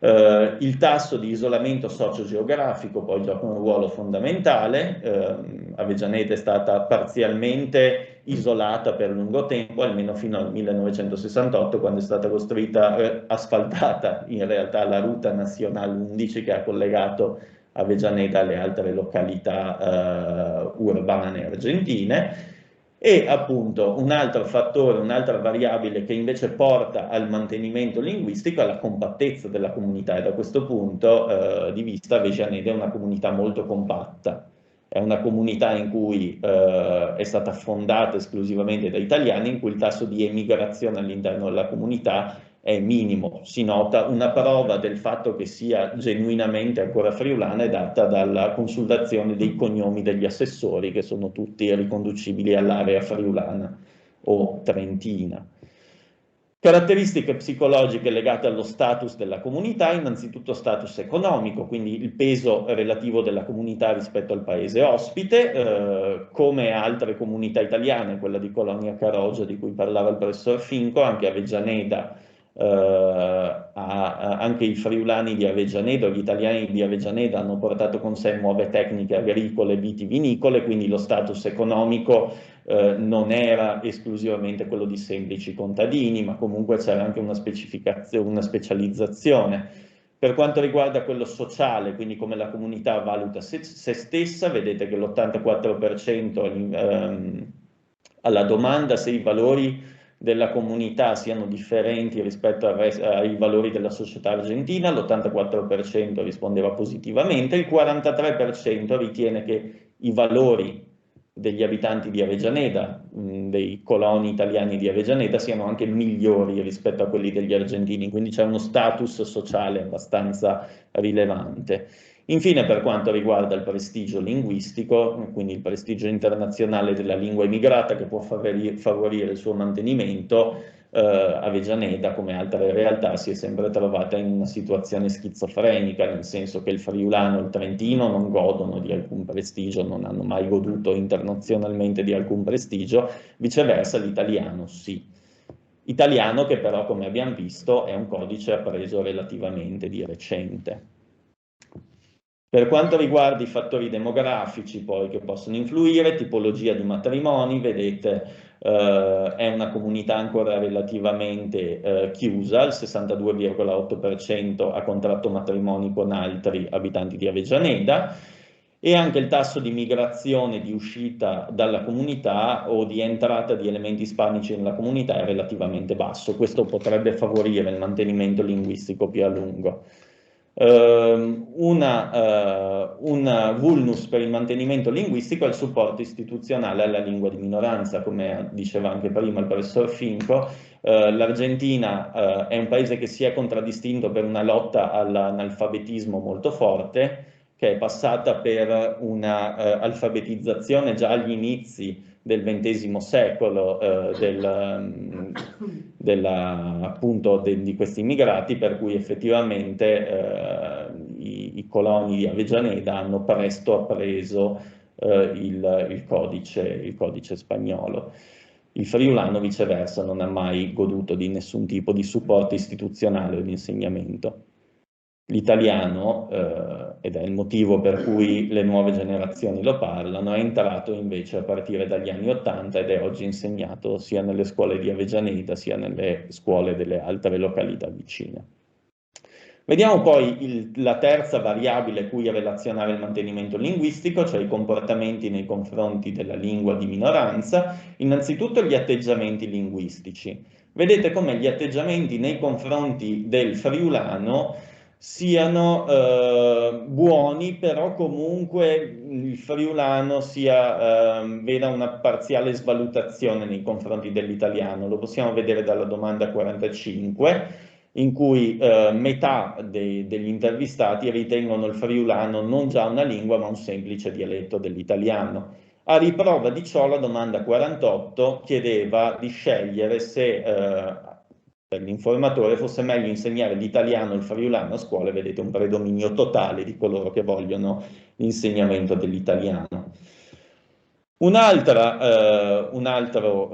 Il tasso di isolamento sociogeografico poi gioca un ruolo fondamentale. Avellaneda è stata parzialmente isolata per lungo tempo, almeno fino al 1968, quando è stata costruita, asfaltata in realtà la Ruta Nazionale 11 che ha collegato Avellaneda alle altre località urbane argentine. E appunto un altro fattore, un'altra variabile che invece porta al mantenimento linguistico è la compattezza della comunità, e da questo punto di vista Avejaneda è una comunità molto compatta, è una comunità in cui è stata fondata esclusivamente da italiani, in cui il tasso di emigrazione all'interno della comunità è minimo. Si nota una prova del fatto che sia genuinamente ancora friulana è data dalla consultazione dei cognomi degli assessori, che sono tutti riconducibili all'area friulana o trentina. Caratteristiche psicologiche legate allo status della comunità, innanzitutto status economico, quindi il peso relativo della comunità rispetto al paese ospite, come altre comunità italiane, quella di Colonia Carogia di cui parlava il professor Finco, anche Avejaneda, anche i friulani di Avejaneda, gli italiani di Avejaneda hanno portato con sé nuove tecniche agricole, vitivinicole, quindi lo status economico non era esclusivamente quello di semplici contadini, ma comunque c'era anche una specializzazione. Per quanto riguarda quello sociale, quindi come la comunità valuta se stessa, vedete che l'84% alla domanda se i valori della comunità siano differenti rispetto ai valori della società argentina, l'84% rispondeva positivamente, il 43% ritiene che i valori degli abitanti di Avejaneda, dei coloni italiani di Avejaneda, siano anche migliori rispetto a quelli degli argentini, quindi c'è uno status sociale abbastanza rilevante. Infine, per quanto riguarda il prestigio linguistico, quindi il prestigio internazionale della lingua emigrata che può favorire il suo mantenimento, Avejaneda, come altre realtà, si è sempre trovata in una situazione schizofrenica, nel senso che il friulano e il trentino non godono di alcun prestigio, non hanno mai goduto internazionalmente di alcun prestigio, viceversa l'italiano sì. Italiano che però, come abbiamo visto, è un codice appreso relativamente di recente. Per quanto riguarda i fattori demografici poi che possono influire, tipologia di matrimoni, vedete è una comunità ancora relativamente chiusa, il 62,8% ha contratto matrimoni con altri abitanti di Avejaneda, e anche il tasso di migrazione, di uscita dalla comunità o di entrata di elementi ispanici nella comunità è relativamente basso. Questo potrebbe favorire il mantenimento linguistico più a lungo. Una vulnus per il mantenimento linguistico è il supporto istituzionale alla lingua di minoranza, come diceva anche prima il professor Finco. L'Argentina è un paese che si è contraddistinto per una lotta all'analfabetismo molto forte, che è passata per una alfabetizzazione già agli inizi del XX secolo appunto di questi immigrati, per cui effettivamente i coloni di Avejaneda hanno presto appreso il codice spagnolo. Il friulano viceversa non ha mai goduto di nessun tipo di supporto istituzionale o di insegnamento. L'italiano, ed è il motivo per cui le nuove generazioni lo parlano, è entrato invece a partire dagli anni '80 ed è oggi insegnato sia nelle scuole di Avejaneda sia nelle scuole delle altre località vicine. Vediamo poi la terza variabile cui relazionare il mantenimento linguistico, cioè i comportamenti nei confronti della lingua di minoranza, innanzitutto gli atteggiamenti linguistici. Vedete come gli atteggiamenti nei confronti del friulano siano buoni, però comunque il friulano veda una parziale svalutazione nei confronti dell'italiano. Lo possiamo vedere dalla domanda 45, in cui metà degli intervistati ritengono il friulano non già una lingua, ma un semplice dialetto dell'italiano. A riprova di ciò, la domanda 48 chiedeva di scegliere se per l'informatore fosse meglio insegnare l'italiano o il friulano a scuola. Vedete un predominio totale di coloro che vogliono l'insegnamento dell'italiano. Un altro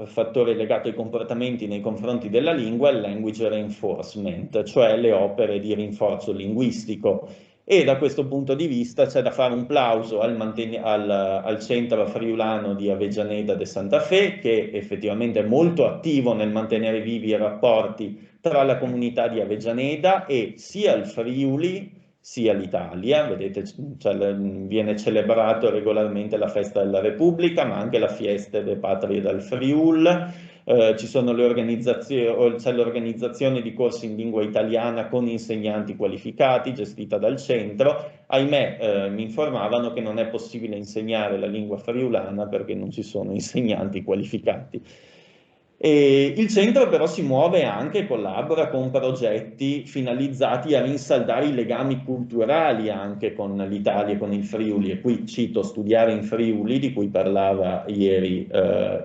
fattore legato ai comportamenti nei confronti della lingua è il language reinforcement, cioè le opere di rinforzo linguistico. E da questo punto di vista c'è da fare un plauso al centro friulano di Avejaneda de Santa Fe, che effettivamente è molto attivo nel mantenere vivi i rapporti tra la comunità di Avejaneda e sia il Friuli sia l'Italia. Vedete, viene celebrato regolarmente la festa della Repubblica, ma anche la Fiesta de Patrie del Friul. Ci sono c'è l'organizzazione di corsi in lingua italiana con insegnanti qualificati, gestita dal centro. Ahimè, mi informavano che non è possibile insegnare la lingua friulana perché non ci sono insegnanti qualificati. E il centro però si muove anche e collabora con progetti finalizzati a rinsaldare i legami culturali anche con l'Italia e con il Friuli, e qui cito Studiare in Friuli, di cui parlava ieri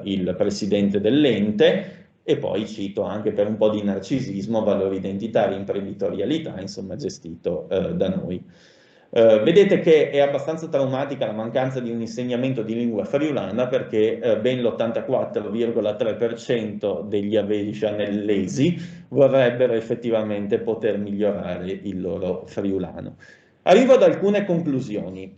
il presidente dell'ente, e poi cito anche, per un po' di narcisismo, Valori Identitari, Imprenditorialità, insomma gestito da noi. Vedete che è abbastanza traumatica la mancanza di un insegnamento di lingua friulana, perché ben l'84,3% degli avegianellesi vorrebbero effettivamente poter migliorare il loro friulano. Arrivo ad alcune conclusioni.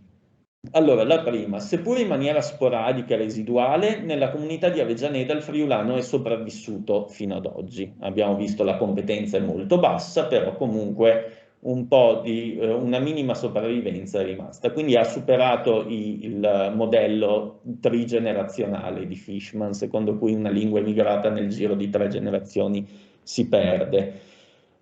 Allora, la prima: seppur in maniera sporadica e residuale, nella comunità di Avejaneda il friulano è sopravvissuto fino ad oggi. Abbiamo visto la competenza è molto bassa, però comunque un po' di una minima sopravvivenza è rimasta, quindi ha superato il modello trigenerazionale di Fishman, secondo cui una lingua emigrata nel giro di 3 generazioni si perde.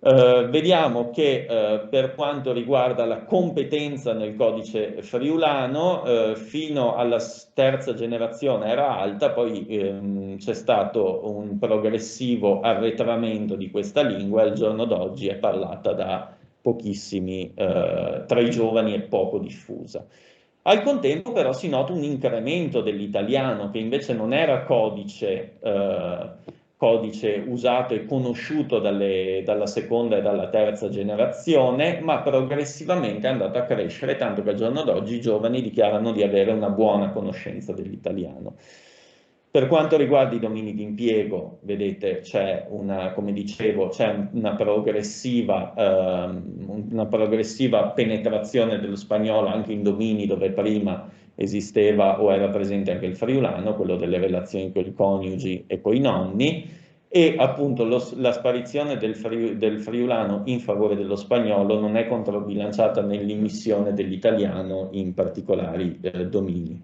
Vediamo che per quanto riguarda la competenza nel codice friulano, fino alla terza generazione era alta, poi c'è stato un progressivo arretramento di questa lingua e al giorno d'oggi è parlata da pochissimi tra i giovani e poco diffusa. Al contempo però si nota un incremento dell'italiano, che invece non era codice usato e conosciuto dalla seconda e dalla terza generazione, ma progressivamente è andato a crescere, tanto che al giorno d'oggi i giovani dichiarano di avere una buona conoscenza dell'italiano. Per quanto riguarda i domini di impiego, vedete, c'è come dicevo, c'è una progressiva penetrazione dello spagnolo anche in domini dove prima esisteva o era presente anche il friulano, quello delle relazioni con i coniugi e con i nonni, e appunto la sparizione del friulano in favore dello spagnolo non è controbilanciata nell'immissione dell'italiano in particolari domini.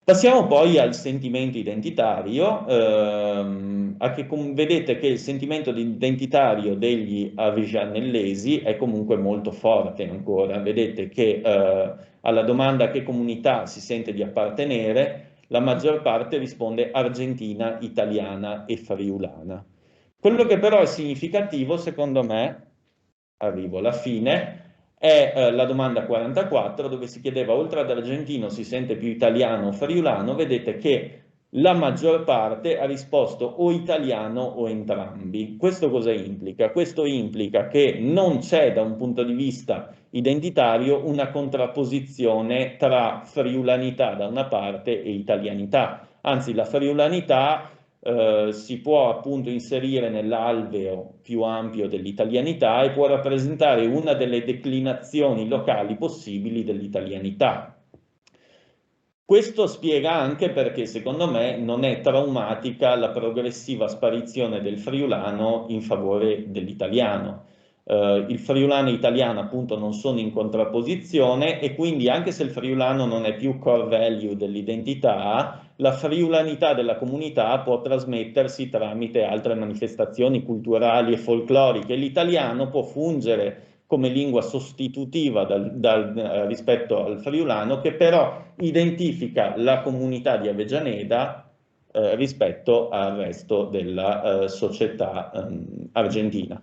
Passiamo poi al sentimento identitario, vedete che il sentimento identitario degli avegianellesi è comunque molto forte ancora. Vedete che alla domanda a che comunità si sente di appartenere, la maggior parte risponde argentina, italiana e friulana. Quello che però è significativo, secondo me, arrivo alla fine, è la domanda 44, dove si chiedeva: oltre ad argentino si sente più italiano o friulano? Vedete che la maggior parte ha risposto o italiano o entrambi. Questo cosa implica? Questo implica che non c'è, da un punto di vista identitario, una contrapposizione tra friulanità da una parte e italianità. Anzi, la friulanità si può appunto inserire nell'alveo più ampio dell'italianità e può rappresentare una delle declinazioni locali possibili dell'italianità. Questo spiega anche perché, secondo me, non è traumatica la progressiva sparizione del friulano in favore dell'italiano. Il friulano e l'italiano appunto non sono in contrapposizione, e quindi anche se il friulano non è più core value dell'identità, la friulanità della comunità può trasmettersi tramite altre manifestazioni culturali e folcloriche. L'italiano può fungere come lingua sostitutiva rispetto al friulano, che però identifica la comunità di Avejaneda rispetto al resto della società argentina.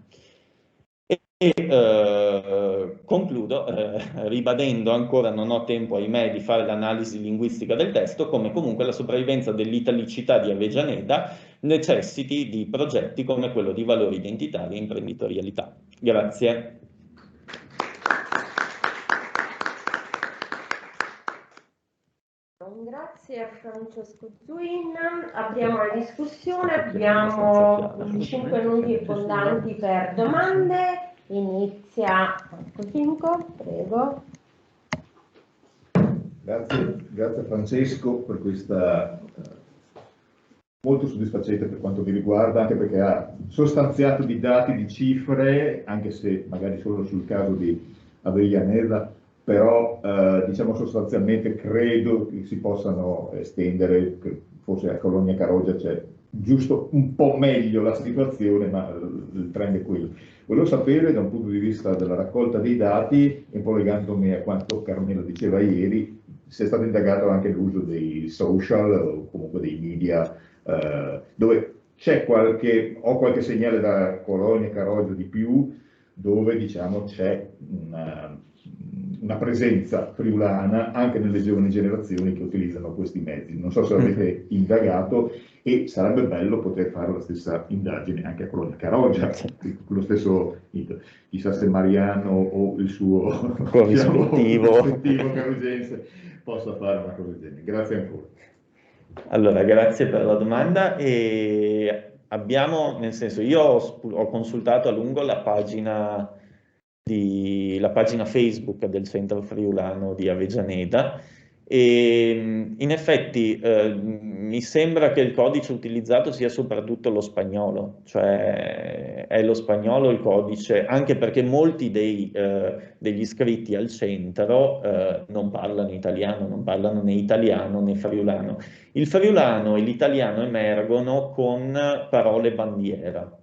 Concludo ribadendo ancora, non ho tempo ahimè di fare l'analisi linguistica del testo, come comunque la sopravvivenza dell'italicità di Avejaneda necessiti di progetti come quello di Valori Identitari e Imprenditorialità. Grazie. Grazie a Francesco Zuin. Apriamo la discussione, abbiamo 5 minuti abbondanti per domande. Inizia Finco, prego. Grazie Francesco per questa molto soddisfacente per quanto mi riguarda, anche perché ha sostanziato di dati, di cifre, anche se magari solo sul caso di Avellaneda, però diciamo sostanzialmente credo che si possano estendere, che forse a Colonia Carogia c'è giusto un po' meglio la situazione, ma il trend è quello. Volevo sapere da un punto di vista della raccolta dei dati, un po' legandomi a quanto Carmelo diceva ieri, se è stato indagato anche l'uso dei social o comunque dei media, dove c'è qualche segnale da Colonia Carogia di più, dove diciamo c'è una presenza friulana anche nelle giovani generazioni che utilizzano questi mezzi. Non so se avete indagato, e sarebbe bello poter fare la stessa indagine anche a Colonia Carogia, con lo stesso, chissà se Mariano o il suo corrispettivo carogense possa fare una cosa del genere. Grazie ancora. Allora, grazie per la domanda. E abbiamo, nel senso, io ho consultato a lungo la pagina Facebook del Centro Friulano di Avellaneda e in effetti mi sembra che il codice utilizzato sia soprattutto lo spagnolo, cioè è lo spagnolo il codice, anche perché molti degli iscritti al centro non parlano italiano, non parlano né italiano né friulano. Il friulano e l'italiano emergono con parole bandiera.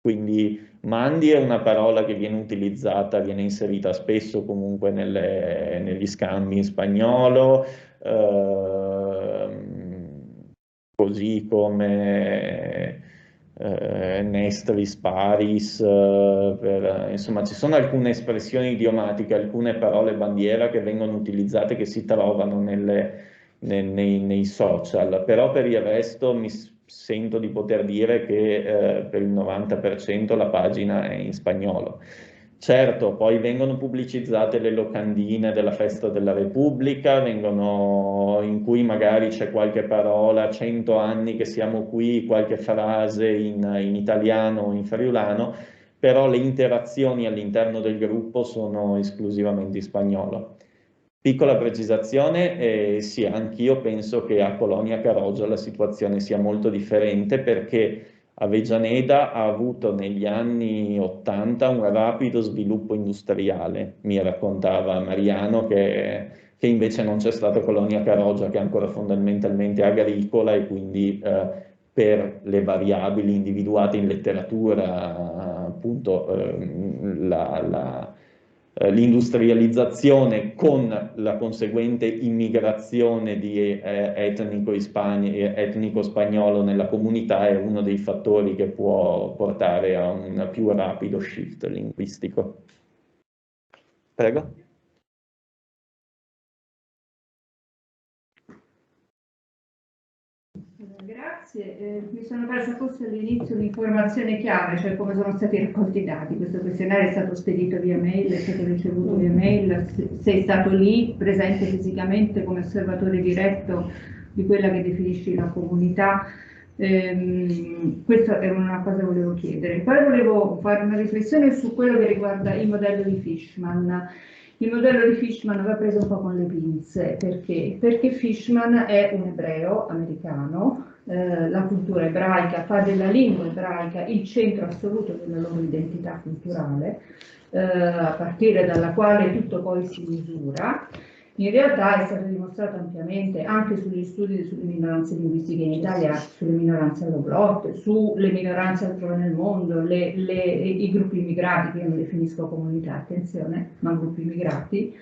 Quindi mandi è una parola che viene utilizzata, viene inserita spesso comunque negli scambi in spagnolo, così come nestris paris, insomma ci sono alcune espressioni idiomatiche, alcune parole bandiera che vengono utilizzate, che si trovano nei social, però per il resto mi sento di poter dire che per il 90% la pagina è in spagnolo. Certo, poi vengono pubblicizzate le locandine della Festa della Repubblica, in cui magari c'è qualche parola, 100 anni che siamo qui, qualche frase in italiano o in friulano, però le interazioni all'interno del gruppo sono esclusivamente in spagnolo. Piccola precisazione, sì, anch'io penso che a Colonia Carogia la situazione sia molto differente, perché Avellaneda ha avuto negli anni 80 un rapido sviluppo industriale. Mi raccontava Mariano che invece non c'è stato Colonia Carogia, che è ancora fondamentalmente agricola, e quindi per le variabili individuate in letteratura, appunto l'industrializzazione con la conseguente immigrazione di etnico spagnolo nella comunità è uno dei fattori che può portare a un più rapido shift linguistico. Prego. Grazie, mi sono persa forse all'inizio un'informazione chiave, cioè come sono stati raccolti i dati. Questo questionario è stato spedito via mail, è stato ricevuto via mail, sei stato lì presente fisicamente come osservatore diretto di quella che definisci la comunità. Questa è una cosa che volevo chiedere. Poi volevo fare una riflessione su quello che riguarda il modello di Fishman. Il modello di Fishman va preso un po' con le pinze, perché Fishman è un ebreo americano, la cultura ebraica fa della lingua ebraica il centro assoluto della loro identità culturale, a partire dalla quale tutto poi si misura. In realtà è stato dimostrato ampiamente anche sugli studi sulle minoranze linguistiche in Italia, sulle minoranze alloglotte, sulle minoranze altrove nel mondo, i gruppi immigrati, che io non definisco comunità, attenzione, ma gruppi immigrati,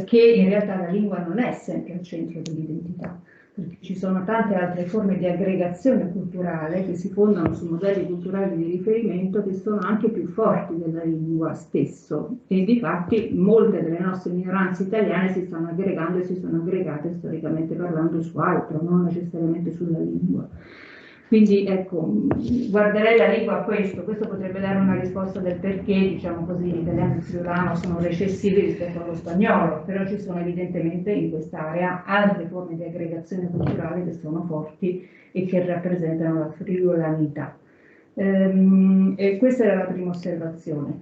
che in realtà la lingua non è sempre al centro dell'identità, perché ci sono tante altre forme di aggregazione culturale che si fondano su modelli culturali di riferimento che sono anche più forti della lingua stesso, e difatti molte delle nostre minoranze italiane si stanno aggregando e si sono aggregate storicamente parlando su altro, non necessariamente sulla lingua. Quindi ecco, guarderei la lingua a questo potrebbe dare una risposta del perché, diciamo così, l'italiano e il friulano sono recessivi rispetto allo spagnolo, però ci sono evidentemente in quest'area altre forme di aggregazione culturale che sono forti e che rappresentano la friulanità. E questa era la prima osservazione.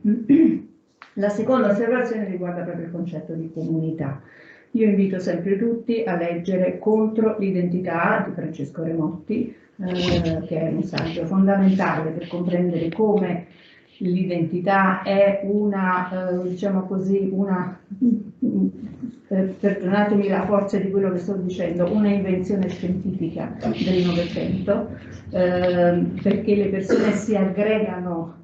La seconda osservazione riguarda proprio il concetto di comunità. Io invito sempre tutti a leggere Contro l'identità di Francesco Remotti, che è un saggio fondamentale per comprendere come l'identità è una, diciamo così, perdonatemi la forza di quello che sto dicendo, una invenzione scientifica del Novecento, perché le persone si aggregano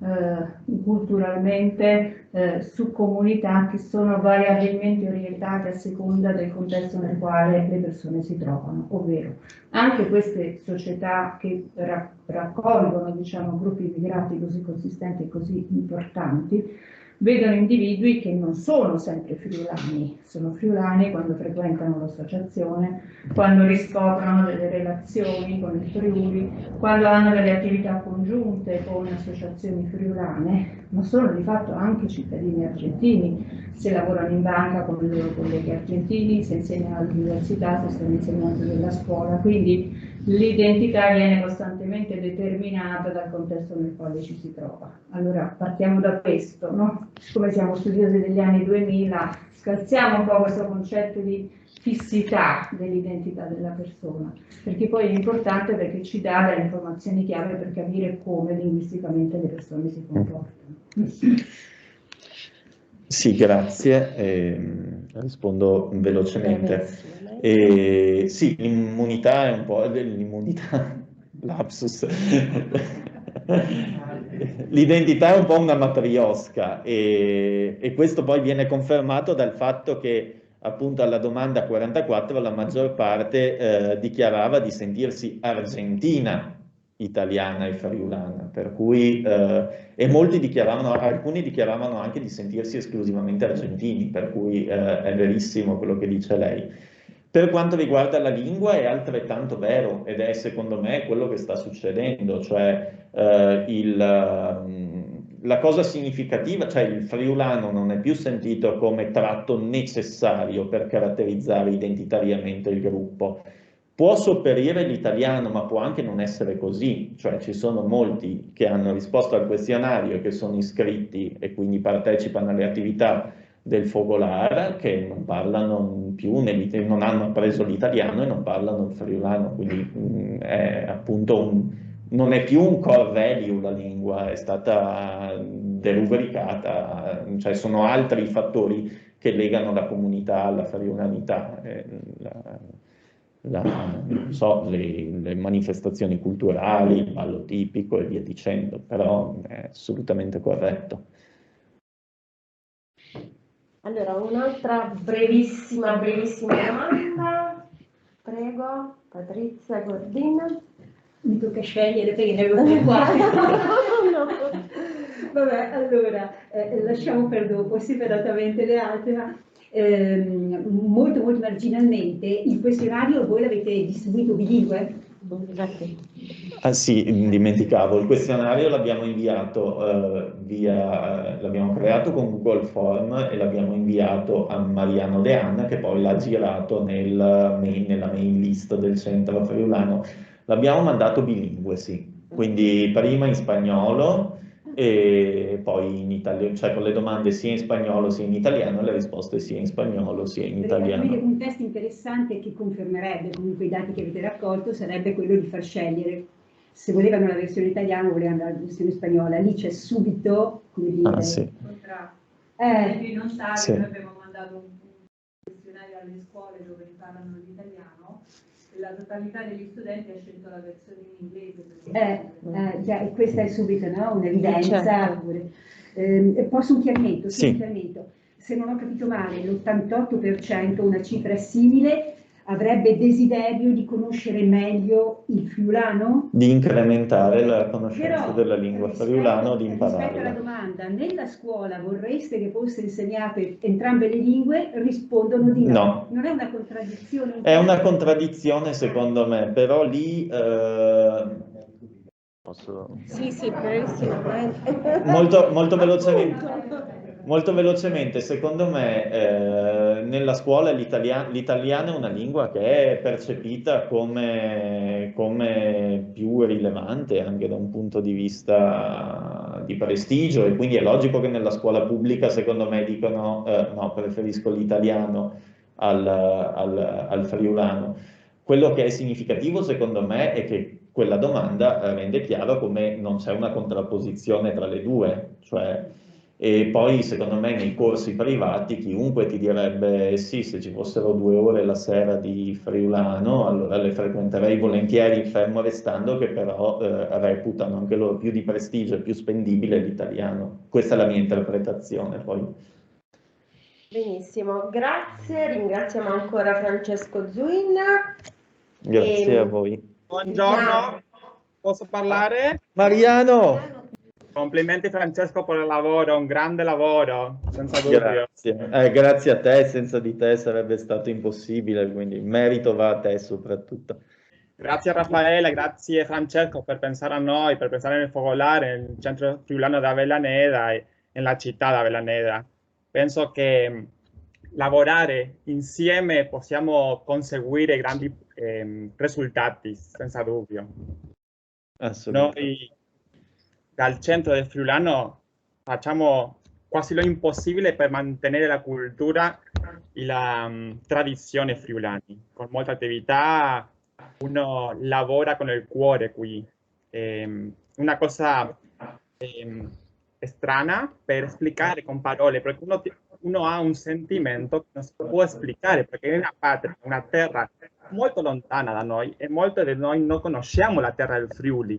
culturalmente su comunità che sono variabilmente orientate a seconda del contesto nel quale le persone si trovano, ovvero anche queste società che raccolgono, diciamo, gruppi immigrati così consistenti e così importanti, vedono individui che non sono sempre friulani, sono friulani quando frequentano l'associazione, quando riscoprono delle relazioni con il Friuli, quando hanno delle attività congiunte con associazioni friulane, ma sono di fatto anche cittadini argentini, se lavorano in banca con i loro colleghi argentini, se insegnano all'università, se sono insegnanti della scuola, quindi l'identità viene costantemente determinata dal contesto nel quale ci si trova. Allora partiamo da questo, no? Siccome siamo studiosi degli anni 2000, scalziamo un po' questo concetto di fissità dell'identità della persona, perché poi è importante perché ci dà delle informazioni chiave per capire come linguisticamente le persone si comportano. Sì, grazie. Rispondo velocemente. Sì, l'immunità è un po' l'immunità, lapsus. L'identità è un po' una matriosca e questo poi viene confermato dal fatto che appunto alla domanda 44 la maggior parte dichiarava di sentirsi argentina, italiana e friulana, per cui e molti dichiaravano, alcuni dichiaravano anche di sentirsi esclusivamente argentini, per cui è verissimo quello che dice lei. Per quanto riguarda la lingua è altrettanto vero ed è secondo me quello che sta succedendo, cioè la cosa significativa, cioè il friulano non è più sentito come tratto necessario per caratterizzare identitariamente il gruppo. Può sopperire l'italiano, ma può anche non essere così, cioè ci sono molti che hanno risposto al questionario, che sono iscritti e quindi partecipano alle attività del Fogolar, che non parlano più, non hanno appreso l'italiano e non parlano il friulano, quindi è appunto non è più un core value la lingua, è stata derubricata, cioè sono altri i fattori che legano la comunità alla friulanità. Non so, le manifestazioni culturali, il ballo tipico e via dicendo, però è assolutamente corretto. Allora, un'altra brevissima domanda. Prego, Patrizia Gordina. Mi tocca scegliere perché ne avevo qua. No. Vabbè, allora, lasciamo per dopo separatamente le altre, ma molto marginalmente il questionario voi l'avete distribuito bilingue? Ah sì, dimenticavo, il questionario l'abbiamo inviato l'abbiamo creato con Google Form e l'abbiamo inviato a Mariano De Anna, che poi l'ha girato nella main list del centro friulano. L'abbiamo mandato bilingue, sì, quindi prima in spagnolo e poi in italiano, cioè con le domande sia in spagnolo sia in italiano e le risposte sia in spagnolo sia in italiano. Un test interessante che confermerebbe comunque i dati che avete raccolto sarebbe quello di far scegliere se volevano la versione italiana o volevano la versione spagnola. Lì c'è subito, come dire, sì. Chi non sa che Sì. noi abbiamo mandato un questionario alle scuole dove imparano l'italiano e la totalità degli studenti ha scelto la versione in inglese. Già, questa è subito, no? Un'evidenza. Certo. Posso un chiarimento? Sì. Un chiarimento. Se non ho capito male, l'88%, una cifra simile, avrebbe desiderio di conoscere meglio il friulano? Di incrementare la conoscenza Però, della lingua friulana o di rispetto alla impararla. domanda, nella scuola vorreste che fosse insegnate entrambe le lingue? Rispondono di no. No. Non è una contraddizione? È una contraddizione secondo me, però lì posso... Sì, brevissimamente. Molto velocemente, secondo me nella scuola l'italiano è una lingua che è percepita come più rilevante anche da un punto di vista di prestigio e quindi è logico che nella scuola pubblica secondo me dicono no, preferisco l'italiano al friulano. Quello che è significativo secondo me è che quella domanda rende chiaro come non c'è una contrapposizione tra le due, cioè, e poi secondo me nei corsi privati chiunque ti direbbe sì, se ci fossero 2 ore la sera di friulano allora le frequenterei volentieri, fermo restando che però reputano anche loro più di prestigio e più spendibile l'italiano. Questa è la mia interpretazione poi. Benissimo, grazie, ringraziamo ancora Francesco Zuin. Grazie a voi. Buongiorno, posso parlare? Mariano! Complimenti Francesco per il lavoro, un grande lavoro, senza dubbio. Grazie. Grazie a te, senza di te sarebbe stato impossibile, quindi il merito va a te soprattutto. Grazie a Raffaele, grazie Francesco per pensare a noi, per pensare nel Focolare, nel centro friulano di Avellaneda e nella città di Avellaneda. Penso che lavorare insieme possiamo conseguire grandi risultati, senza dubbio. Assolutamente. Noi dal centro del friulano facciamo quasi lo impossibile per mantenere la cultura e la tradizione friulani. Con molte attività uno lavora con il cuore qui. Una cosa strana per spiegare con parole, perché uno ha un sentimento che non si può spiegare, perché è una patria, una terra molto lontana da noi e molti di noi non conosciamo la terra del Friuli.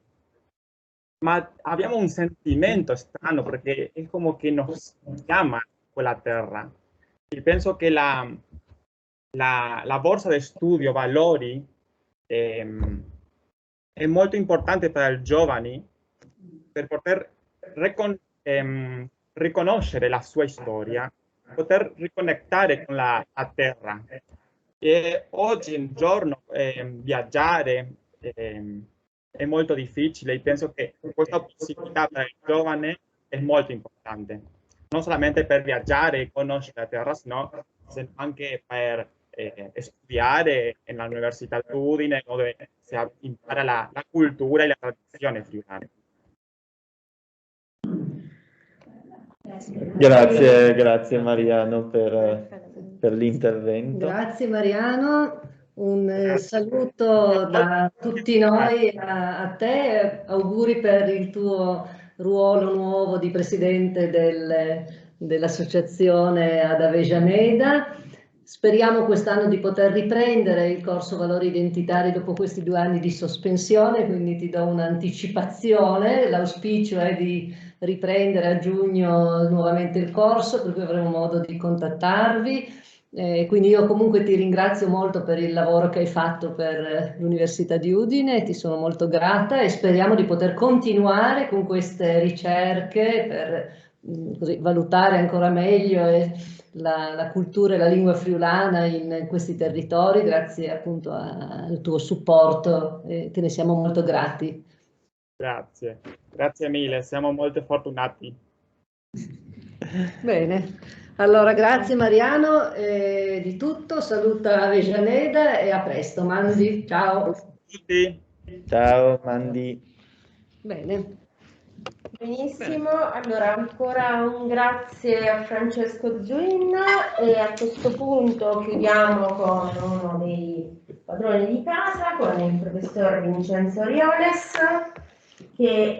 Ma abbiamo un sentimento strano perché è come che nos chiama quella terra. E penso che la borsa di studio Valori è molto importante per i giovani per poter riconoscere la sua storia, poter riconnettare con la terra. E oggi in giorno viaggiare è molto difficile e penso che questa possibilità per il giovane è molto importante, non solamente per viaggiare e conoscere la terra, sino anche per studiare nell'Università di Udine, dove si impara la cultura e la tradizione friulana. Grazie Mariano per l'intervento. Grazie Mariano, un saluto da tutti noi a te, auguri per il tuo ruolo nuovo di presidente dell'associazione ad Avellaneda. Speriamo quest'anno di poter riprendere il corso Valori Identitari dopo questi 2 anni di sospensione, quindi ti do un'anticipazione. L'auspicio è di riprendere a giugno nuovamente il corso, per cui avremo modo di contattarvi. Quindi io comunque ti ringrazio molto per il lavoro che hai fatto per l'Università di Udine, ti sono molto grata e speriamo di poter continuare con queste ricerche per così, valutare ancora meglio la cultura e la lingua friulana in questi territori, grazie appunto al tuo supporto, che ne siamo molto grati. Grazie mille, siamo molto fortunati. Bene, allora grazie Mariano di tutto, saluta Avellaneda e a presto. Mandi, ciao. Ciao Mandi. Bene. Benissimo, allora ancora un grazie a Francesco Zuin e a questo punto chiudiamo con uno dei padroni di casa, con il professor Vincenzo Riones, che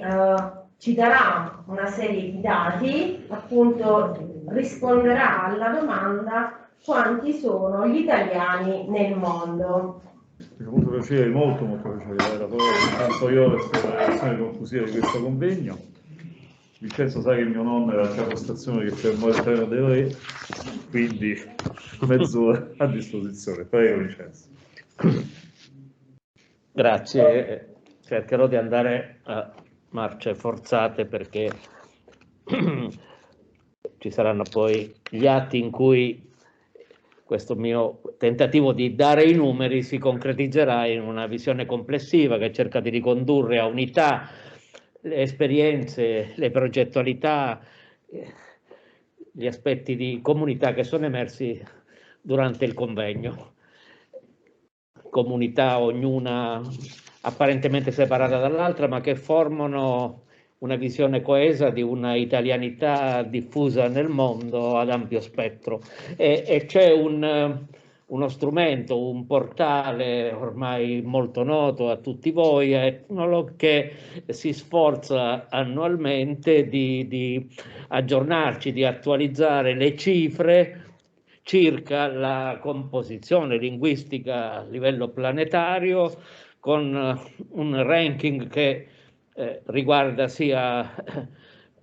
ci darà una serie di dati, appunto risponderà alla domanda: quanti sono gli italiani nel mondo? Mi fa molto piacere, molto piacere dare la parola intanto io per la relazione conclusiva di questo convegno. Vincenzo sa che mio nonno era a capostazione che fermò il treno dei re, quindi mezz'ora a disposizione. Prego Vincenzo. Grazie, cercherò di andare a marce forzate perché ci saranno poi gli atti in cui questo mio tentativo di dare i numeri si concretizzerà in una visione complessiva che cerca di ricondurre a unità le esperienze, le progettualità, gli aspetti di comunità che sono emersi durante il convegno. Comunità ognuna apparentemente separata dall'altra, ma che formano una visione coesa di una italianità diffusa nel mondo ad ampio spettro. E c'è uno strumento, un portale ormai molto noto a tutti voi, Ethnologue, che si sforza annualmente di aggiornarci, di attualizzare le cifre circa la composizione linguistica a livello planetario, con un ranking che riguarda sia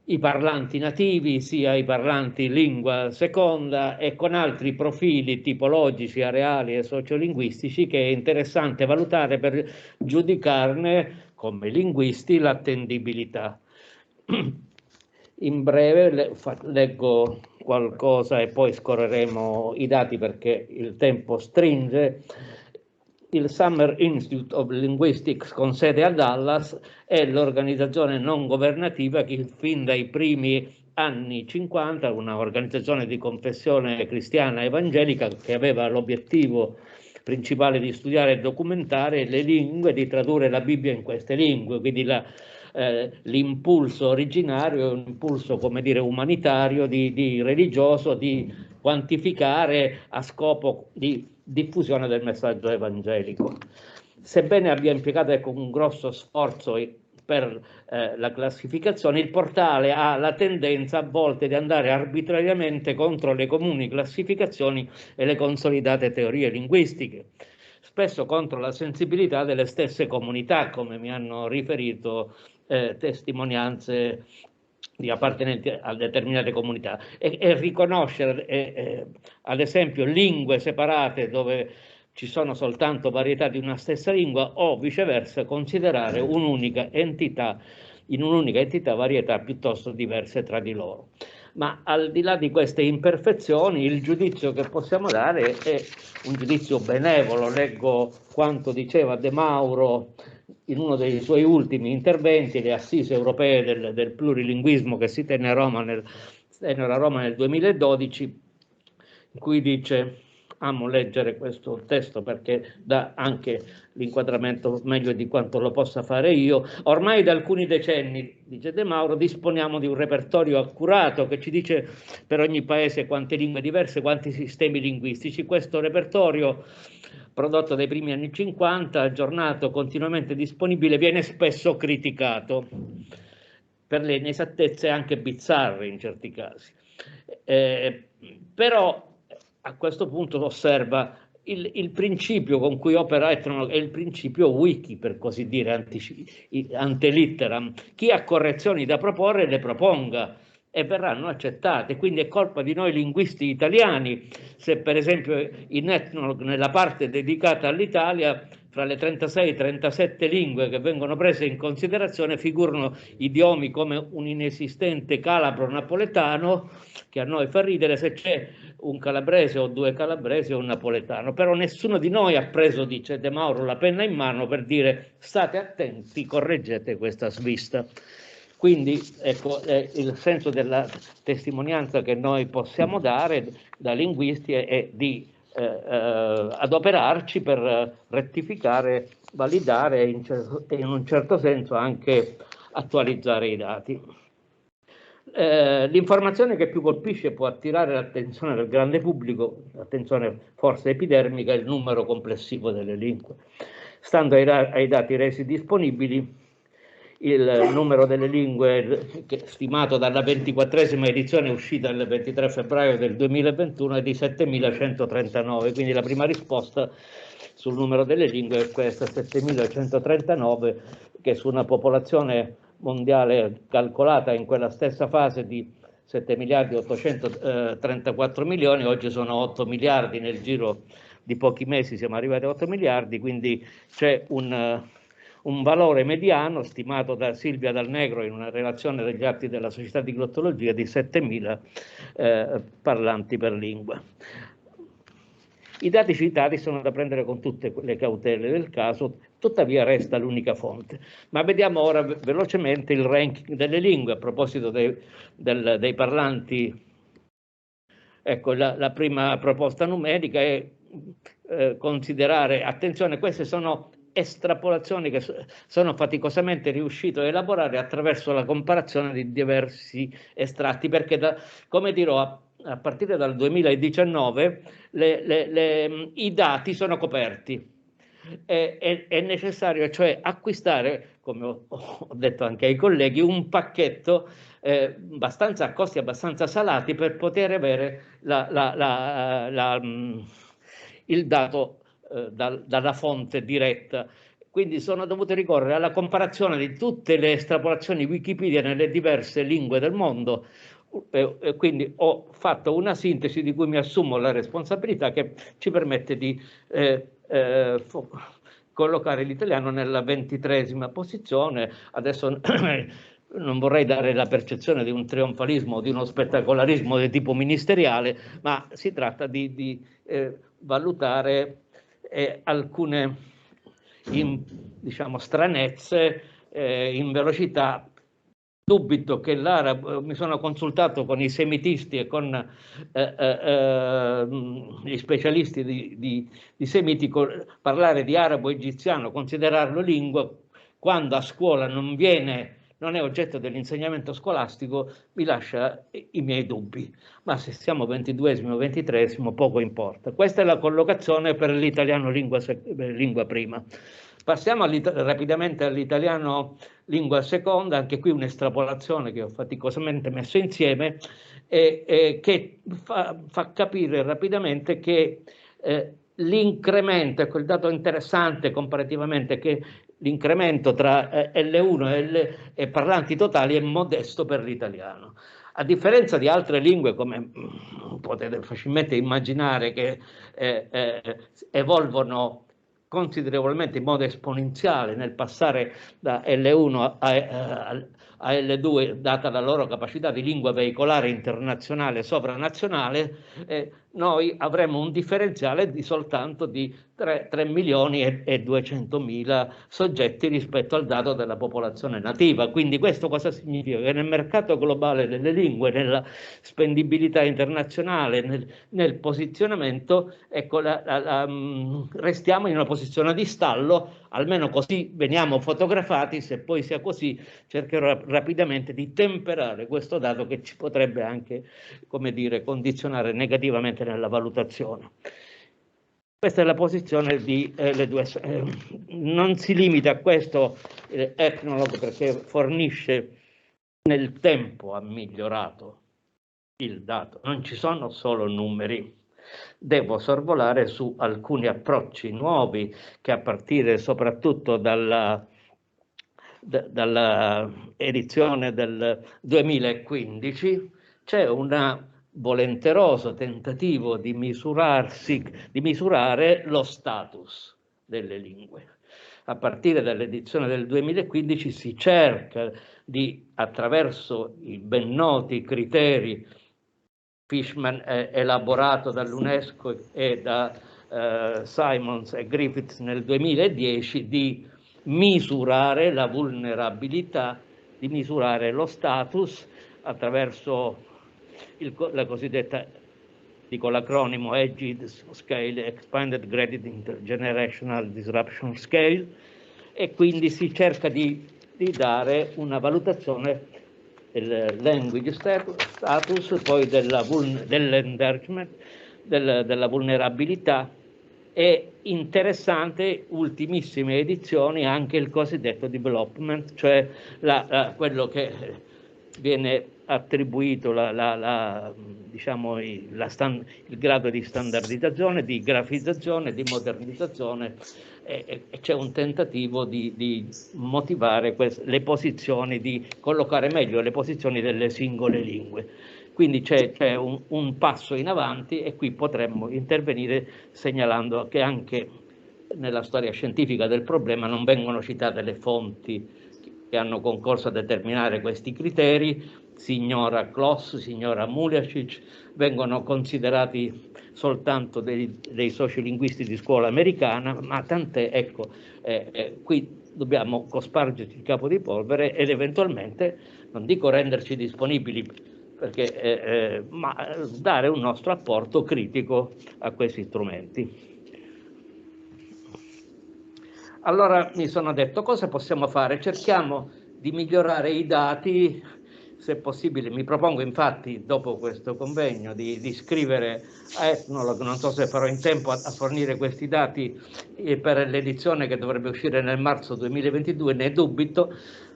i parlanti nativi sia i parlanti lingua seconda, e con altri profili tipologici, areali e sociolinguistici che è interessante valutare per giudicarne come linguisti l'attendibilità. In breve leggo qualcosa e poi scorreremo i dati perché il tempo stringe. Il Summer Institute of Linguistics, con sede a Dallas, è l'organizzazione non governativa che fin dai primi anni 50, una organizzazione di confessione cristiana evangelica che aveva l'obiettivo principale di studiare e documentare le lingue, di tradurre la Bibbia in queste lingue, quindi l'impulso originario è un impulso, come dire, umanitario, di religioso, di quantificare a scopo di diffusione del messaggio evangelico. Sebbene abbia impiegato un grosso sforzo per la classificazione, il portale ha la tendenza a volte di andare arbitrariamente contro le comuni classificazioni e le consolidate teorie linguistiche, spesso contro la sensibilità delle stesse comunità, come mi hanno riferito testimonianze di appartenenti a determinate comunità, e riconoscere ad esempio lingue separate dove ci sono soltanto varietà di una stessa lingua, o viceversa considerare un'unica entità, in un'unica entità varietà piuttosto diverse tra di loro. Ma al di là di queste imperfezioni, il giudizio che possiamo dare è un giudizio benevolo. Leggo quanto diceva De Mauro in uno dei suoi ultimi interventi, le assise europee del plurilinguismo che si tenne a Roma nel 2012, in cui dice: amo leggere questo testo perché dà anche l'inquadramento meglio di quanto lo possa fare io. Ormai da alcuni decenni, dice De Mauro, disponiamo di un repertorio accurato che ci dice per ogni paese quante lingue diverse, quanti sistemi linguistici. Questo repertorio, prodotto dai primi anni 50, aggiornato, continuamente disponibile, viene spesso criticato per le inesattezze anche bizzarre in certi casi. Però a questo punto osserva il principio con cui opera Ethnologue è il principio wiki, per così dire, ante litteram. Chi ha correzioni da proporre le proponga e verranno accettate. Quindi è colpa di noi linguisti italiani se per esempio in Ethnologue, nella parte dedicata all'Italia, fra le 36-37 lingue che vengono prese in considerazione figurano idiomi come un inesistente calabro-napoletano, che a noi fa ridere se c'è un calabrese o due calabresi o un napoletano. Però nessuno di noi ha preso, dice De Mauro, la penna in mano per dire: state attenti, correggete questa svista. Quindi ecco, il senso della testimonianza che noi possiamo dare da linguisti è di adoperarci per rettificare, validare e in un certo senso anche attualizzare i dati. L'informazione che più colpisce e può attirare l'attenzione del grande pubblico, l'attenzione forse epidermica, è il numero complessivo delle lingue. Stando ai dati resi disponibili, il numero delle lingue stimato dalla 24esima edizione uscita il 23 febbraio del 2021 è di 7.139, quindi la prima risposta sul numero delle lingue è questa, 7.139, che su una popolazione mondiale calcolata in quella stessa fase di 7 miliardi 834 milioni, oggi sono 8 miliardi, nel giro di pochi mesi siamo arrivati a 8 miliardi, quindi c'è un valore mediano stimato da Silvia Dal Negro in una relazione degli atti della Società di Glottologia di 7.000 parlanti per lingua. I dati citati sono da prendere con tutte le cautele del caso, tuttavia resta l'unica fonte. Ma vediamo ora velocemente il ranking delle lingue a proposito dei parlanti. Ecco, la prima proposta numerica è considerare, attenzione, queste sono estrapolazioni che sono faticosamente riuscito a elaborare attraverso la comparazione di diversi estratti, perché come dirò a partire dal 2019 i dati sono coperti. È necessario cioè acquistare, come ho detto anche ai colleghi, un pacchetto a costi abbastanza salati per poter avere il dato dalla fonte diretta. Quindi sono dovuto ricorrere alla comparazione di tutte le estrapolazioni Wikipedia nelle diverse lingue del mondo. Quindi ho fatto una sintesi di cui mi assumo la responsabilità, che ci permette di collocare l'italiano nella 23ª posizione. Adesso non vorrei dare la percezione di un trionfalismo o di uno spettacolarismo di tipo ministeriale, ma si tratta di valutare alcune diciamo, stranezze in velocità. Dubito che l'arabo, mi sono consultato con i semitisti e con gli specialisti di semitico, parlare di arabo egiziano, considerarlo lingua, quando a scuola non è oggetto dell'insegnamento scolastico, mi lascia i miei dubbi. Ma se siamo 22esimo o 23esimo, poco importa. Questa è la collocazione per l'italiano lingua prima. Passiamo rapidamente all'italiano lingua seconda, anche qui un'estrapolazione che ho faticosamente messo insieme che fa capire rapidamente che l'incremento, ecco il dato interessante comparativamente, che l'incremento tra L1 e parlanti totali è modesto per l'italiano. A differenza di altre lingue, come potete facilmente immaginare, che evolvono considerevolmente in modo esponenziale nel passare da L1 a L2, data la loro capacità di lingua veicolare internazionale e sovranazionale, noi avremo un differenziale di soltanto di 3.200.000 soggetti rispetto al dato della popolazione nativa. Quindi questo cosa significa? Che nel mercato globale delle lingue, nella spendibilità internazionale, nel posizionamento, ecco, restiamo in una posizione di stallo, almeno così veniamo fotografati. Se poi sia così, cercherò rapidamente di temperare questo dato che ci potrebbe anche, come dire, condizionare negativamente nella valutazione. Questa è la posizione di L2. Non si limita a questo Ethnologue, perché fornisce nel tempo, ha migliorato il dato. Non ci sono solo numeri. Devo sorvolare su alcuni approcci nuovi che, a partire soprattutto dalla edizione del 2015, c'è un volenteroso tentativo di misurare lo status delle lingue. A partire dall'edizione del 2015 si cerca di, attraverso i ben noti criteri Fishman elaborato dall'UNESCO e da Simons e Griffiths nel 2010, di misurare la vulnerabilità, di misurare lo status attraverso la cosiddetta, dico l'acronimo EGID Scale, Expanded Graded Intergenerational Disruption Scale, e quindi si cerca di dare una valutazione del language status, poi dell'enlargement, della vulnerabilità, e interessante, ultimissime edizioni, anche il cosiddetto development, cioè quello che viene attribuito diciamo, il grado di standardizzazione, di grafizzazione, di modernizzazione, e c'è un tentativo di motivare le posizioni, di collocare meglio le posizioni delle singole lingue. Quindi c'è un passo in avanti, e qui potremmo intervenire segnalando che anche nella storia scientifica del problema non vengono citate le fonti che hanno concorso a determinare questi criteri. Si ignora Kloss, si ignora Muliacic, vengono considerati soltanto dei sociolinguisti di scuola americana, ma tant'è, ecco, qui dobbiamo cospargerci il capo di polvere ed eventualmente, non dico renderci disponibili, ma dare un nostro apporto critico a questi strumenti. Allora mi sono detto, cosa possiamo fare? Cerchiamo di migliorare i dati se possibile, mi propongo infatti dopo questo convegno di scrivere a Ethnologue, non so se farò in tempo a fornire questi dati per l'edizione che dovrebbe uscire nel marzo 2022, ne dubito,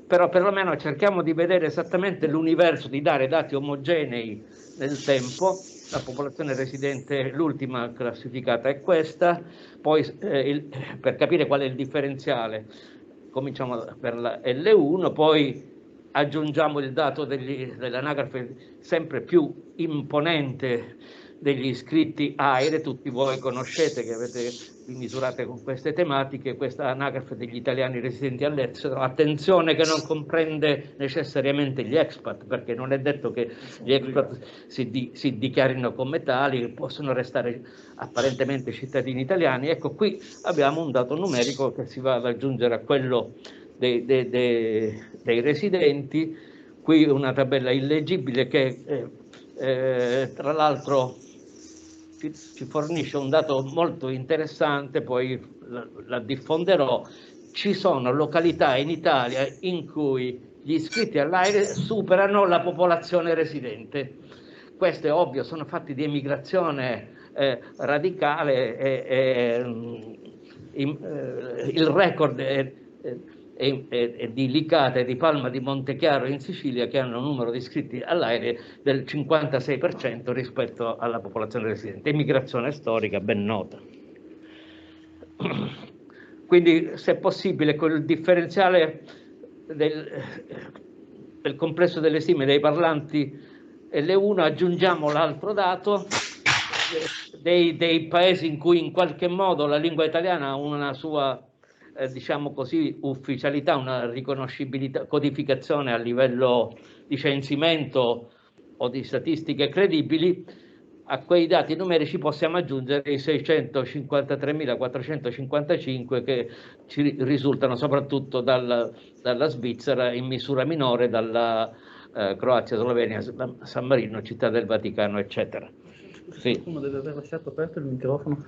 però perlomeno cerchiamo di vedere esattamente l'universo, di dare dati omogenei nel tempo. La popolazione residente, l'ultima classificata è questa, poi per capire qual è il differenziale cominciamo per la L1, poi aggiungiamo il dato dell'anagrafe sempre più imponente degli iscritti AIRE, tutti voi conoscete che vi misurate con queste tematiche, questa anagrafe degli italiani residenti all'estero, attenzione che non comprende necessariamente gli expat, perché non è detto che gli expat si dichiarino come tali, possono restare apparentemente cittadini italiani. Ecco, qui abbiamo un dato numerico che si va ad aggiungere a quello dei residenti, qui una tabella illeggibile che tra l'altro ci fornisce un dato molto interessante, poi la diffonderò. Ci sono località in Italia in cui gli iscritti all'AIRE superano la popolazione residente. Questo è ovvio, sono fatti di emigrazione radicale, il record è di Licata e di Palma di Montechiaro in Sicilia, che hanno un numero di iscritti all'AIRE del 56% rispetto alla popolazione residente. Immigrazione storica ben nota. Quindi, se possibile, con il differenziale del complesso delle stime dei parlanti L1 aggiungiamo l'altro dato dei paesi in cui in qualche modo la lingua italiana ha una sua diciamo così, ufficialità, una riconoscibilità, codificazione a livello di censimento o di statistiche credibili. A quei dati numerici possiamo aggiungere i 653.455 che ci risultano soprattutto dalla Svizzera, in misura minore dalla Croazia, Slovenia, San Marino, Città del Vaticano, eccetera. Sì. Uno deve aver lasciato aperto il microfono.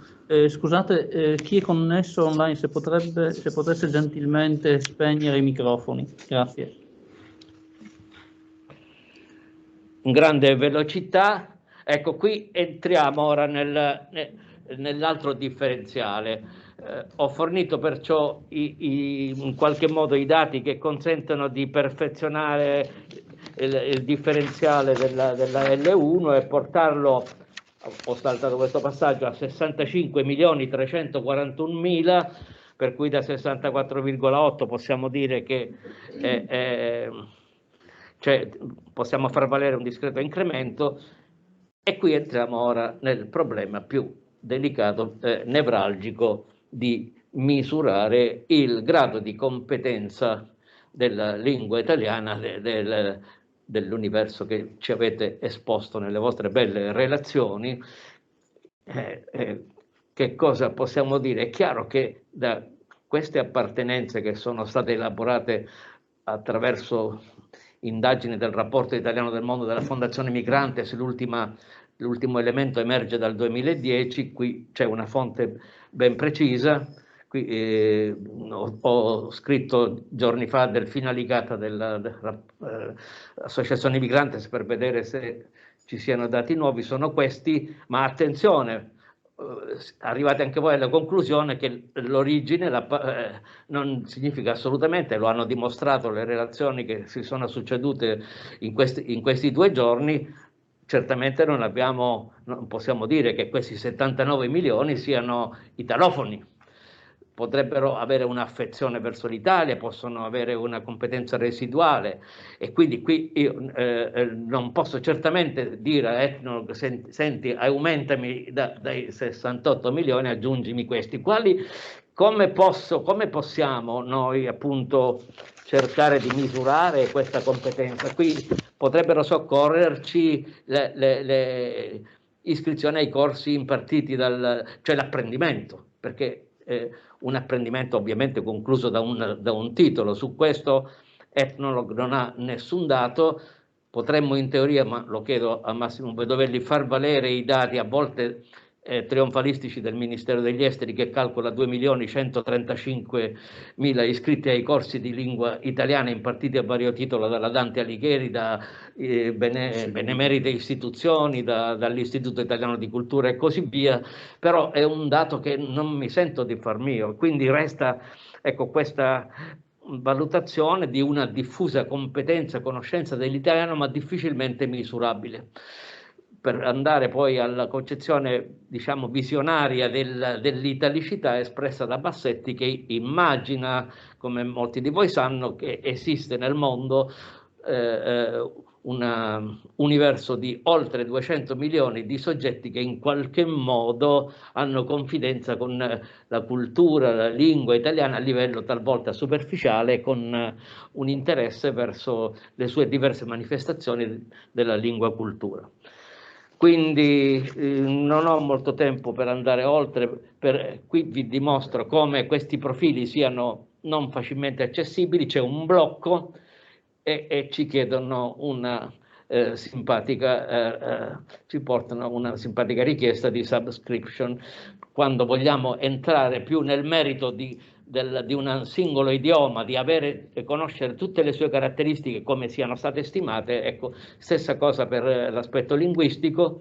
Scusate, chi è connesso online, se potesse gentilmente spegnere i microfoni. Grazie. Grande velocità. Ecco, qui entriamo ora nell'altro differenziale. Ho fornito perciò in qualche modo i dati che consentono di perfezionare il differenziale della L1 e portarlo, ho saltato questo passaggio, a 65.341.000, per cui da 64,8 possiamo dire che cioè, possiamo far valere un discreto incremento. E qui entriamo ora nel problema più delicato, nevralgico, di misurare il grado di competenza della lingua italiana dell'universo che ci avete esposto nelle vostre belle relazioni. Che cosa possiamo dire? È chiaro che da queste appartenenze che sono state elaborate attraverso indagini del rapporto italiano del mondo della Fondazione Migrantes, l'ultimo elemento emerge dal 2010, qui c'è una fonte ben precisa. Qui ho scritto giorni fa del Finalicata dell'Associazione Migrantes per vedere se ci siano dati nuovi, sono questi, ma attenzione, arrivate anche voi alla conclusione che l'origine non significa assolutamente, lo hanno dimostrato le relazioni che si sono succedute in questi 2 giorni. Certamente non possiamo dire che questi 79 milioni siano italofoni. Potrebbero avere un'affezione verso l'Italia, possono avere una competenza residuale, e quindi qui io non posso certamente dire a Ethnologue: senti, aumentami dai 68 milioni, aggiungimi questi. Come possiamo noi appunto cercare di misurare questa competenza? Qui potrebbero soccorrerci le iscrizioni ai corsi impartiti cioè l'apprendimento, perché un apprendimento ovviamente concluso da un titolo. Su questo Ethnologue non ha nessun dato. Potremmo in teoria, ma lo chiedo a Massimo Bedovelli, far valere i dati. A volte trionfalistici del Ministero degli Esteri, che calcola 2.135.000 iscritti ai corsi di lingua italiana impartiti a vario titolo dalla Dante Alighieri, da benemerite istituzioni, dall'Istituto Italiano di Cultura e così via, però è un dato che non mi sento di far mio, quindi resta, ecco, questa valutazione di una diffusa competenza e conoscenza dell'italiano, ma difficilmente misurabile. Per andare poi alla concezione, diciamo, visionaria dell'italicità espressa da Bassetti, che immagina, come molti di voi sanno, che esiste nel mondo un universo di oltre 200 milioni di soggetti che in qualche modo hanno confidenza con la cultura, la lingua italiana a livello talvolta superficiale, con un interesse verso le sue diverse manifestazioni della lingua cultura. Quindi non ho molto tempo per andare oltre, qui vi dimostro come questi profili siano non facilmente accessibili, c'è un blocco e ci chiedono una ci portano una simpatica richiesta di subscription. Quando vogliamo entrare più nel merito di un singolo idioma, di avere e conoscere tutte le sue caratteristiche come siano state stimate, ecco, stessa cosa per l'aspetto linguistico,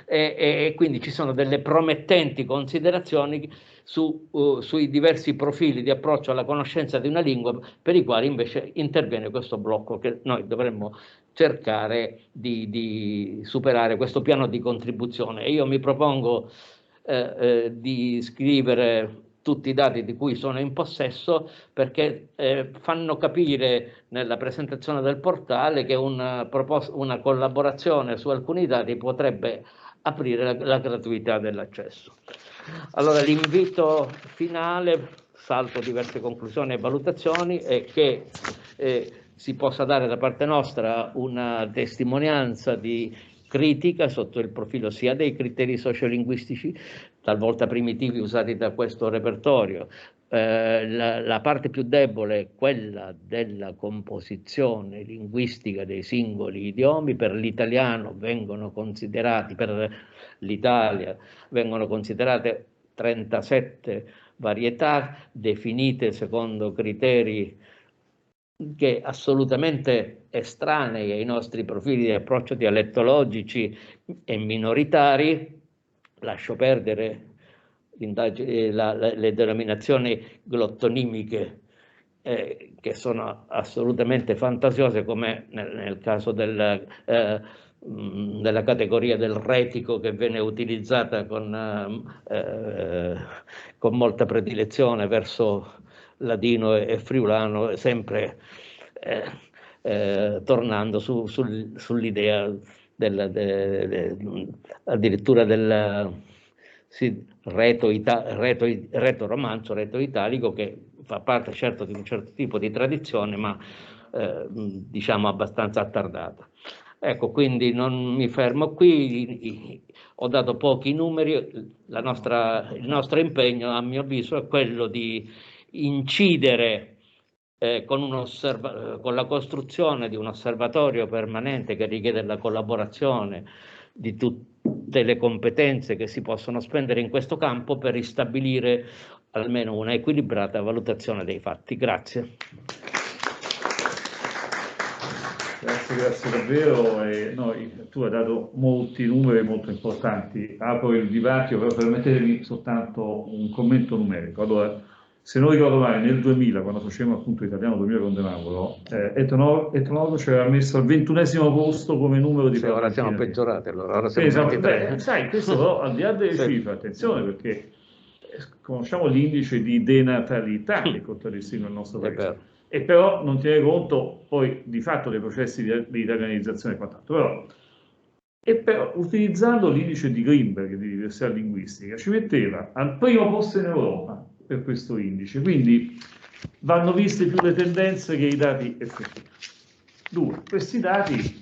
e quindi ci sono delle promettenti considerazioni sui diversi profili di approccio alla conoscenza di una lingua, per i quali invece interviene questo blocco che noi dovremmo cercare di superare, questo piano di contribuzione. E io mi propongo di scrivere tutti i dati di cui sono in possesso, perché fanno capire nella presentazione del portale che una collaborazione su alcuni dati potrebbe aprire la gratuità dell'accesso. Allora l'invito finale, salto diverse conclusioni e valutazioni, è che si possa dare da parte nostra una testimonianza di critica sotto il profilo sia dei criteri sociolinguistici, talvolta primitivi, usati da questo repertorio. La parte più debole è quella della composizione linguistica dei singoli idiomi. Per l'italiano vengono considerati, per l'Italia vengono considerate 37 varietà definite secondo criteri che assolutamente estranei ai nostri profili di approccio dialettologici e minoritari. Lascio perdere le denominazioni glottonimiche che sono assolutamente fantasiose, come nel caso della categoria del retico, che viene utilizzata con molta predilezione verso ladino e friulano, sempre tornando sull'idea addirittura del reto romanzo, reto italico, che fa parte certo di un certo tipo di tradizione, ma diciamo abbastanza attardata. Ecco, quindi non mi fermo qui, ho dato pochi numeri. Il nostro impegno, a mio avviso, è quello di incidere con la costruzione di un osservatorio permanente che richiede la collaborazione di tutte le competenze che si possono spendere in questo campo, per ristabilire almeno una equilibrata valutazione dei fatti. Grazie. Grazie davvero. Tu hai dato molti numeri molto importanti. Apro il dibattito, però permettetemi soltanto un commento numerico. Allora, se non ricordo male, nel 2000, quando facevamo appunto Italiano 2000 con De Mauro, Etnologo ci aveva messo al 21° posto come numero di ora siamo peggiorati, allora ora siamo sai, questo però al di là delle cifre, attenzione, perché conosciamo l'indice di denatalità che contraddistingue il nostro paese, e però non tiene conto poi di fatto dei processi di italianizzazione e quant'altro. Però utilizzando l'indice di Greenberg di diversità linguistica ci metteva al primo posto in Europa per questo indice, quindi vanno viste più le tendenze che i dati effettivi. Questi dati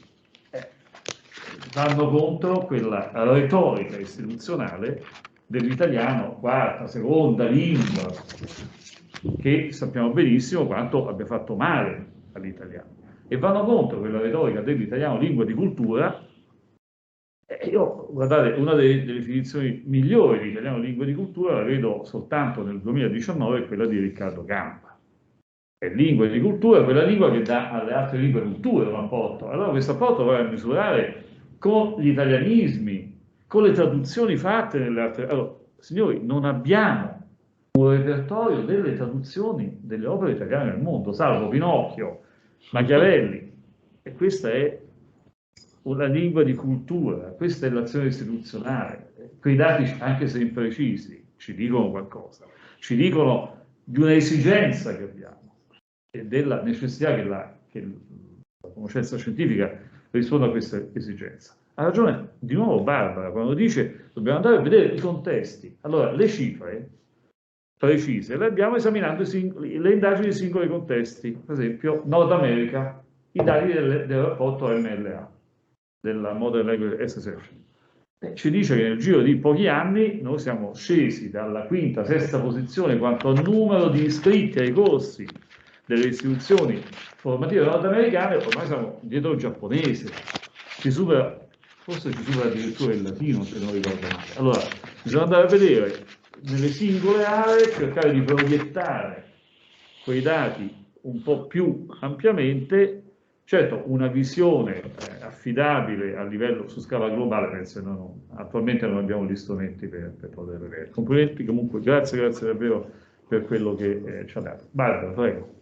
vanno contro quella retorica istituzionale dell'italiano quarta, seconda lingua, che sappiamo benissimo quanto abbia fatto male all'italiano, e vanno contro quella retorica dell'italiano lingua di cultura, Io, guardate, una delle definizioni migliori di italiano lingua e di cultura la vedo soltanto nel 2019, quella di Riccardo Campa. E lingua e di cultura è quella lingua che dà alle altre lingue culture un apporto. Allora questo apporto va a misurare con gli italianismi, con le traduzioni fatte nelle altre... Allora, signori, non abbiamo un repertorio delle traduzioni delle opere italiane nel mondo, salvo Pinocchio, Machiavelli, e questa è una lingua di cultura, questa è l'azione istituzionale. Quei dati, anche se imprecisi, ci dicono qualcosa, ci dicono di un'esigenza che abbiamo e della necessità che la conoscenza scientifica risponda a questa esigenza. Ha ragione di nuovo Barbara quando dice dobbiamo andare a vedere i contesti. Allora, le cifre precise le abbiamo esaminando le indagini di singoli contesti, per esempio Nord America, i dati del rapporto MLA, della Modern Language Association. Ci dice che nel giro di pochi anni noi siamo scesi dalla quinta, sesta posizione quanto al numero di iscritti ai corsi delle istituzioni formative nordamericane, ormai siamo dietro il giapponese, forse ci supera addirittura il latino, se non ricordo male. Allora, bisogna andare a vedere nelle singole aree, cercare di proiettare quei dati un po' più ampiamente. Certo, una visione affidabile a livello su scala globale, penso attualmente non abbiamo gli strumenti per poter vedere. Complimenti comunque, grazie davvero per quello che ci ha dato. Barbara, prego.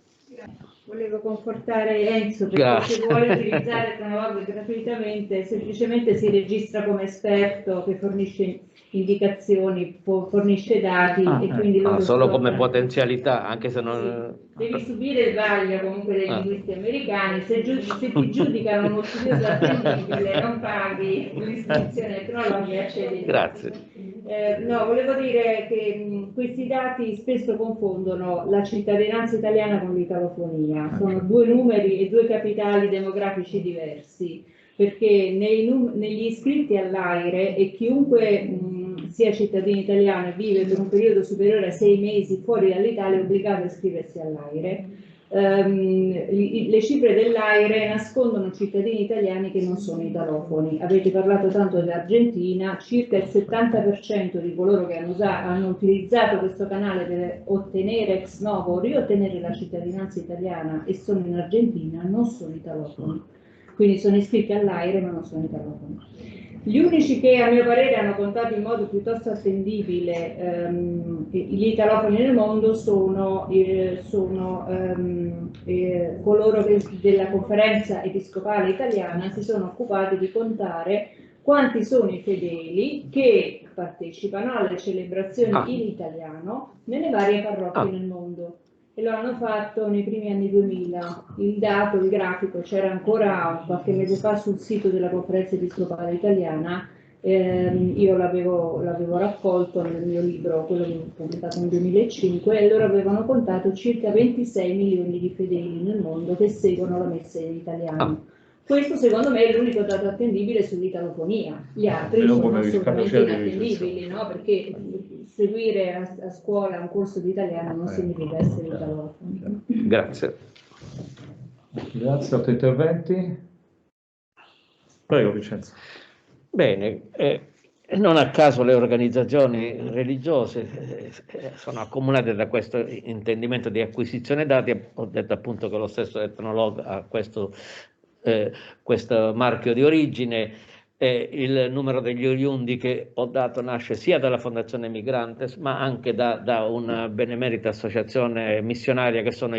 Volevo confortare Enzo perché se vuole utilizzare il Cronolog gratuitamente, semplicemente si registra come esperto che fornisce indicazioni, fornisce dati e quindi solo come potenzialità, anche se non... Devi subire il vaglio comunque dei linguisti americani, se ti giudicano uno studioso attendibile non paghi l'iscrizione al Cronolog e accedi. Grazie. No, volevo dire che questi dati spesso confondono la cittadinanza italiana con l'italofonia, sono due numeri e due capitali demografici diversi, perché negli iscritti all'AIRE e chiunque sia cittadino italiano e vive per un periodo superiore a 6 mesi fuori dall'Italia è obbligato a iscriversi all'AIRE. Le cifre dell'AIRE nascondono cittadini italiani che non sono italofoni. Avete parlato tanto dell'Argentina, circa il 70% di coloro che hanno utilizzato questo canale per ottenere ex novo o riottenere la cittadinanza italiana e sono in Argentina non sono italofoni, quindi sono iscritti all'AIRE ma non sono italofoni. Gli unici che a mio parere hanno contato in modo piuttosto attendibile gli italofoni nel mondo sono coloro che della Conferenza Episcopale Italiana si sono occupati di contare quanti sono i fedeli che partecipano alle celebrazioni in italiano nelle varie parrocchie nel mondo. E lo hanno fatto nei primi anni 2000. Il grafico c'era ancora qualche mese fa sul sito della Conferenza Episcopale Italiana. Io l'avevo raccolto nel mio libro, quello che ho pubblicato nel 2005, e loro avevano contato circa 26 milioni di fedeli nel mondo che seguono la messa in italiano. Questo secondo me è l'unico dato attendibile sull'italofonia, gli altri sono assolutamente inattendibili, no? Perché seguire a scuola un corso di italiano non significa essere italofoni. Grazie. Grazie, altri interventi? Prego Vincenzo. Bene, non a caso le organizzazioni religiose sono accomunate da questo intendimento di acquisizione dati. Ho detto appunto che lo stesso Ethnologue ha questo marchio di origine. Il numero degli oriundi che ho dato nasce sia dalla Fondazione Migrantes ma anche da una benemerita associazione missionaria che sono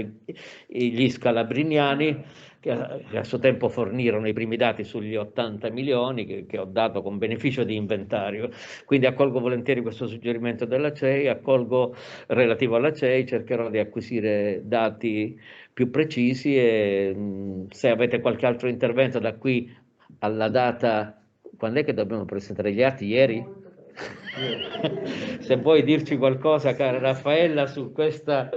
gli Scalabriniani, che a suo tempo fornirono i primi dati sugli 80 milioni che ho dato con beneficio di inventario. Quindi accolgo volentieri questo suggerimento della CEI, accolgo relativo alla CEI, cercherò di acquisire dati più precisi e se avete qualche altro intervento da qui alla data. Quando è che dobbiamo presentare gli atti? Ieri? Se vuoi dirci qualcosa, cara Raffaella, su queste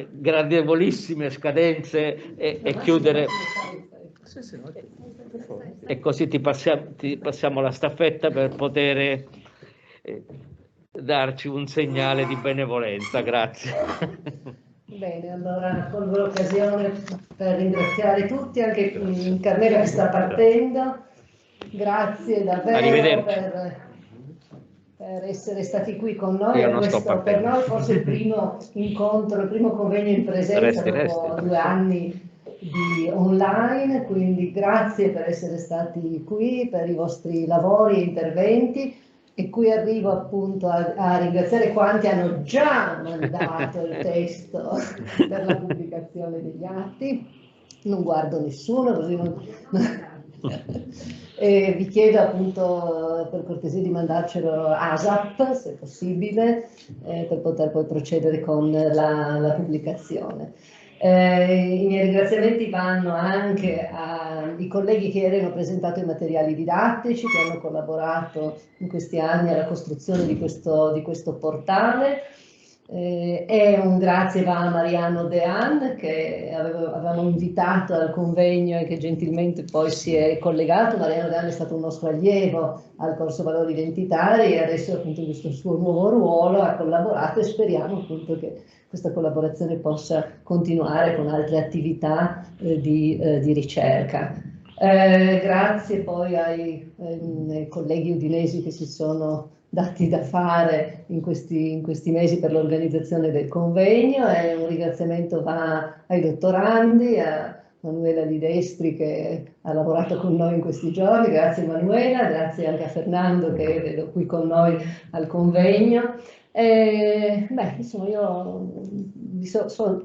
gradevolissime scadenze e chiudere. E così ti passiamo la staffetta per poter darci un segnale di benevolenza. Grazie. Bene, allora colgo l'occasione per ringraziare tutti, anche Carmela che sta partendo. grazie davvero per essere stati qui con noi. Io non Questo sto per partendo. noi forse il primo incontro, il primo convegno in presenza dopo 2 anni di online, quindi grazie per essere stati qui, per i vostri lavori e interventi. E qui arrivo appunto a ringraziare quanti hanno già mandato il testo per la pubblicazione degli atti. Non guardo nessuno, così non... E vi chiedo appunto per cortesia di mandarcelo ASAP, se possibile, per poter poi procedere con la pubblicazione. I miei ringraziamenti vanno anche ai colleghi che erano presentato i materiali didattici, che hanno collaborato in questi anni alla costruzione di questo portale. E un grazie va a Mariano Dean, che avevamo invitato al convegno e che gentilmente poi si è collegato. Mariano Dean è stato un nostro allievo al corso Valori Identitari e adesso appunto in questo suo nuovo ruolo ha collaborato, e speriamo appunto che questa collaborazione possa continuare con altre attività di ricerca. Grazie poi ai colleghi udinesi che si sono dati da fare in questi mesi per l'organizzazione del convegno, e un ringraziamento va ai dottorandi, a Manuela Di Destri che ha lavorato con noi in questi giorni. Grazie Manuela, grazie anche a Fernando che vedo qui con noi al convegno. Insomma io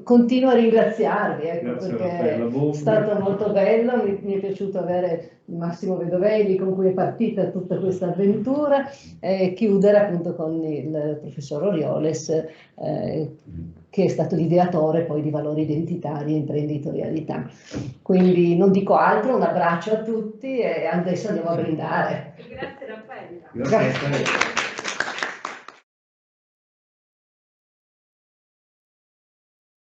continuo a ringraziarvi, perché è stato molto bello, mi è piaciuto avere il Massimo Vedovelli con cui è partita tutta questa avventura, e chiudere appunto con il professor Orioles che è stato l'ideatore poi di Valori Identitari e Imprenditorialità. Quindi non dico altro, un abbraccio a tutti e adesso andiamo a brindare. Grazie Raffaella. Grazie.